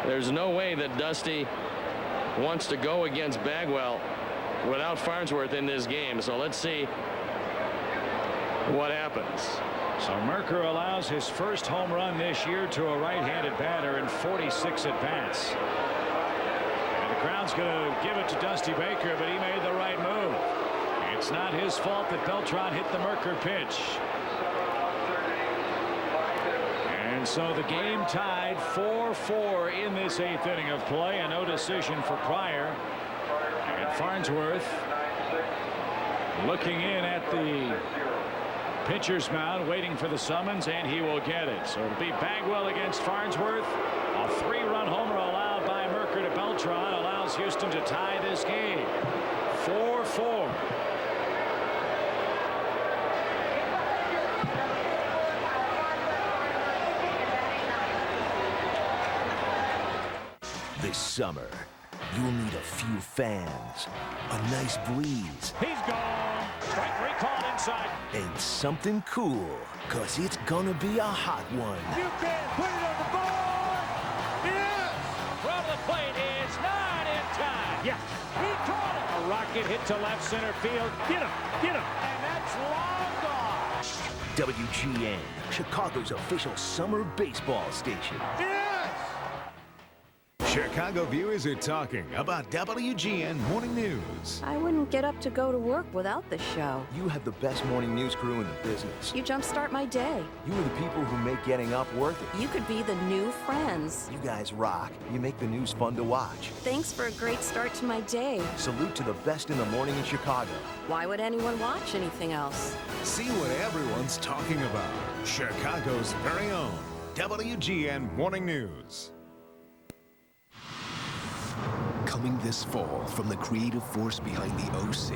There's no way that Dusty wants to go against Bagwell without Farnsworth in this game. So let's see what happens. So Mercker allows his first home run this year to a right-handed batter in 46 at-bats. And the crowd's going to give it to Dusty Baker, but he made the right move. It's not his fault that Beltran hit the Mercker pitch. And so the game tied 4-4 in this 8th inning of play. A no decision for Pryor. And Farnsworth Looking in at the pitcher's mound, waiting for the summons, and he will get it. So it'll be Bagwell against Farnsworth. A 3-run homer allowed by Mercker to Beltran allows Houston to tie this game. 4-4. This summer, you'll need a few fans, a nice breeze. He's gone. Strike three called inside. And something cool, cause it's gonna be a hot one. You can put it on the board. Yes. From the plate is not in time. Yes. He caught it. A rocket hit to left center field. Get him. Get him. And that's long gone. WGN, Chicago's official summer baseball station. Yes. Chicago viewers are talking about WGN Morning News. I wouldn't get up to go to work without this show. You have the best morning news crew in the business. You jumpstart my day. You are the people who make getting up worth it. You could be the new Friends. You guys rock. You make the news fun to watch. Thanks for a great start to my day. Salute to the best in the morning in Chicago. Why would anyone watch anything else? See what everyone's talking about. Chicago's very own WGN Morning News. Coming this fall from the creative force behind the OC.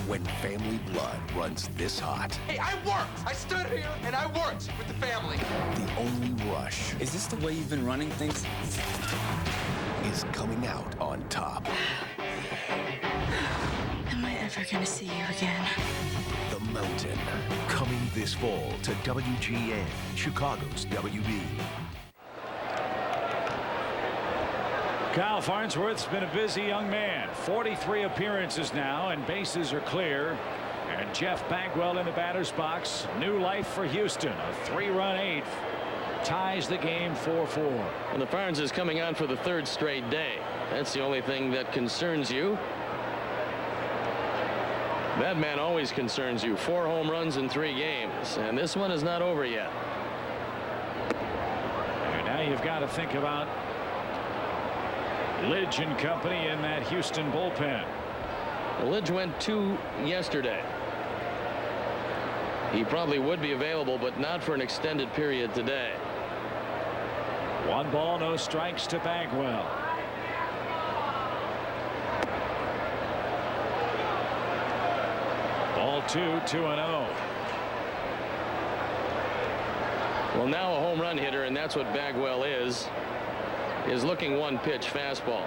When family blood runs this hot. Hey, I worked! I stood here and I worked with the family. The only rush. Is this the way you've been running things? Is coming out on top. Am I ever gonna see you again? The Mountain. Coming this fall to WGN, Chicago's WB. Kyle Farnsworth's been a busy young man. 43 appearances now, and bases are clear. And Jeff Bagwell in the batter's box. New life for Houston. A 3-run eighth ties the game 4-4. And the Farns is coming on for the 3rd straight day. That's the only thing that concerns you. That man always concerns you. 4 home runs in 3 games, and this one is not over yet. And now you've got to think about Lidge and company in that Houston bullpen. Lidge went 2 yesterday. He probably would be available, but not for an extended period today. 1 ball, no strikes to Bagwell. Ball 2, 2-0. Well, now a home run hitter, and that's what Bagwell is looking 1-pitch fastball.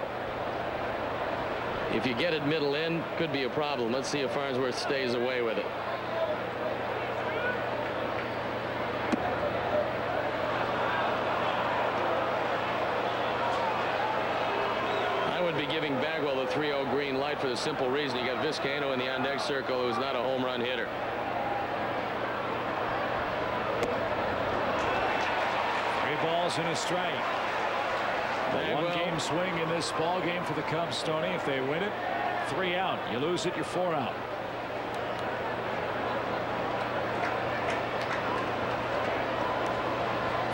If you get it middle in, could be a problem. Let's see if Farnsworth stays away with it. I would be giving Bagwell the 3-0 green light for the simple reason you got Vizcaino in the on-deck circle, who's not a home run hitter. Balls and a strike. A 1-game swing in this ball game for the Cubs, Stoney. If they win it, 3 out. You lose it, you're 4 out.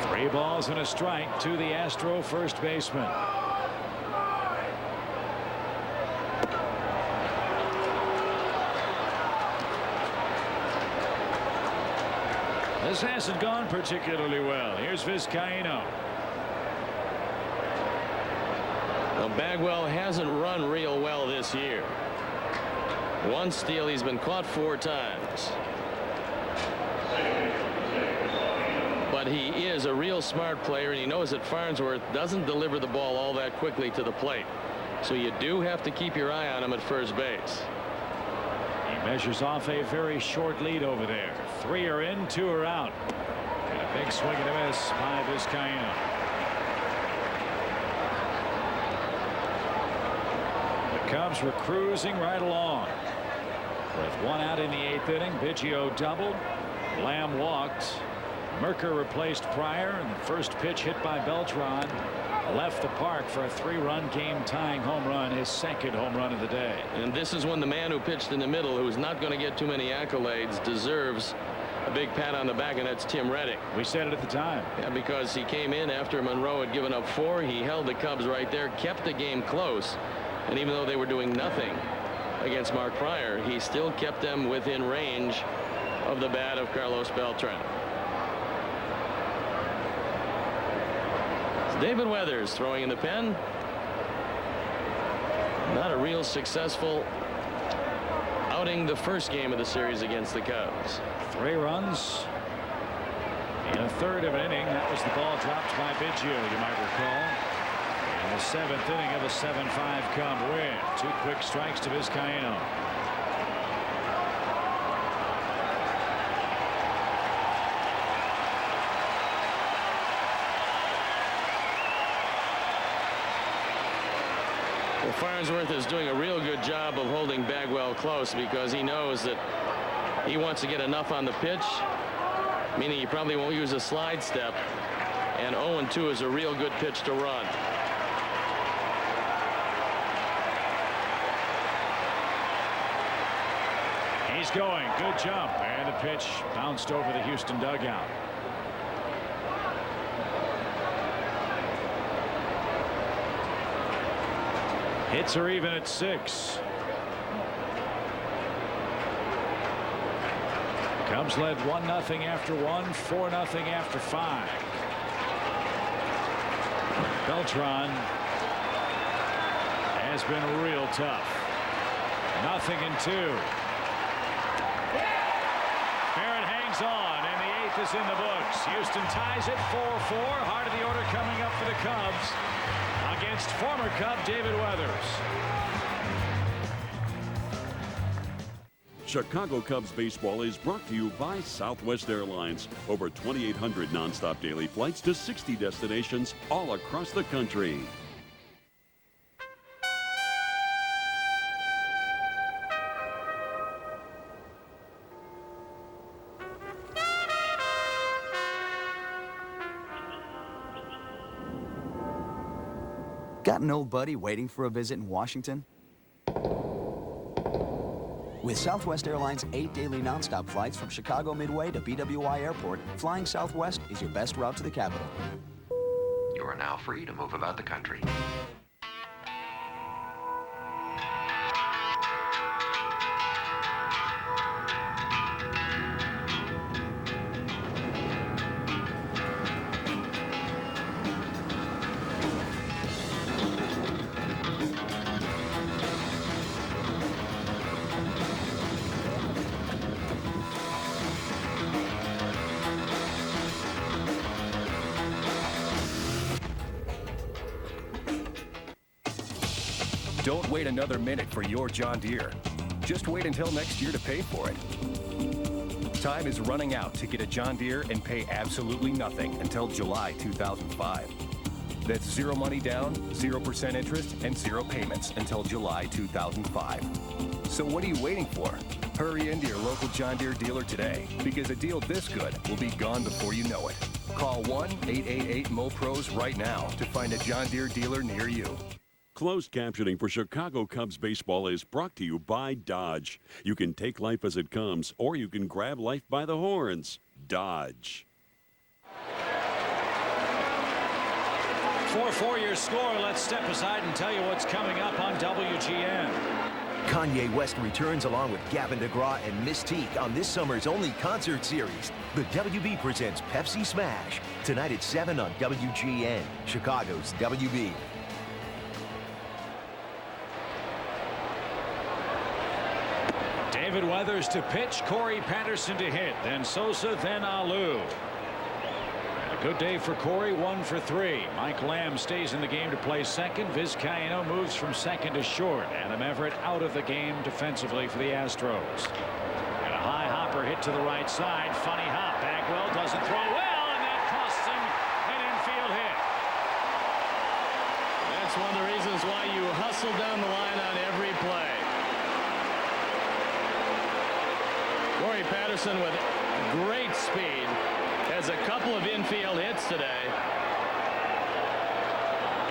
Three balls and a strike to the Astro first baseman. This hasn't gone particularly well. Here's Vizcaino. Well, Bagwell hasn't run real well this year. 1 steal. He's been caught 4 times. But he is a real smart player, and he knows that Farnsworth doesn't deliver the ball all that quickly to the plate. So you do have to keep your eye on him at first base. He measures off a very short lead over there. 3 are in, 2 are out. And a big swing and a miss by Vizcaino. The Cubs were cruising right along. With 1 out in the 8th inning, Biggio doubled. Lamb walked. Mercker replaced Pryor, and the first pitch hit by Beltran left the park for a 3-run game-tying home run, his 2nd home run of the day. And this is when the man who pitched in the middle, who's not going to get too many accolades, deserves a big pat on the back, and that's Tim Reddick. We said it at the time. Yeah, because he came in after Monroe had given up 4. He held the Cubs right there, kept the game close, and even though they were doing nothing, against Mark Pryor, he still kept them within range of the bat of Carlos Beltran. It's David Weathers throwing in the pen. Not a real successful outing the first game of the series against the Cubs. 3 runs in a third of an inning. That was the ball dropped by Biggio, you might recall. In the 7th inning of a 7-5 Cub win. 2 quick strikes to Vizcaino. Well, Farnsworth is doing a real good job of holding Bagwell close because he knows that he wants to get enough on the pitch, meaning he probably won't use a slide step, and 0-2 is a real good pitch to run. He's going. Good jump. And the pitch bounced over the Houston dugout. Hits are even at 6. Cubs led 1-0 after 1, 4-0 after 5. Beltran has been real tough. 0-2. Barrett hangs on, and the 8th is in the books. Houston ties it 4-4. Heart of the order coming up for the Cubs against former Cub David Weathers. Chicago Cubs baseball is brought to you by Southwest Airlines. Over 2,800 nonstop daily flights to 60 destinations all across the country. Got an old buddy waiting for a visit in Washington? With Southwest Airlines' 8 daily nonstop flights from Chicago Midway to BWI Airport, flying Southwest is your best route to the capital. You are now free to move about the country. Don't wait another minute for your John Deere. Just wait until next year to pay for it. Time is running out to get a John Deere and pay absolutely nothing until July 2005. That's 0 money down, 0% interest, and 0 payments until July 2005. So what are you waiting for? Hurry into your local John Deere dealer today, because a deal this good will be gone before you know it. Call 1-888-MOPROS right now to find a John Deere dealer near you. Closed captioning for Chicago Cubs baseball is brought to you by Dodge. You can take life as it comes, or you can grab life by the horns. Dodge. 4-4 your score. Let's step aside and tell you what's coming up on WGN. Kanye West returns along with Gavin DeGraw and Mystique on this summer's only concert series. The WB presents Pepsi Smash. Tonight at 7 on WGN, Chicago's WB. David Weathers to pitch, Corey Patterson to hit, then Sosa, then Alou. A good day for Corey, 1 for 3. Mike Lamb stays in the game to play second. Vizcaino moves from second to short. Adam Everett out of the game defensively for the Astros. And a high hopper hit to the right side. Funny hop. Bagwell doesn't throw well, and that costs him an infield hit. That's one of the reasons why you hustle down the line on every play. Corey Patterson with great speed has a couple of infield hits today,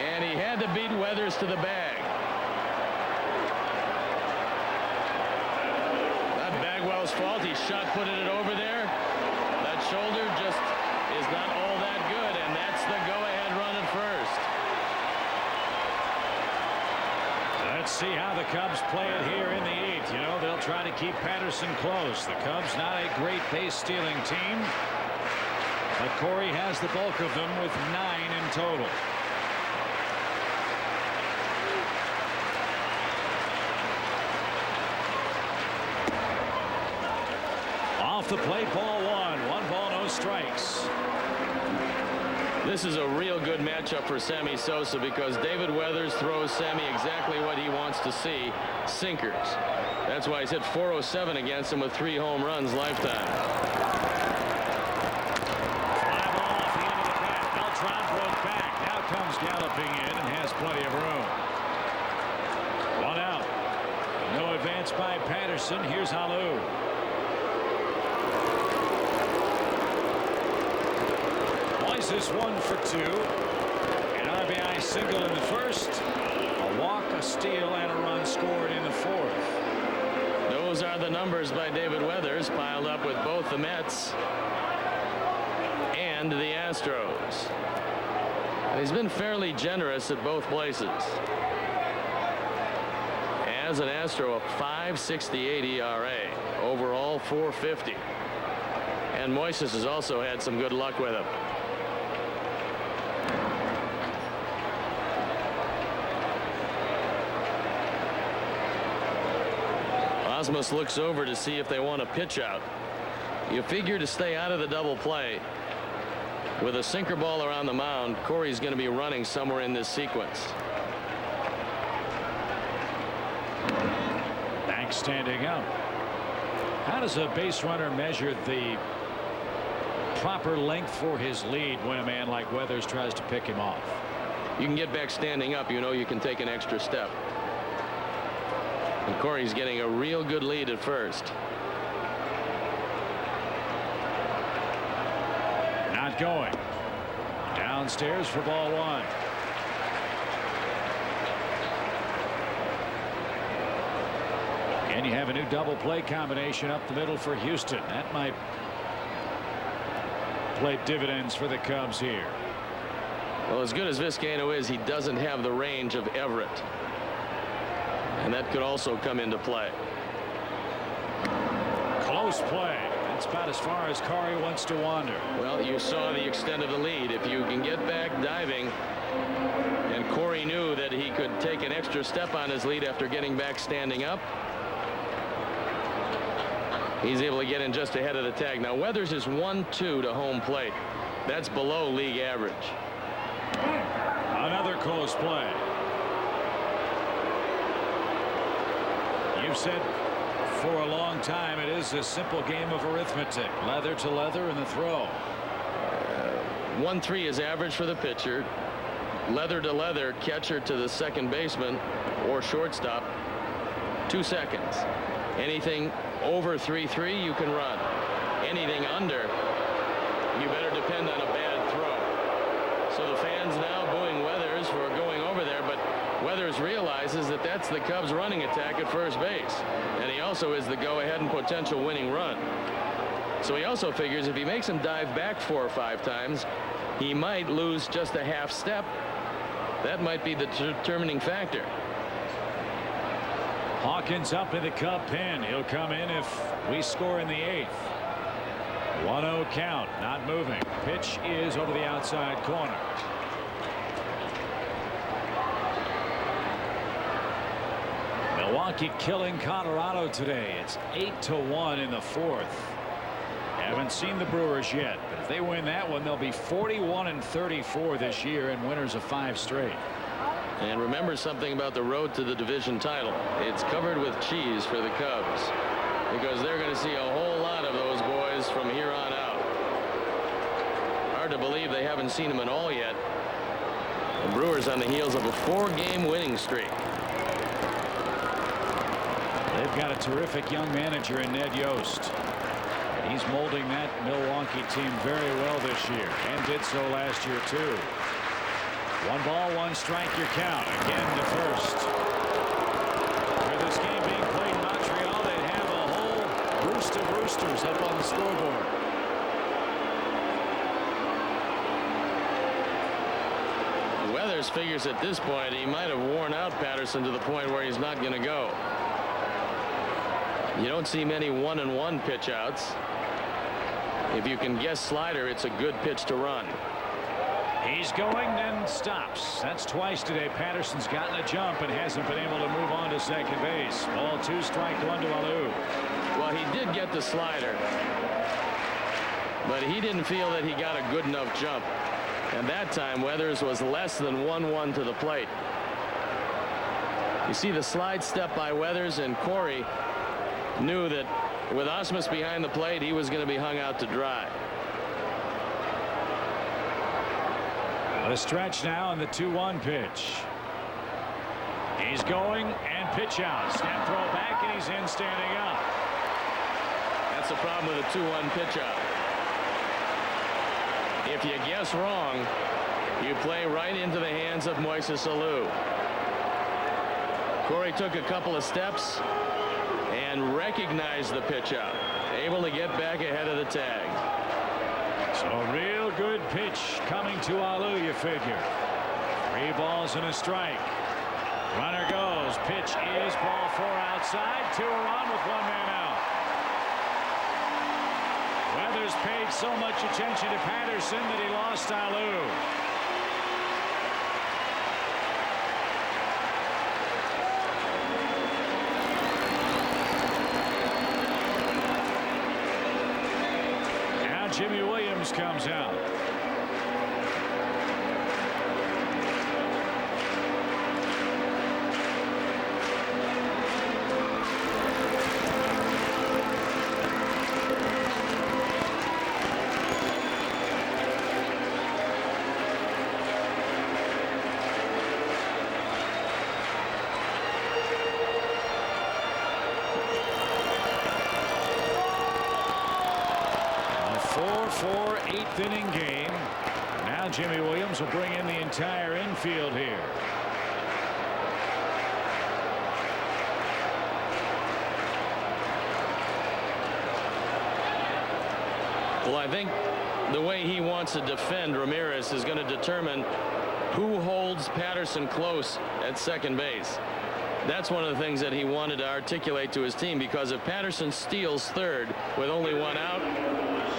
and he had to beat Weathers to the bag. Not Bagwell's fault. He shot putting it over there. That shoulder just is not all that good, and that's the go-ahead run at first. That's see how the Cubs play it here in the 8th. You know, they'll try to keep Patterson close. The Cubs not a great base stealing team, but Corey has the bulk of them with 9 in total. Off the plate, ball 1. 1 ball, no strikes. This is a real good matchup for Sammy Sosa because David Weathers throws Sammy exactly what he wants to see, sinkers. That's why he's hit .407 against him with 3 home runs lifetime. Fly ball off the end of the bat. Beltran broke back. Now comes galloping in and has plenty of room. 1 out. No advance by Patterson. Here's Halu. Is 1 for 2. An RBI single in the first, a walk, a steal, and a run scored in the 4th. Those are the numbers by David Weathers, piled up with both the Mets and the Astros. He's been fairly generous at both places. As an Astro, a .568 ERA, overall .450. And Moises has also had some good luck with him. Osmus looks over to see if they want to pitch out. You figure to stay out of the double play with a sinker ball around the mound, Corey's going to be running somewhere in this sequence. Banks standing up. How does a base runner measure the proper length for his lead when a man like Weathers tries to pick him off? You can get back standing up. You know you can take an extra step. And Corey's getting a real good lead at first. Not going. Downstairs for ball 1. And you have a new double play combination up the middle for Houston. That might play dividends for the Cubs here. Well, as good as Vizcaino is, he doesn't have the range of Everett. And that could also come into play. Close play. That's about as far as Corey wants to wander. Well, you saw the extent of the lead. If you can get back diving, and Corey knew that he could take an extra step on his lead after getting back standing up, he's able to get in just ahead of the tag. Now, Weathers is 1-2 to home plate. That's below league average. Another close play. You've said for a long time it is a simple game of arithmetic. Leather to leather in the throw. 1-3 is average for the pitcher. Leather to leather, catcher to the second baseman or shortstop, 2 seconds. Anything over 3-3 you can run. Anything under, you better depend on a bad throw. So the fans now booing Weathers for going over there, but Weathers realizes that that's the Cubs running attack at first base, and he also is the go-ahead and potential winning run. So he also figures if he makes him dive back 4 or 5 times, he might lose just a half step. That might be the determining factor. Hawkins up in the Cub pen. He'll come in if we score in the 8th. 1-0 count, not moving. Pitch is over the outside corner. Milwaukee killing Colorado today. It's 8-1 in the 4th. Haven't seen the Brewers yet, but if they win that one, they'll be 41-34 this year and winners of 5 straight. And remember something about the road to the division title. It's covered with cheese for the Cubs because they're going to see a whole lot of those boys from here on out. Hard to believe they haven't seen them at all yet. The Brewers on the heels of a 4-game winning streak. They've got a terrific young manager in Ned Yost. He's molding that Milwaukee team very well this year and did so last year too. 1 ball, 1 strike, your count. Again to first. For this game being played in Montreal, they'd have a whole roost of roosters up on the scoreboard. Weathers figures at this point he might have worn out Patterson to the point where he's not going to go. You don't see many 1-1 pitch outs. If you can guess slider, it's a good pitch to run. He's going and stops. That's twice today. Patterson's gotten a jump and hasn't been able to move on to second base. Ball 2, strike 1 to Alou. Well, he did get the slider, but he didn't feel that he got a good enough jump. And that time Weathers was less than 1-1 to the plate. You see the slide step by Weathers, and Corey knew that with Ausmus behind the plate, he was going to be hung out to dry. A stretch now in the 2-1 pitch. He's going and pitch out. Snap throw back, and he's in standing up. That's the problem with a 2-1 pitch out. If you guess wrong, you play right into the hands of Moises Alou. Corey took a couple of steps and recognized the pitch out, able to get back ahead of the tag. So a real good pitch coming to Alou, you figure. 3 balls and a strike. Runner goes. Pitch is ball 4 outside. 2 are on with 1 man out. Weathers paid so much attention to Patterson that he lost Alou. Now Jimmy Williams comes out. Inning game. Now Jimmy Williams will bring in the entire infield here. Well, I think the way he wants to defend Ramirez is going to determine who holds Patterson close at second base. That's one of the things that he wanted to articulate to his team, because if Patterson steals third with only 1 out,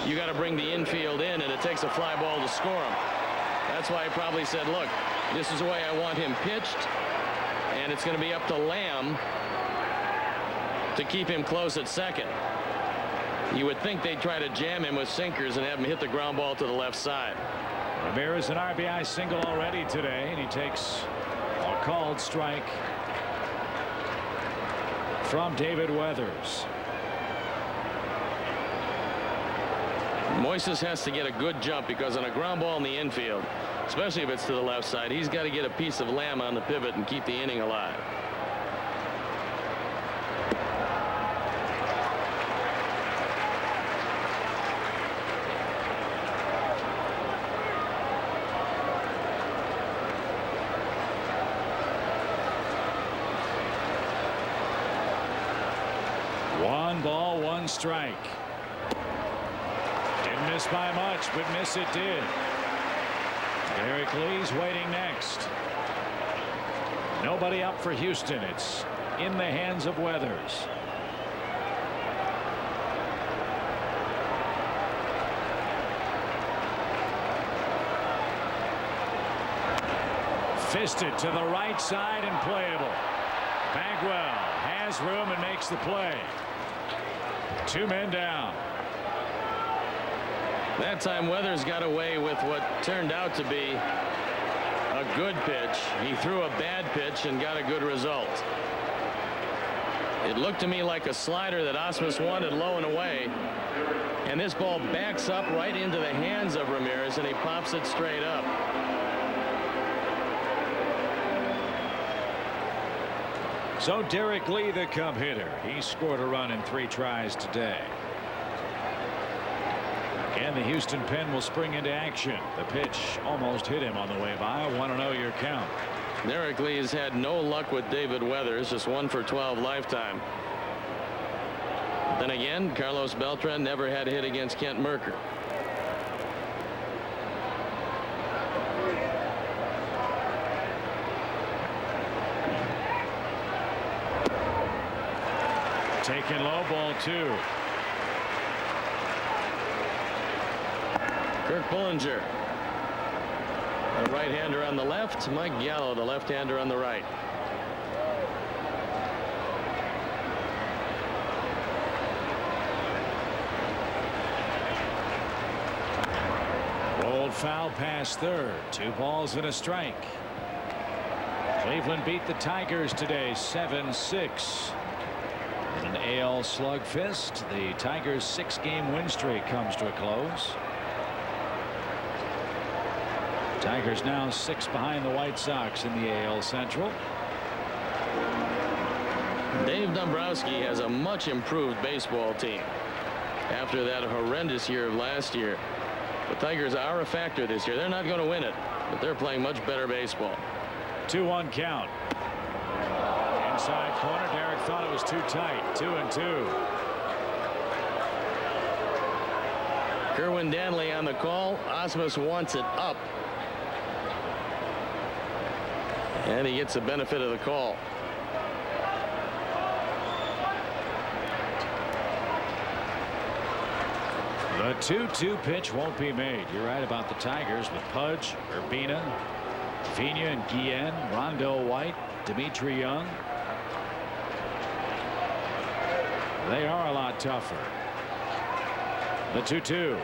you got to bring the infield in, and it takes a fly ball to score him. That's why he probably said, look, this is the way I want him pitched, and it's going to be up to Lamb to keep him close at second. You would think they'd try to jam him with sinkers and have him hit the ground ball to the left side. Ramirez an RBI single already today, and he takes a called strike from David Weathers. Moises has to get a good jump, because on a ground ball in the infield, especially if it's to the left side, he's got to get a piece of Lamb on the pivot and keep the inning alive. One ball, 1 strike. Didn't miss by much, but miss it did. Derek Lee's waiting next. Nobody up for Houston. It's in the hands of Weathers. Fisted to the right side and playable. Bagwell has room and makes the play. 2 men down. That time Weathers got away with what turned out to be a good pitch. He threw a bad pitch and got a good result. It looked to me like a slider that Ausmus wanted low and away, and this ball backs up right into the hands of Ramirez, and he pops it straight up. So Derek Lee, the Cub hitter, he scored a run in 3 tries today. And the Houston pen will spring into action. The pitch almost hit him on the way by. 1-0 your count. Derek Lee has had no luck with David Weathers, just 1 for 12 lifetime. Then again, Carlos Beltran never had a hit against Kent Mercker. Taken low, ball 2. Kirk Bullinger, the right-hander on the left. Mike Gallo, the left-hander on the right. Rolled foul past third. 2 balls and a strike. Cleveland beat the Tigers today 7-6. In an AL slugfest, the Tigers' 6-game win streak comes to a close. Tigers now 6 behind the White Sox in the AL Central. Dave Dombrowski has a much improved baseball team after that horrendous year of last year. The Tigers are a factor this year. They're not going to win it, but they're playing much better baseball. 2-1 count. Inside corner. Derek thought it was too tight. 2-2. Kerwin Danley on the call. Osmus wants it up. And he gets the benefit of the call. The 2-2 pitch won't be made. You're right about the Tigers with Pudge, Urbina, Pena and Guillen, Rondo White, Dimitri Young. They are a lot tougher. The 2-2. A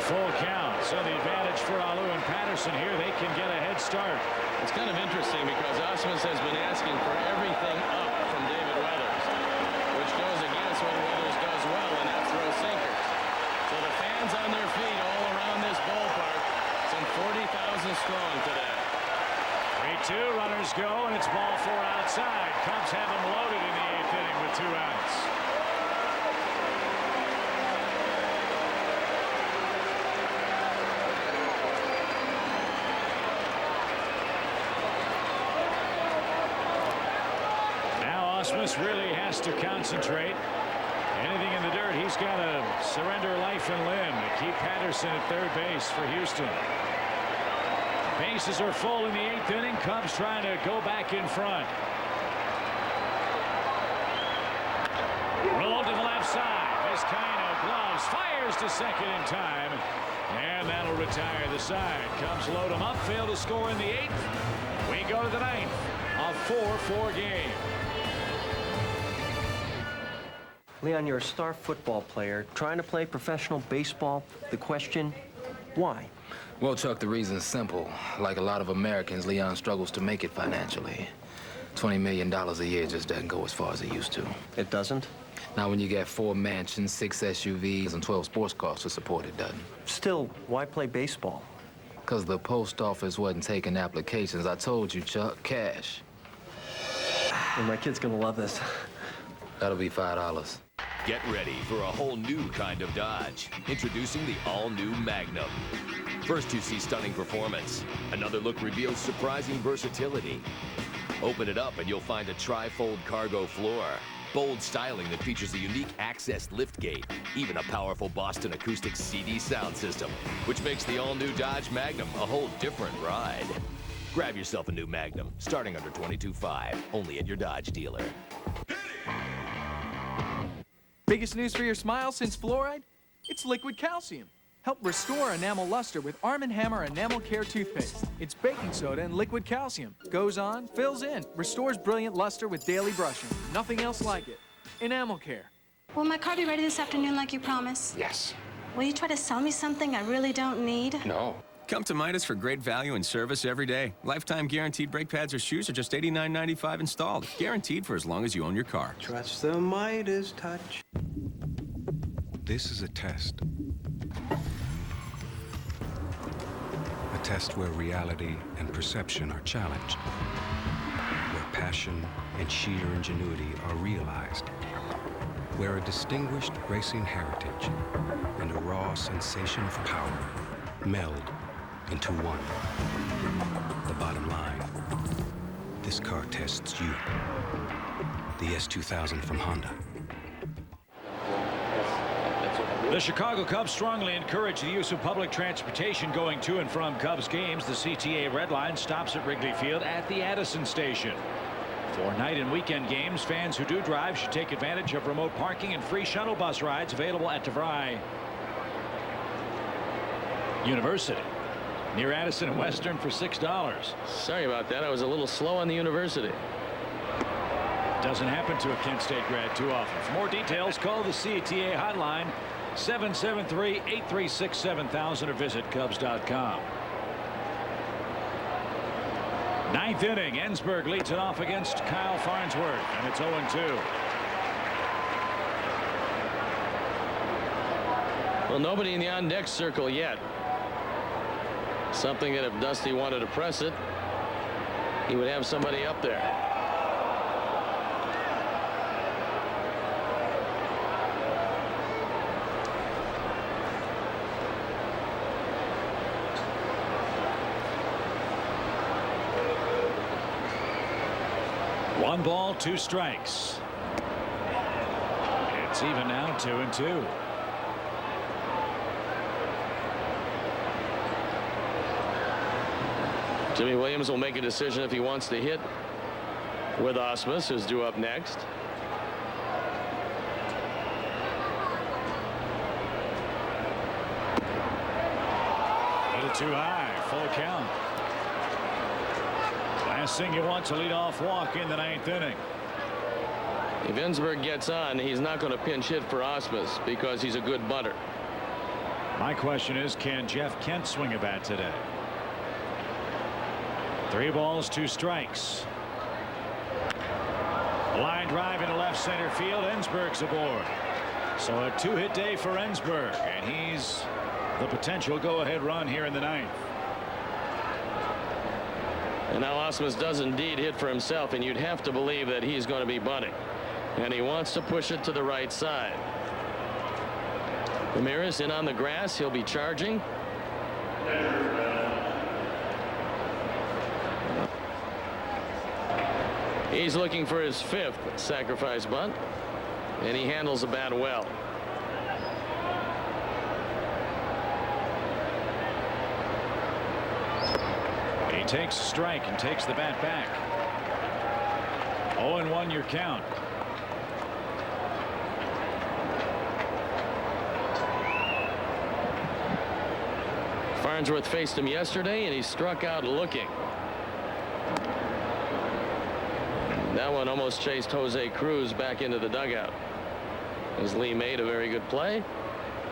full count. So the advantage for Alou and Patterson here. They can get a head start. It's kind of interesting because Osmus has been asking for everything up from David Weathers, which goes against what Weathers does well, and that's throw sinkers. So the fans on their feet all around this ballpark, some 40,000 strong today. 3-2, runners go, and it's ball 4 outside. Cubs have them loaded in the 8th inning with 2 outs. Now Osmus really has to concentrate. Anything in the dirt, he's got to surrender life and limb to keep Patterson at third base for Houston. Bases are full in the 8th inning. Cubs trying to go back in front. Rolled to the left side. Vizcaino gloves, fires to second in time, and that'll retire the side. Cubs load them up, fail to score in the 8th. We go to the 9th. A 4-4 game. Leon, you're a star football player trying to play professional baseball. The question, why? Well, Chuck, the reason's simple. Like a lot of Americans, Leon struggles to make it financially. $20 million a year just doesn't go as far as it used to. It doesn't? Now, when you get 4 mansions, 6 SUVs, and 12 sports cars to support, it doesn't. Still, why play baseball? Because the post office wasn't taking applications. I told you, Chuck, cash. Well, my kid's gonna love this. That'll be $5. Get ready for a whole new kind of Dodge. Introducing the all-new Magnum. First, you see stunning performance. Another look reveals surprising versatility. Open it up and you'll find a tri-fold cargo floor. Bold styling that features a unique access liftgate. Even a powerful Boston Acoustics CD sound system, which makes the all-new Dodge Magnum a whole different ride. Grab yourself a new Magnum, starting under $22,500, only at your Dodge dealer. Biggest news for your smile since fluoride? It's liquid calcium. Help restore enamel luster with Arm & Hammer Enamel Care toothpaste. It's baking soda and liquid calcium. Goes on, fills in, restores brilliant luster with daily brushing. Nothing else like it. Enamel Care. Will my car be ready this afternoon like you promised? Yes. Will you try to sell me something I really don't need? No. Come to Midas for great value and service every day. Lifetime guaranteed brake pads or shoes are just $89.95 installed. Guaranteed for as long as you own your car. Trust the Midas touch. This is a test. A test where reality and perception are challenged. Where passion and sheer ingenuity are realized. Where a distinguished racing heritage and a raw sensation of power meld into one. The bottom line, this car tests you. The S2000 from Honda. The Chicago Cubs strongly encourage the use of public transportation going to and from Cubs games. The CTA Red Line stops at Wrigley Field at the Addison Station. For night and weekend games, fans who do drive should take advantage of remote parking and free shuttle bus rides available at DeVry University near Addison and Western for $6. Sorry about that. I was a little slow on the university. Doesn't happen to a Kent State grad too often. For more details, call the CTA hotline 773-836-7000 or visit Cubs.com. Ninth inning, Ensberg leads it off against Kyle Farnsworth, and it's 0-2. Well, nobody in the on-deck circle yet. Something that if Dusty wanted to press it, he would have somebody up there. One ball, 2 strikes. It's even now, 2-2. Jimmy Williams will make a decision if he wants to hit with Osmus, who's due up next. A little too high, full count. Last thing you want to lead off walk in the 9th inning. If Ensberg gets on, he's not going to pinch hit for Osmus because he's a good butter. My question is, can Jeff Kent swing a bat today? 3 balls, 2 strikes. Line drive into left center field. Ensberg's aboard. So a 2-hit day for Ensberg, and he's the potential go-ahead run here in the 9th. And now Osmus does indeed hit for himself, and you'd have to believe that he's going to be bunting. And he wants to push it to the right side. Ramirez in on the grass. He'll be charging. He's looking for his 5th sacrifice bunt, and he handles the bat well. He takes a strike and takes the bat back. 0-1 your count. Farnsworth faced him yesterday, and he struck out looking. That one almost chased Jose Cruz back into the dugout, as Lee made a very good play.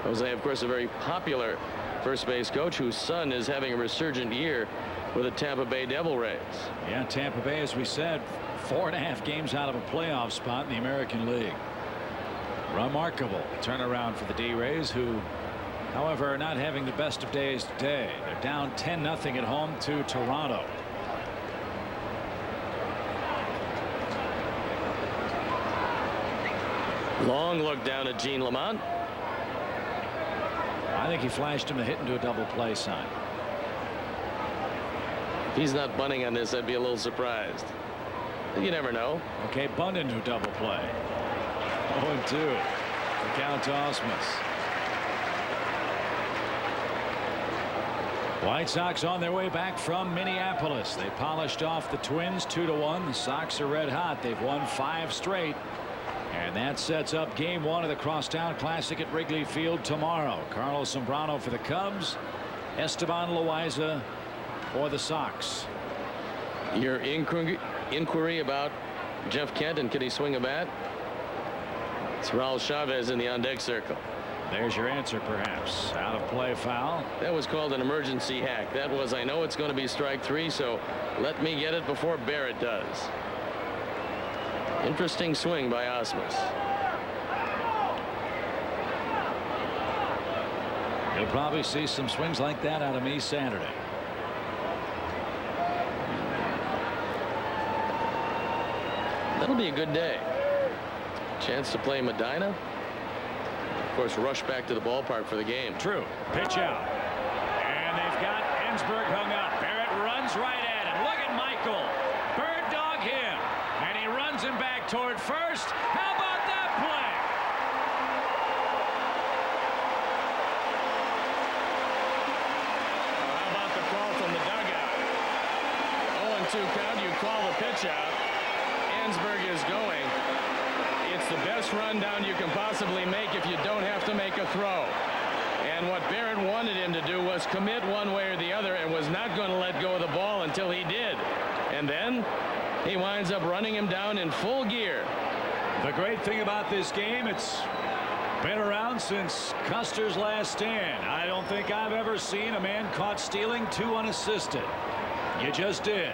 Jose, of course, a very popular first base coach whose son is having a resurgent year with the Tampa Bay Devil Rays. Yeah, Tampa Bay, as we said, 4.5 games out of a playoff spot in the American League. Remarkable turnaround for the D-Rays, who, however, are not having the best of days today. They're down 10-0 at home to Toronto. Long look down at Gene Lamont. I think he flashed him to hit into a double play sign. If he's not bunting on this, I'd be a little surprised. You never know. Okay, bunt into a double play. 0-2. The count to Osmus. White Sox on their way back from Minneapolis. They polished off the Twins 2-1. The Sox are red hot. They've won 5 straight. And that sets up game 1 of the Crosstown Classic at Wrigley Field tomorrow. Carlos Zambrano for the Cubs. Esteban Loaiza for the Sox. Your inquiry about Jeff Kent and can he swing a bat? It's Raul Chavez in the on-deck circle. There's your answer, perhaps. Out of play foul. That was called an emergency hack. That was, I know it's going to be strike 3, so let me get it before Barrett does. Interesting swing by Osmus. You'll probably see some swings like that out of me Saturday. That'll be a good day. Chance to play Medina. Of course, rush back to the ballpark for the game. True. Pitch out. And they've got Ensberg hung up. Barrett runs right at him. Look at Michael. Bird dog him. And he runs him back toward first. How about that play? How about the call from the dugout? 0-2 count. You call the pitch out. Landsberg is going, it's the best rundown you can possibly make if you don't have to make a throw. And what Barrett wanted him to do was commit one way or the other and was not going to let go of the ball until he did. And then he winds up running him down in full gear. The great thing about this game, it's been around since Custer's last stand. I don't think I've ever seen a man caught stealing 2 unassisted. You just did.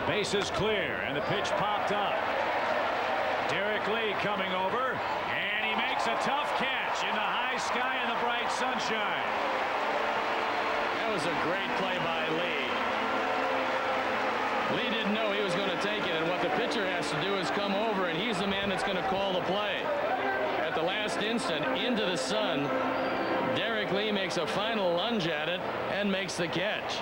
Base is clear, and the pitch popped up. Derek Lee coming over, and he makes a tough catch in the high sky and the bright sunshine. That was a great play by Lee. Lee didn't know he was going to take it, and what the pitcher has to do is come over, and he's the man that's going to call the play. At the last instant, into the sun, Derek Lee makes a final lunge at it and makes the catch.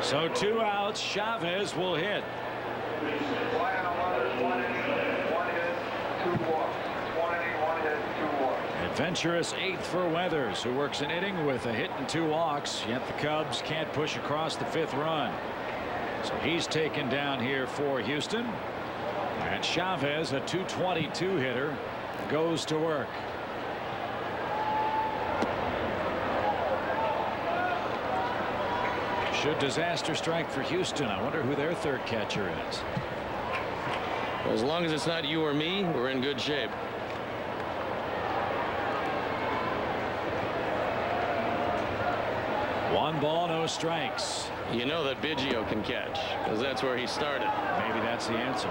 So 2 outs. Chavez will hit. Adventurous 8th for Weathers, who works an inning with a hit and 2 walks, yet the Cubs can't push across the 5th run. So he's taken down here for Houston. And Chavez, a .222 hitter, goes to work. Should disaster strike for Houston, I wonder who their 3rd catcher is. As long as it's not you or me, we're in good shape. One ball, no strikes. You know that Biggio can catch, because that's where he started. Maybe that's the answer.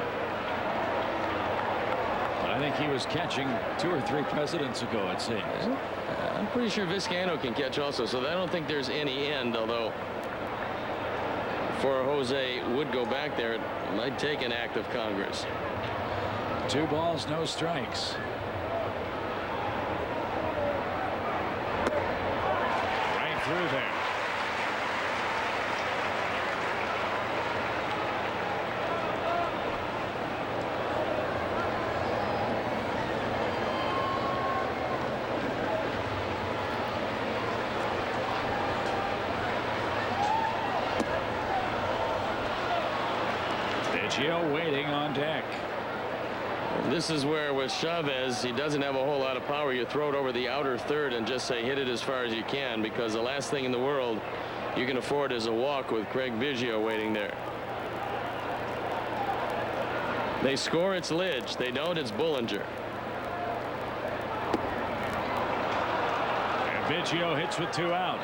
But I think he was catching 2 or 3 presidents ago, it seems. I'm pretty sure Vizcaino can catch also, so I don't think there's any end, although before Jose would go back there, it might take an act of Congress. 2 balls, no strikes. Right through there. Biggio waiting on deck. This is where with Chavez, he doesn't have a whole lot of power. You throw it over the outer third and just say hit it as far as you can, because the last thing in the world you can afford is a walk with Craig Biggio waiting there. They score, it's Lidge. They don't, it's Bullinger. And Biggio hits with 2 out.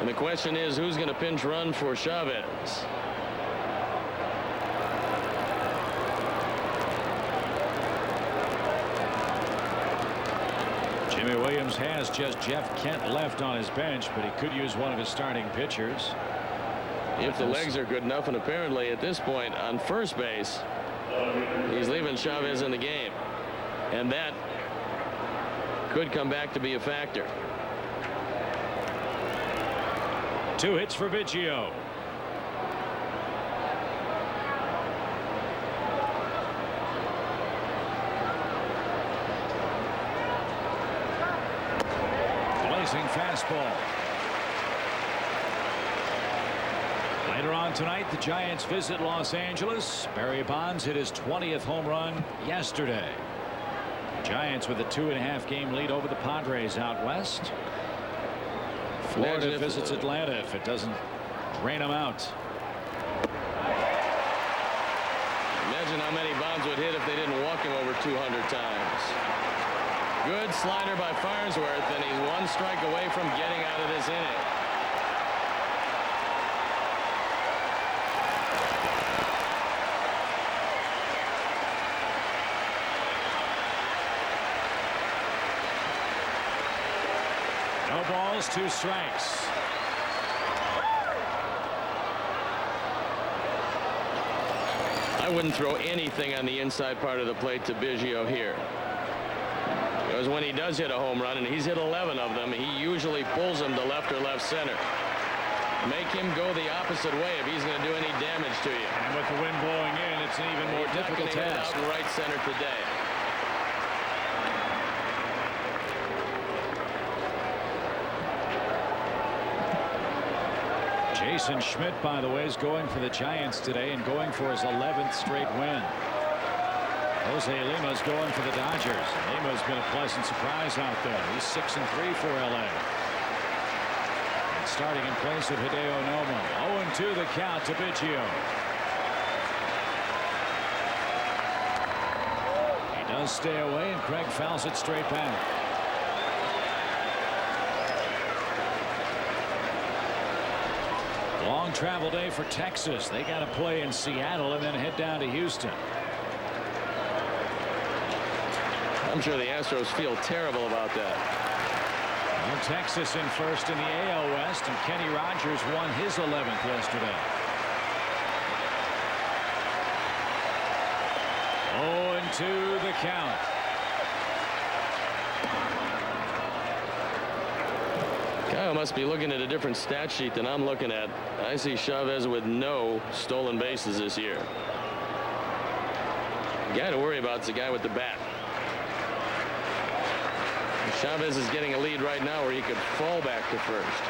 And the question is, who's going to pinch run for Chavez? Jimmy Williams has just Jeff Kent left on his bench, but he could use one of his starting pitchers. If the legs are good enough, and apparently at this point on first base, he's leaving Chavez in the game. And that could come back to be a factor. 2 hits for Biggio. Fastball. Later on tonight, the Giants visit Los Angeles. Barry Bonds hit his 20th home run yesterday. Giants with a 2.5 game lead over the Padres out west. Florida visits Atlanta if it doesn't rain them out. Imagine how many Bonds would hit if they didn't walk him over 200 times. Good slider by Farnsworth, and he's 1 strike away from getting out of this inning. No balls, 2 strikes. I wouldn't throw anything on the inside part of the plate to Biggio here. Because when he does hit a home run, and he's hit 11 of them, he usually pulls them to left or left center. Make him go the opposite way if he's going to do any damage to you. And with the wind blowing in, it's an even more difficult task. Out in right center today. Jason Schmidt, by the way, is going for the Giants today and going for his 11th straight win. Jose Lima's going for the Dodgers. Lima's been a pleasant surprise out there. He's 6-3 for LA. And starting in place of Hideo Nomo. 0-2 the count to Biggio. He does stay away, and Craig fouls it straight back. Long travel day for Texas. They got to play in Seattle and then head down to Houston. I'm sure the Astros feel terrible about that. Well, Texas in first in the AL West, and Kenny Rogers won his 11th yesterday. 0-2 the count. Kyle must be looking at a different stat sheet than I'm looking at. I see Chavez with no stolen bases this year. The guy to worry about is the guy with the bat. Chavez is getting a lead right now where he could fall back to first.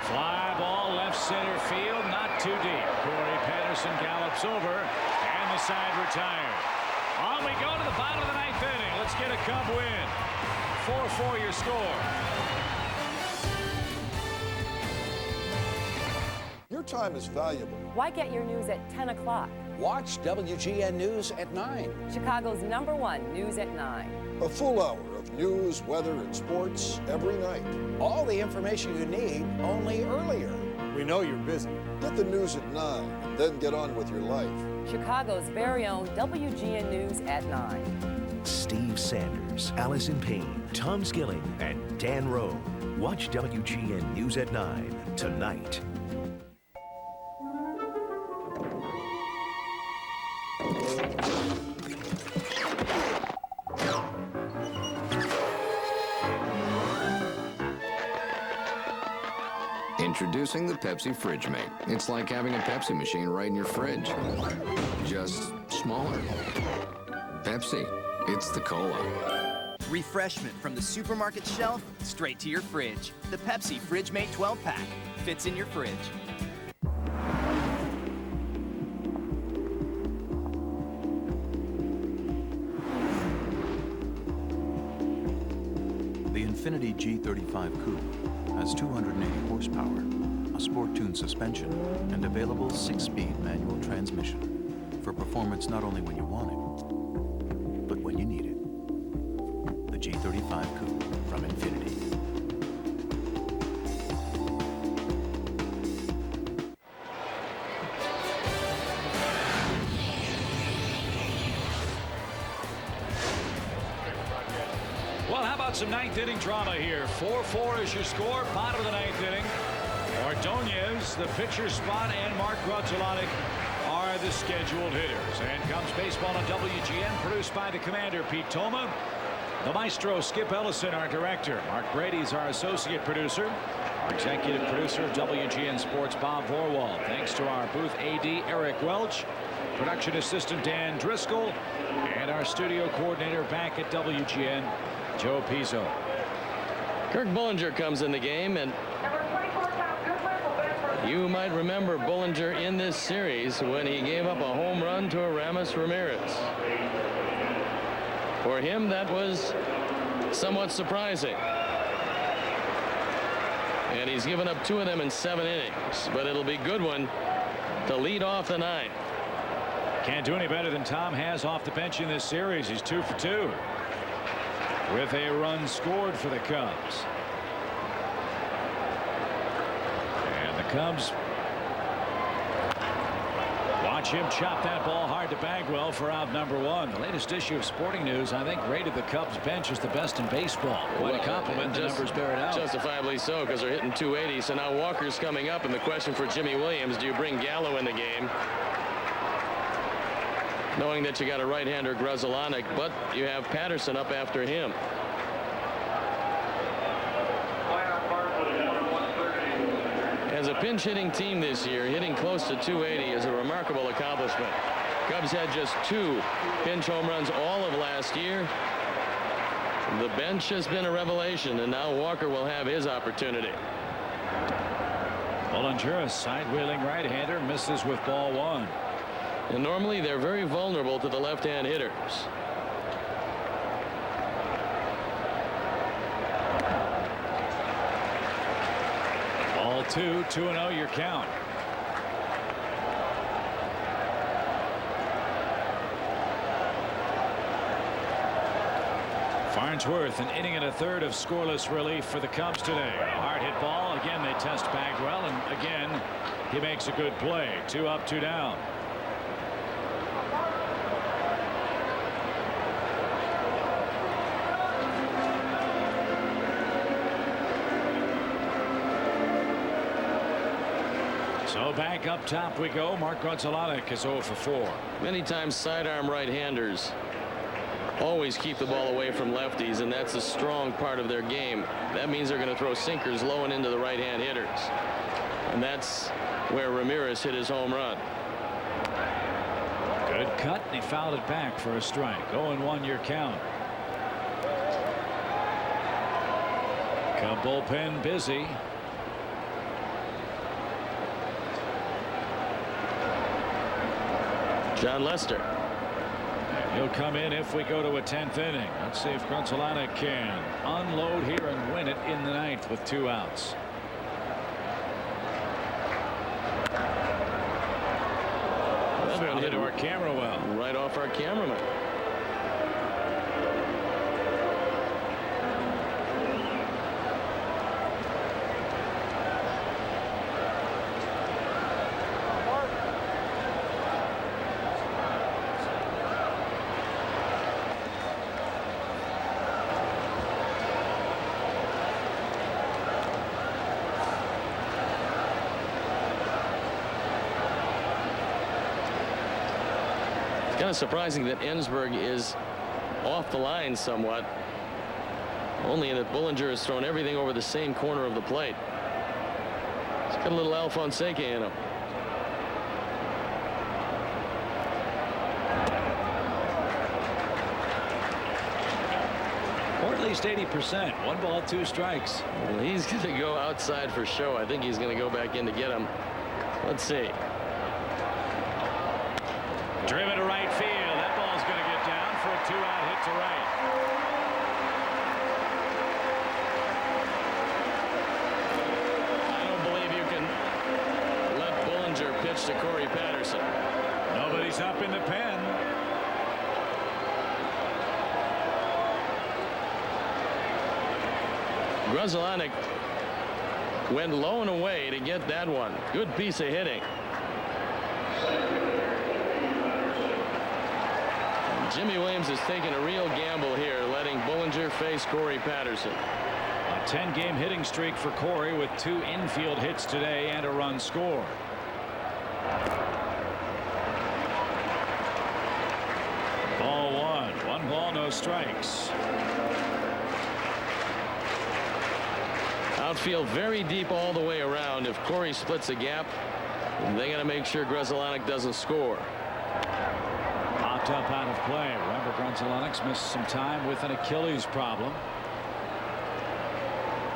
Fly ball left center field, not too deep. Corey Patterson gallops over, and the side retired. On we go to the bottom of the 9th inning. Let's get a Cub win. 4-4 your score. Your time is valuable. Why get your news at 10 o'clock? Watch WGN News at 9. Chicago's #1 News at 9. A full hour of news, weather, and sports every night. All the information you need, only earlier. We know you're busy. Get the news at 9, and then get on with your life. Chicago's very own WGN News at 9. Steve Sanders, Allison Payne, Tom Skilling, and Dan Rowe. Watch WGN News at 9 tonight. Introducing the Pepsi Fridge Mate. It's like having a Pepsi machine right in your fridge. Just smaller. Pepsi. It's the cola. Refreshment from the supermarket shelf straight to your fridge. The Pepsi Fridge Mate 12-pack fits in your fridge. The Infiniti G35 Coupe has 280 horsepower, a sport-tuned suspension, and available 6-speed manual transmission for performance not only when you want it, but when you need it. The G35 Coupe from Infiniti. Well, how about some 9th inning drama here? 4-4 is your score. Bottom of the 9th inning. Ordonez, the pitcher spot, and Mark Grudzielanek are the scheduled hitters. And comes baseball on WGN, produced by the commander, Pete Toma. The maestro, Skip Ellison, our director. Mark Brady's our associate producer. Our executive producer of WGN Sports, Bob Vorwald. Thanks to our booth AD, Eric Welch. Production assistant, Dan Driscoll. And our studio coordinator back at WGN, Joe Pizzo. Kirk Bullinger comes in the game, and you might remember Bullinger in this series when he gave up a home run to Aramis Ramirez. For him, that was somewhat surprising. And he's given up 2 of them in 7 innings, but it'll be a good one to lead off the 9th. Can't do any better than Tom has off the bench in this series. He's 2 for 2. With a run scored for the Cubs. And the Cubs watch him chop that ball hard to Bagwell for out number 1. The latest issue of Sporting News, I think, rated the Cubs bench as the best in baseball. Quite a compliment. The numbers bear it out. Justifiably so, because they're hitting 280. So now Walker's coming up, and the question for Jimmy Williams, do you bring Gallo in the game? Knowing that you got a right-hander, Grudzielanek, but you have Patterson up after him. As a pinch-hitting team this year, hitting close to 280 is a remarkable accomplishment. Cubs had just 2 pinch home runs all of last year. The bench has been a revelation, and now Walker will have his opportunity. Bullinger, a side-wheeling right-hander, misses with ball 1. And normally they're very vulnerable to the left-hand hitters. Ball 2, 2-0 your count. Farnsworth, an inning and a third of scoreless relief for the Cubs today. A hard hit ball. Again, they test Bagwell, and again, he makes a good play. 2 up, 2 down. So back up top we go. Mark Grudzielanek is 0 for 4. Many times sidearm right-handers always keep the ball away from lefties, and that's a strong part of their game. That means they're going to throw sinkers low and into the right-hand hitters. And that's where Ramirez hit his home run. Good cut, and he fouled it back for a strike. 0-1 your count. Cub bullpen busy. Jon Leicester. He'll come in if we go to a 10th inning. Let's see if Grudzielanek can unload here and win it in the 9th with 2 outs. That's going to hit our camera well. Right off our cameraman. Kind of surprising that Ensberg is off the line somewhat. Only that Bullinger has thrown everything over the same corner of the plate. He's got a little Alfonseca in him. Or at least 80%. 1 ball, 2 strikes. Well, he's going to go outside for show. I think he's going to go back in to get him. Let's see. Driven to right field. That ball's going to get down for a 2-out hit to right. I don't believe you can let Bullinger pitch to Corey Patterson. Nobody's up in the pen. Grudzielanek went low and away to get that one. Good piece of hitting. Jimmy Williams is taking a real gamble here, letting Bullinger face Corey Patterson. A 10-game hitting streak for Corey with 2 infield hits today and a run scored. Ball 1. 1 ball, no strikes. Outfield very deep all the way around. If Corey splits a gap, they got to make sure Grudzielanek doesn't score. Popped up out of play. Remember, Grudzielanek missed some time with an Achilles problem.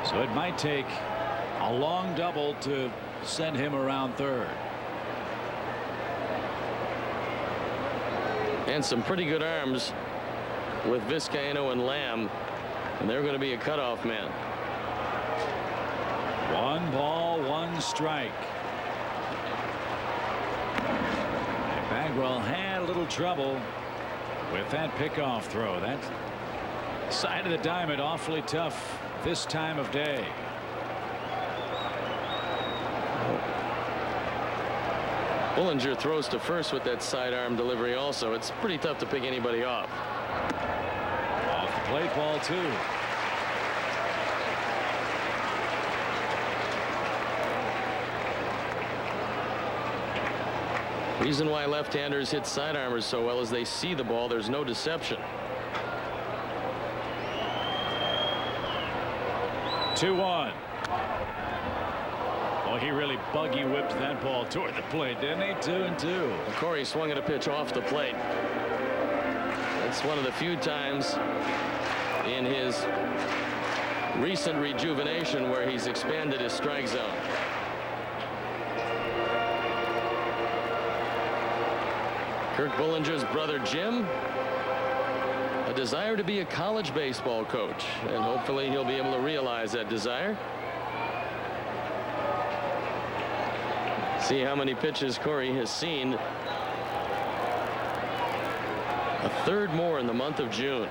So it might take a long double to send him around third. And some pretty good arms with Vizcaino and Lamb. And they're going to be a cutoff man. 1 ball, 1 strike. And Bagwell had a little trouble with that pickoff throw. That side of the diamond awfully tough this time of day. Bullinger throws to first with that sidearm delivery also. It's pretty tough to pick anybody off. Off the plate, ball 2. Reason why left-handers hit sidearmers so well is they see the ball. There's no deception. 2-1. Oh, he really buggy whipped that ball toward the plate, didn't he? 2-2. Corey swung at a pitch off the plate. It's one of the few times in his recent rejuvenation where he's expanded his strike zone. Kirk Bullinger's brother Jim, a desire to be a college baseball coach, and hopefully he'll be able to realize that desire. See how many pitches Corey has seen. A third more in the month of June.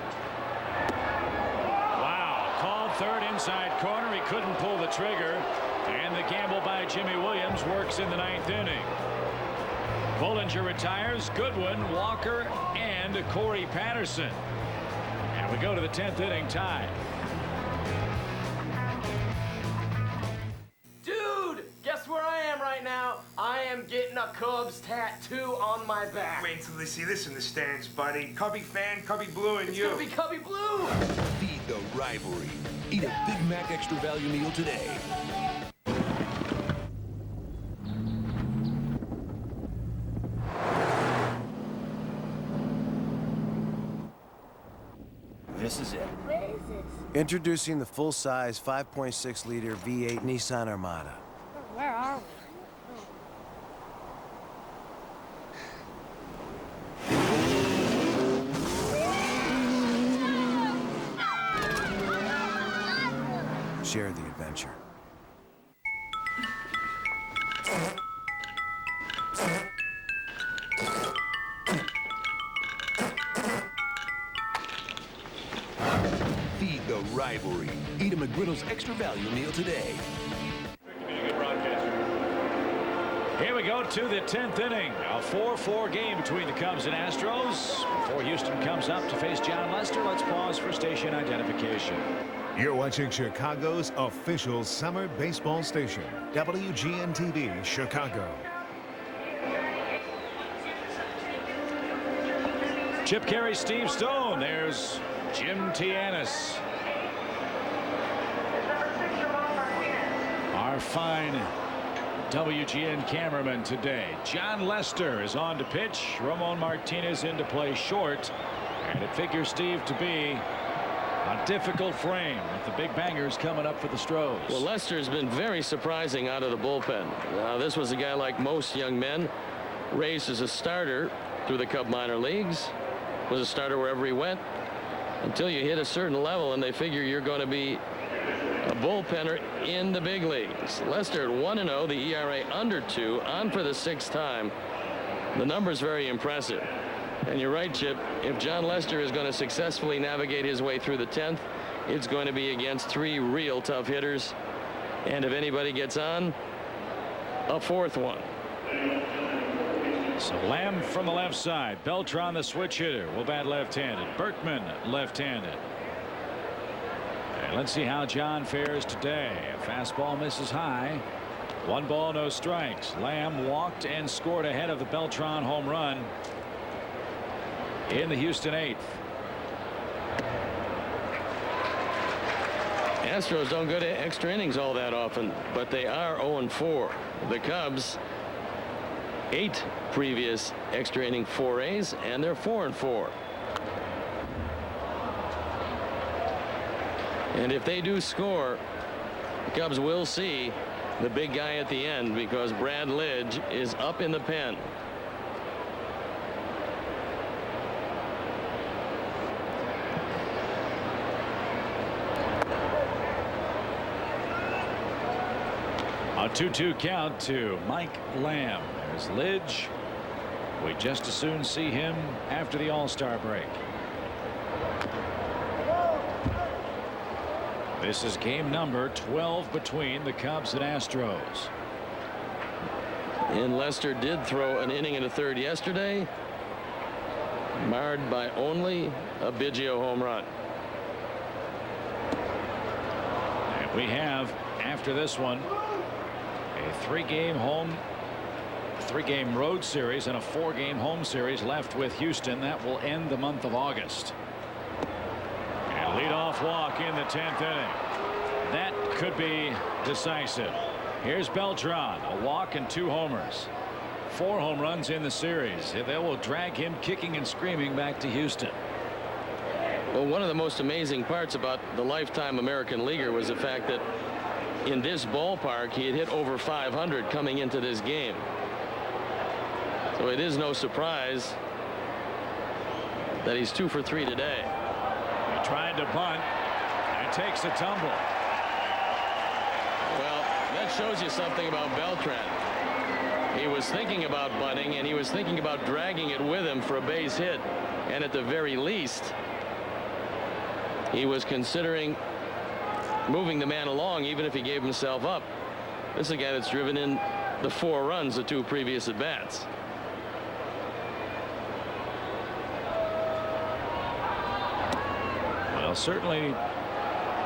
Wow, called third inside corner. He couldn't pull the trigger, and the gamble by Jimmy Williams works in the 9th inning. Bullinger retires, Goodwin, Walker, and Corey Patterson. And we go to the 10th inning tie. Dude, guess where I am right now? I am getting a Cubs tattoo on my back. Wait until they see this in the stands, buddy. Cubby fan, Cubby Blue, and It's you. gonna be Cubby Blue. Feed the rivalry. Eat a Big Mac Extra Value meal today. This is it. What is this? Introducing the full-size 5.6-liter V8 Nissan Armada. Where are we? Share the adventure. Feed the rivalry. Eat a McGriddle's Extra Value meal today. Here we go to the 10th inning. A 4-4 game between the Cubs and Astros. Before Houston comes up to face Jon Leicester, let's pause for station identification. You're watching Chicago's official summer baseball station, WGN-TV Chicago. Chip Carey, Steve Stone. There's Jim Tianis. Our fine WGN cameraman today. Jon Leicester is on to pitch. Ramon Martinez in to play short. And it figures, Steve, to be a difficult frame with the big bangers coming up for the Stros. Well, Lester has been very surprising out of the bullpen. Now, this was a guy like most young men, raised as a starter through the Cub minor leagues, was a starter wherever he went, until you hit a certain level and they figure you're going to be a bullpenner in the big leagues. Lester at 1-0, the ERA under 2, on for the 6th time. The number's very impressive. And you're right, Chip, if Jon Leicester is going to successfully navigate his way through the 10th, it's going to be against 3 real tough hitters. And if anybody gets on, a 4th one. So Lamb from the left side. Beltran, the switch hitter, will bat left-handed. Berkman, left-handed. And let's see how John fares today. A fastball misses high. 1 ball, no strikes. Lamb walked and scored ahead of the Beltran home run in the Houston 8th. Astros don't go to extra innings all that often, but they are 0-4. The Cubs, 8 previous extra inning forays, and they're 4-4. And if they do score, the Cubs will see the big guy at the end, because Brad Lidge is up in the pen. A 2-2 count to Mike Lamb. There's Lidge. We just as soon see him after the All-Star break. This is game number 12 between the Cubs and Astros. And Lester did throw an inning and a third yesterday, marred by only a Biggio home run. And we have, after this one, a 3-game road series and a 4-game home series left with Houston. That will end the month of August. And leadoff walk in the 10th inning. That could be decisive. Here's Beltran, a walk and 2 homers. 4 home runs in the series. They will drag him kicking and screaming back to Houston. Well, one of the most amazing parts about the lifetime American leaguer was the fact that in this ballpark he had hit over 500 coming into this game. So it is no surprise that he's 2 for 3 today. He tried to bunt and takes a tumble. Well, that shows you something about Beltran. He was thinking about bunting, and he was thinking about dragging it with him for a base hit. And at the very least, he was considering moving the man along even if he gave himself up. This is a guy that's driven in the 4 runs the 2 previous at bats. Well, certainly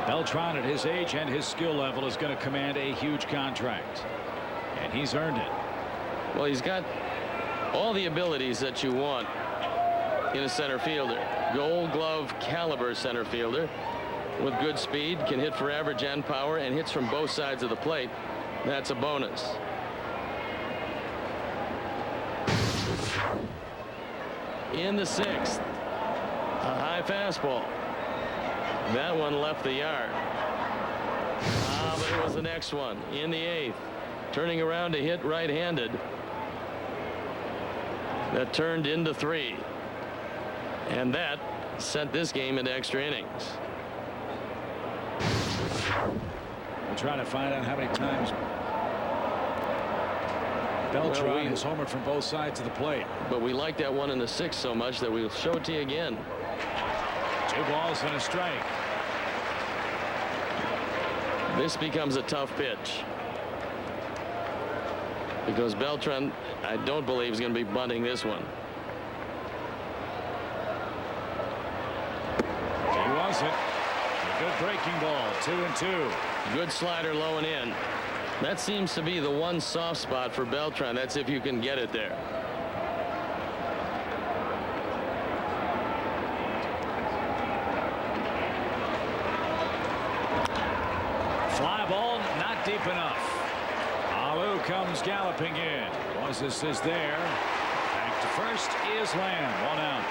Beltran at his age and his skill level is going to command a huge contract, and he's earned it. Well, he's got all the abilities that you want in a center fielder. Gold Glove caliber center fielder with good speed, can hit for average and power, and hits from both sides of the plate. That's a bonus. In the 6th, a high fastball. That one left the yard. But it was the next one in the 8th, turning around to hit right-handed. That turned into 3, and that sent this game into extra innings. We're trying to find out how many times Beltran has homered from both sides of the plate. But we like that one in the 6th so much that we'll show it to you again. 2 balls and a strike. This becomes a tough pitch because Beltran, I don't believe, is going to be bunting this one. He wasn't. A good breaking ball. 2-2. Good slider low and in. That seems to be the one soft spot for Beltran. That's if you can get it there. Fly ball, not deep enough. Alou comes galloping in. Moises is there. Back to first is Lamb. 1 out.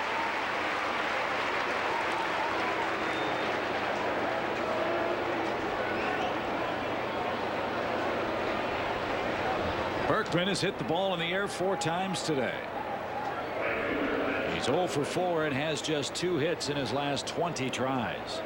Berkman has hit the ball in the air 4 times today. He's 0 for 4 and has just 2 hits in his last 20 tries.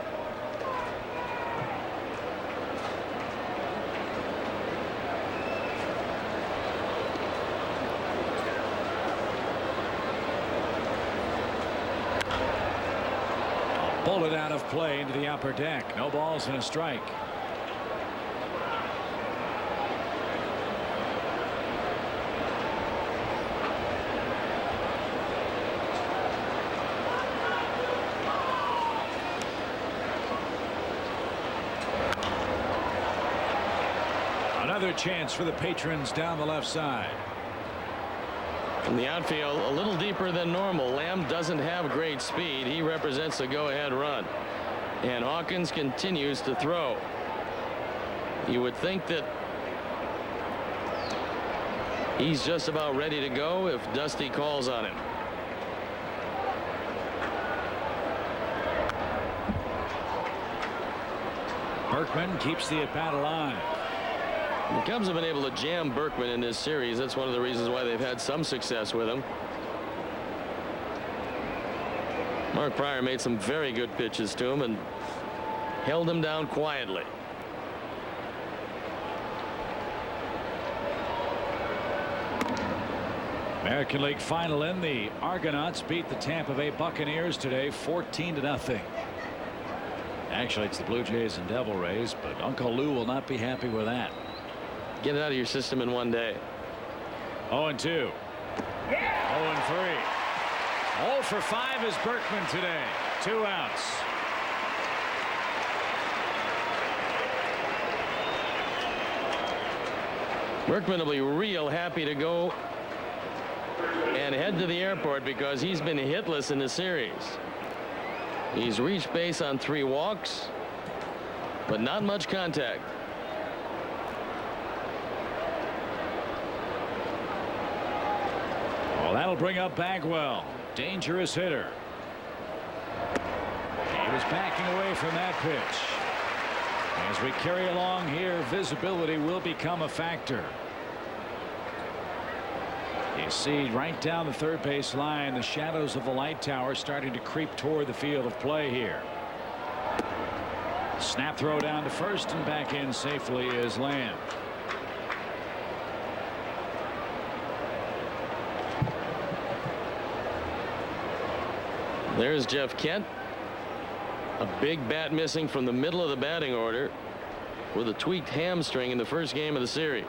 A bullet out of play into the upper deck. No balls and a strike. Another chance for the patrons down the left side. From the outfield, a little deeper than normal. Lamb doesn't have great speed. He represents a go-ahead run. And Hawkins continues to throw. You would think that he's just about ready to go if Dusty calls on him. Berkman keeps the at-bat alive. The Cubs have been able to jam Berkman in this series. That's one of the reasons why they've had some success with him. Mark Prior made some very good pitches to him and held him down quietly. American League final in. The Argonauts beat the Tampa Bay Buccaneers today 14-0. Actually, it's the Blue Jays and Devil Rays, but Uncle Lou will not be happy with that. Get it out of your system in one day. 0-2. 0-3. 0 for 5 is Berkman today. 2 outs. Berkman will be real happy to go and head to the airport because he's been hitless in the series. He's reached base on 3 walks, but not much contact. That'll bring up Bagwell. Dangerous hitter. He was backing away from that pitch. As we carry along here, visibility will become a factor. You see right down the third base line, the shadows of the light tower starting to creep toward the field of play here. Snap throw down to first, and back in safely is Lamb. There's Jeff Kent. A big bat missing from the middle of the batting order with a tweaked hamstring in the first game of the series.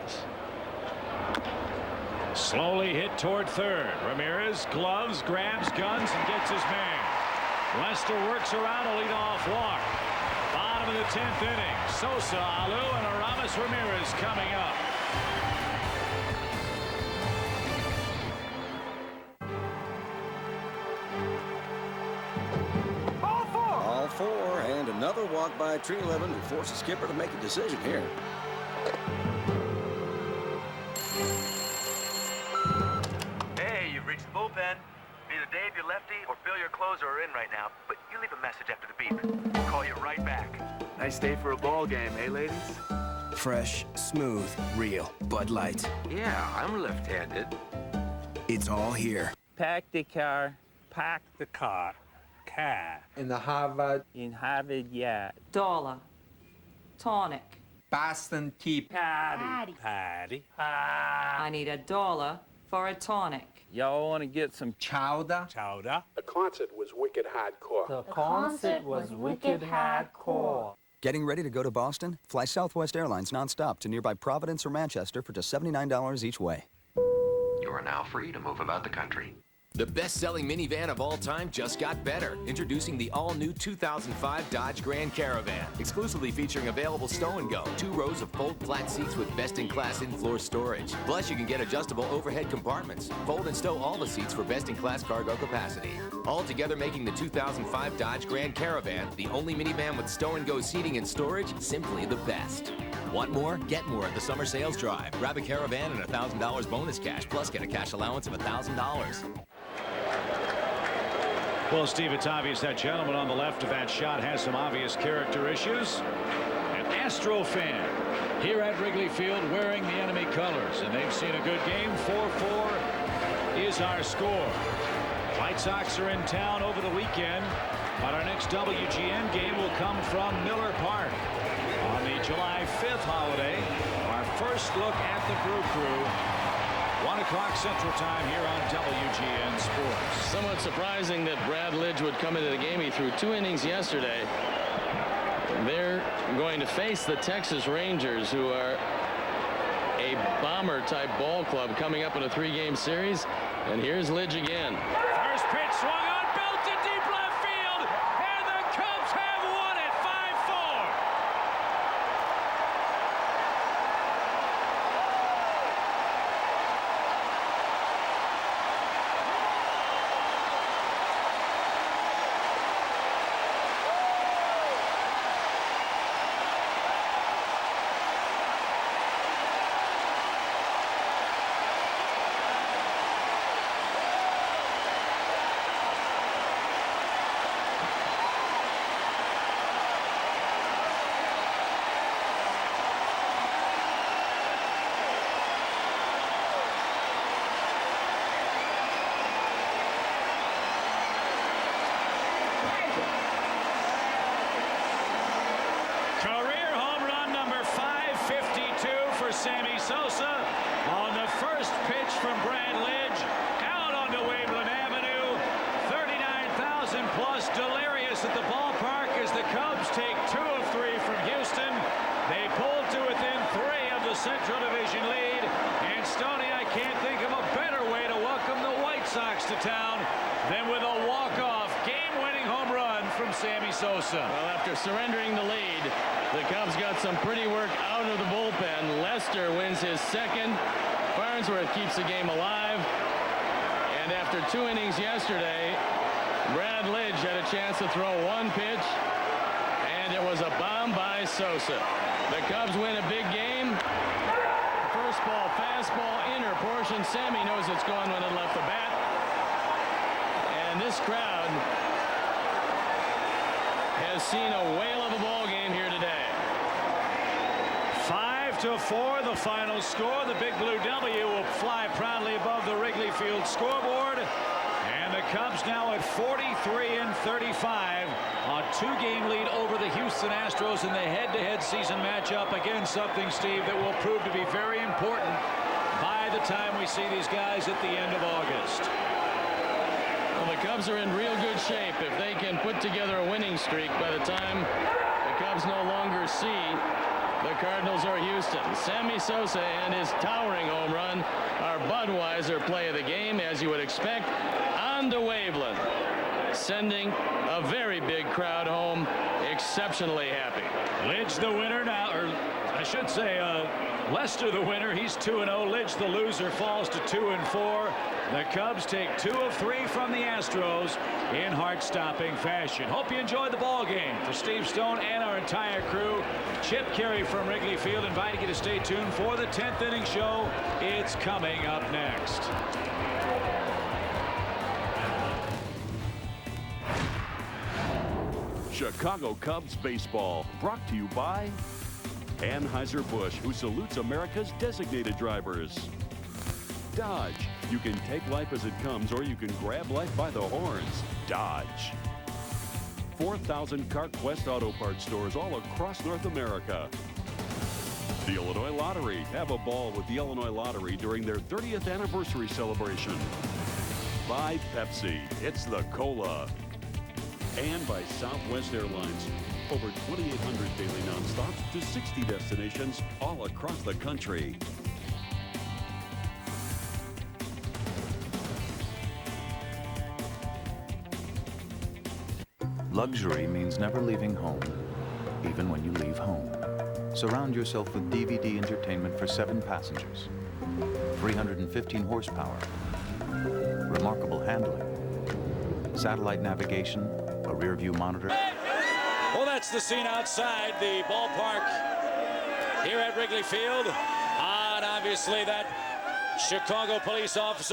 Slowly hit toward third. Ramirez gloves, grabs guns, and gets his man. Leicester works around a leadoff walk. Bottom of the 10th inning. Sosa, Alu, and Aramis Ramirez coming up. All four, and another walk by Treliving who forces skipper to make a decision here. Hey, you've reached the bullpen. Either Dave, your lefty, or Bill, your closer, are in right now, but you leave a message after the beep. We'll call you right back. Nice day for a ball game, eh, ladies? Fresh, smooth, real Bud Light. Yeah, I'm left-handed. It's all here. Pack the car. Pack the car. Car. In Harvard, yeah. Dollar. Tonic. Boston Tea Patty. Patty. I need $1 for a tonic. Y'all want to get some chowder? Chowder. The concert was wicked hardcore. The concert was wicked hardcore. Getting ready to go to Boston? Fly Southwest Airlines nonstop to nearby Providence or Manchester for just $79 each way. You are now free to move about the country. The best-selling minivan of all time just got better. Introducing the all-new 2005 Dodge Grand Caravan. Exclusively featuring available stow and go. 2 rows of fold flat seats with best-in-class in-floor storage. Plus, you can get adjustable overhead compartments. Fold and stow all the seats for best-in-class cargo capacity. All together making the 2005 Dodge Grand Caravan the only minivan with stow and go seating and storage, simply the best. Want more? Get more at the summer sales drive. Grab a Caravan and $1,000 bonus cash. Plus, get a cash allowance of $1,000. Well, Steve, it's obvious that gentleman on the left of that shot has some obvious character issues. An Astro fan here at Wrigley Field wearing the enemy colors, and they've seen a good game. 4-4 is our score. White Sox are in town over the weekend, but our next WGN game will come from Miller Park on the July 5th holiday. Our first look at the Brew Crew. 1 o'clock Central Time here on WGN Sports. Somewhat surprising that Brad Lidge would come into the game. He threw 2 innings yesterday. They're going to face the Texas Rangers, who are a bomber-type ball club coming up in a 3-game series. And here's Lidge again. First pitch swung on, belted deep left field, and the Cubs have won it 5-4. Sammy Sosa on the first pitch from Brad Lidge out onto Waveland Avenue. 39,000 plus delirious at the ballpark as the Cubs take 2 of 3 from Houston. They pulled to within 3 of the Central Division lead. And Stoney, I can't think of a better way to welcome the White Sox to town than with a walk-off game-winning home run from Sammy Sosa. Well, after surrendering the lead, the Cubs got some pretty work out of the bullpen. Leicester wins his second. Farnsworth keeps the game alive. And after 2 innings yesterday, Brad Lidge had a chance to throw 1 pitch, and it was a bomb by Sosa. The Cubs win a big game. First ball, fastball, inner portion. Sammy knows it's gone when it left the bat. And this crowd has seen a whale of a ball game here today. 5-4, the final score. The Big Blue W will fly proudly above the Wrigley Field scoreboard. And the Cubs now at 43-35, a 2-game lead over the Houston Astros in the head-to-head season matchup. Again, something, Steve, that will prove to be very important by the time we see these guys at the end of August. Well, the Cubs are in real good shape if they can put together a winning streak by the time the Cubs no longer see the Cardinals or Houston. Sammy Sosa and his towering home run, our Budweiser play of the game, as you would expect, on to Waveland, sending a very big crowd home, exceptionally happy. Lidge the winner now, or I should say Leicester the winner. He's 2-0. Lidge the loser falls to 2-4. The Cubs take 2 of 3 from the Astros in heart-stopping fashion. Hope you enjoyed the ball game. For Steve Stone and our entire crew, Chip Carey from Wrigley Field inviting you to stay tuned for the 10th inning show. It's coming up next. Chicago Cubs baseball, brought to you by Anheuser-Busch, who salutes America's designated drivers. Dodge, you can take life as it comes, or you can grab life by the horns. Dodge. 4,000 CarQuest Auto Parts stores all across North America. The Illinois Lottery. Have a ball with the Illinois Lottery during their 30th anniversary celebration. By Pepsi. It's the Cola. And by Southwest Airlines. Over 2,800 daily nonstops to 60 destinations all across the country. Luxury means never leaving home, even when you leave home. Surround yourself with DVD entertainment for 7 passengers. 315 horsepower. Remarkable handling. Satellite navigation, a rear view monitor. Well, that's the scene outside the ballpark here at Wrigley Field. And obviously that Chicago police officer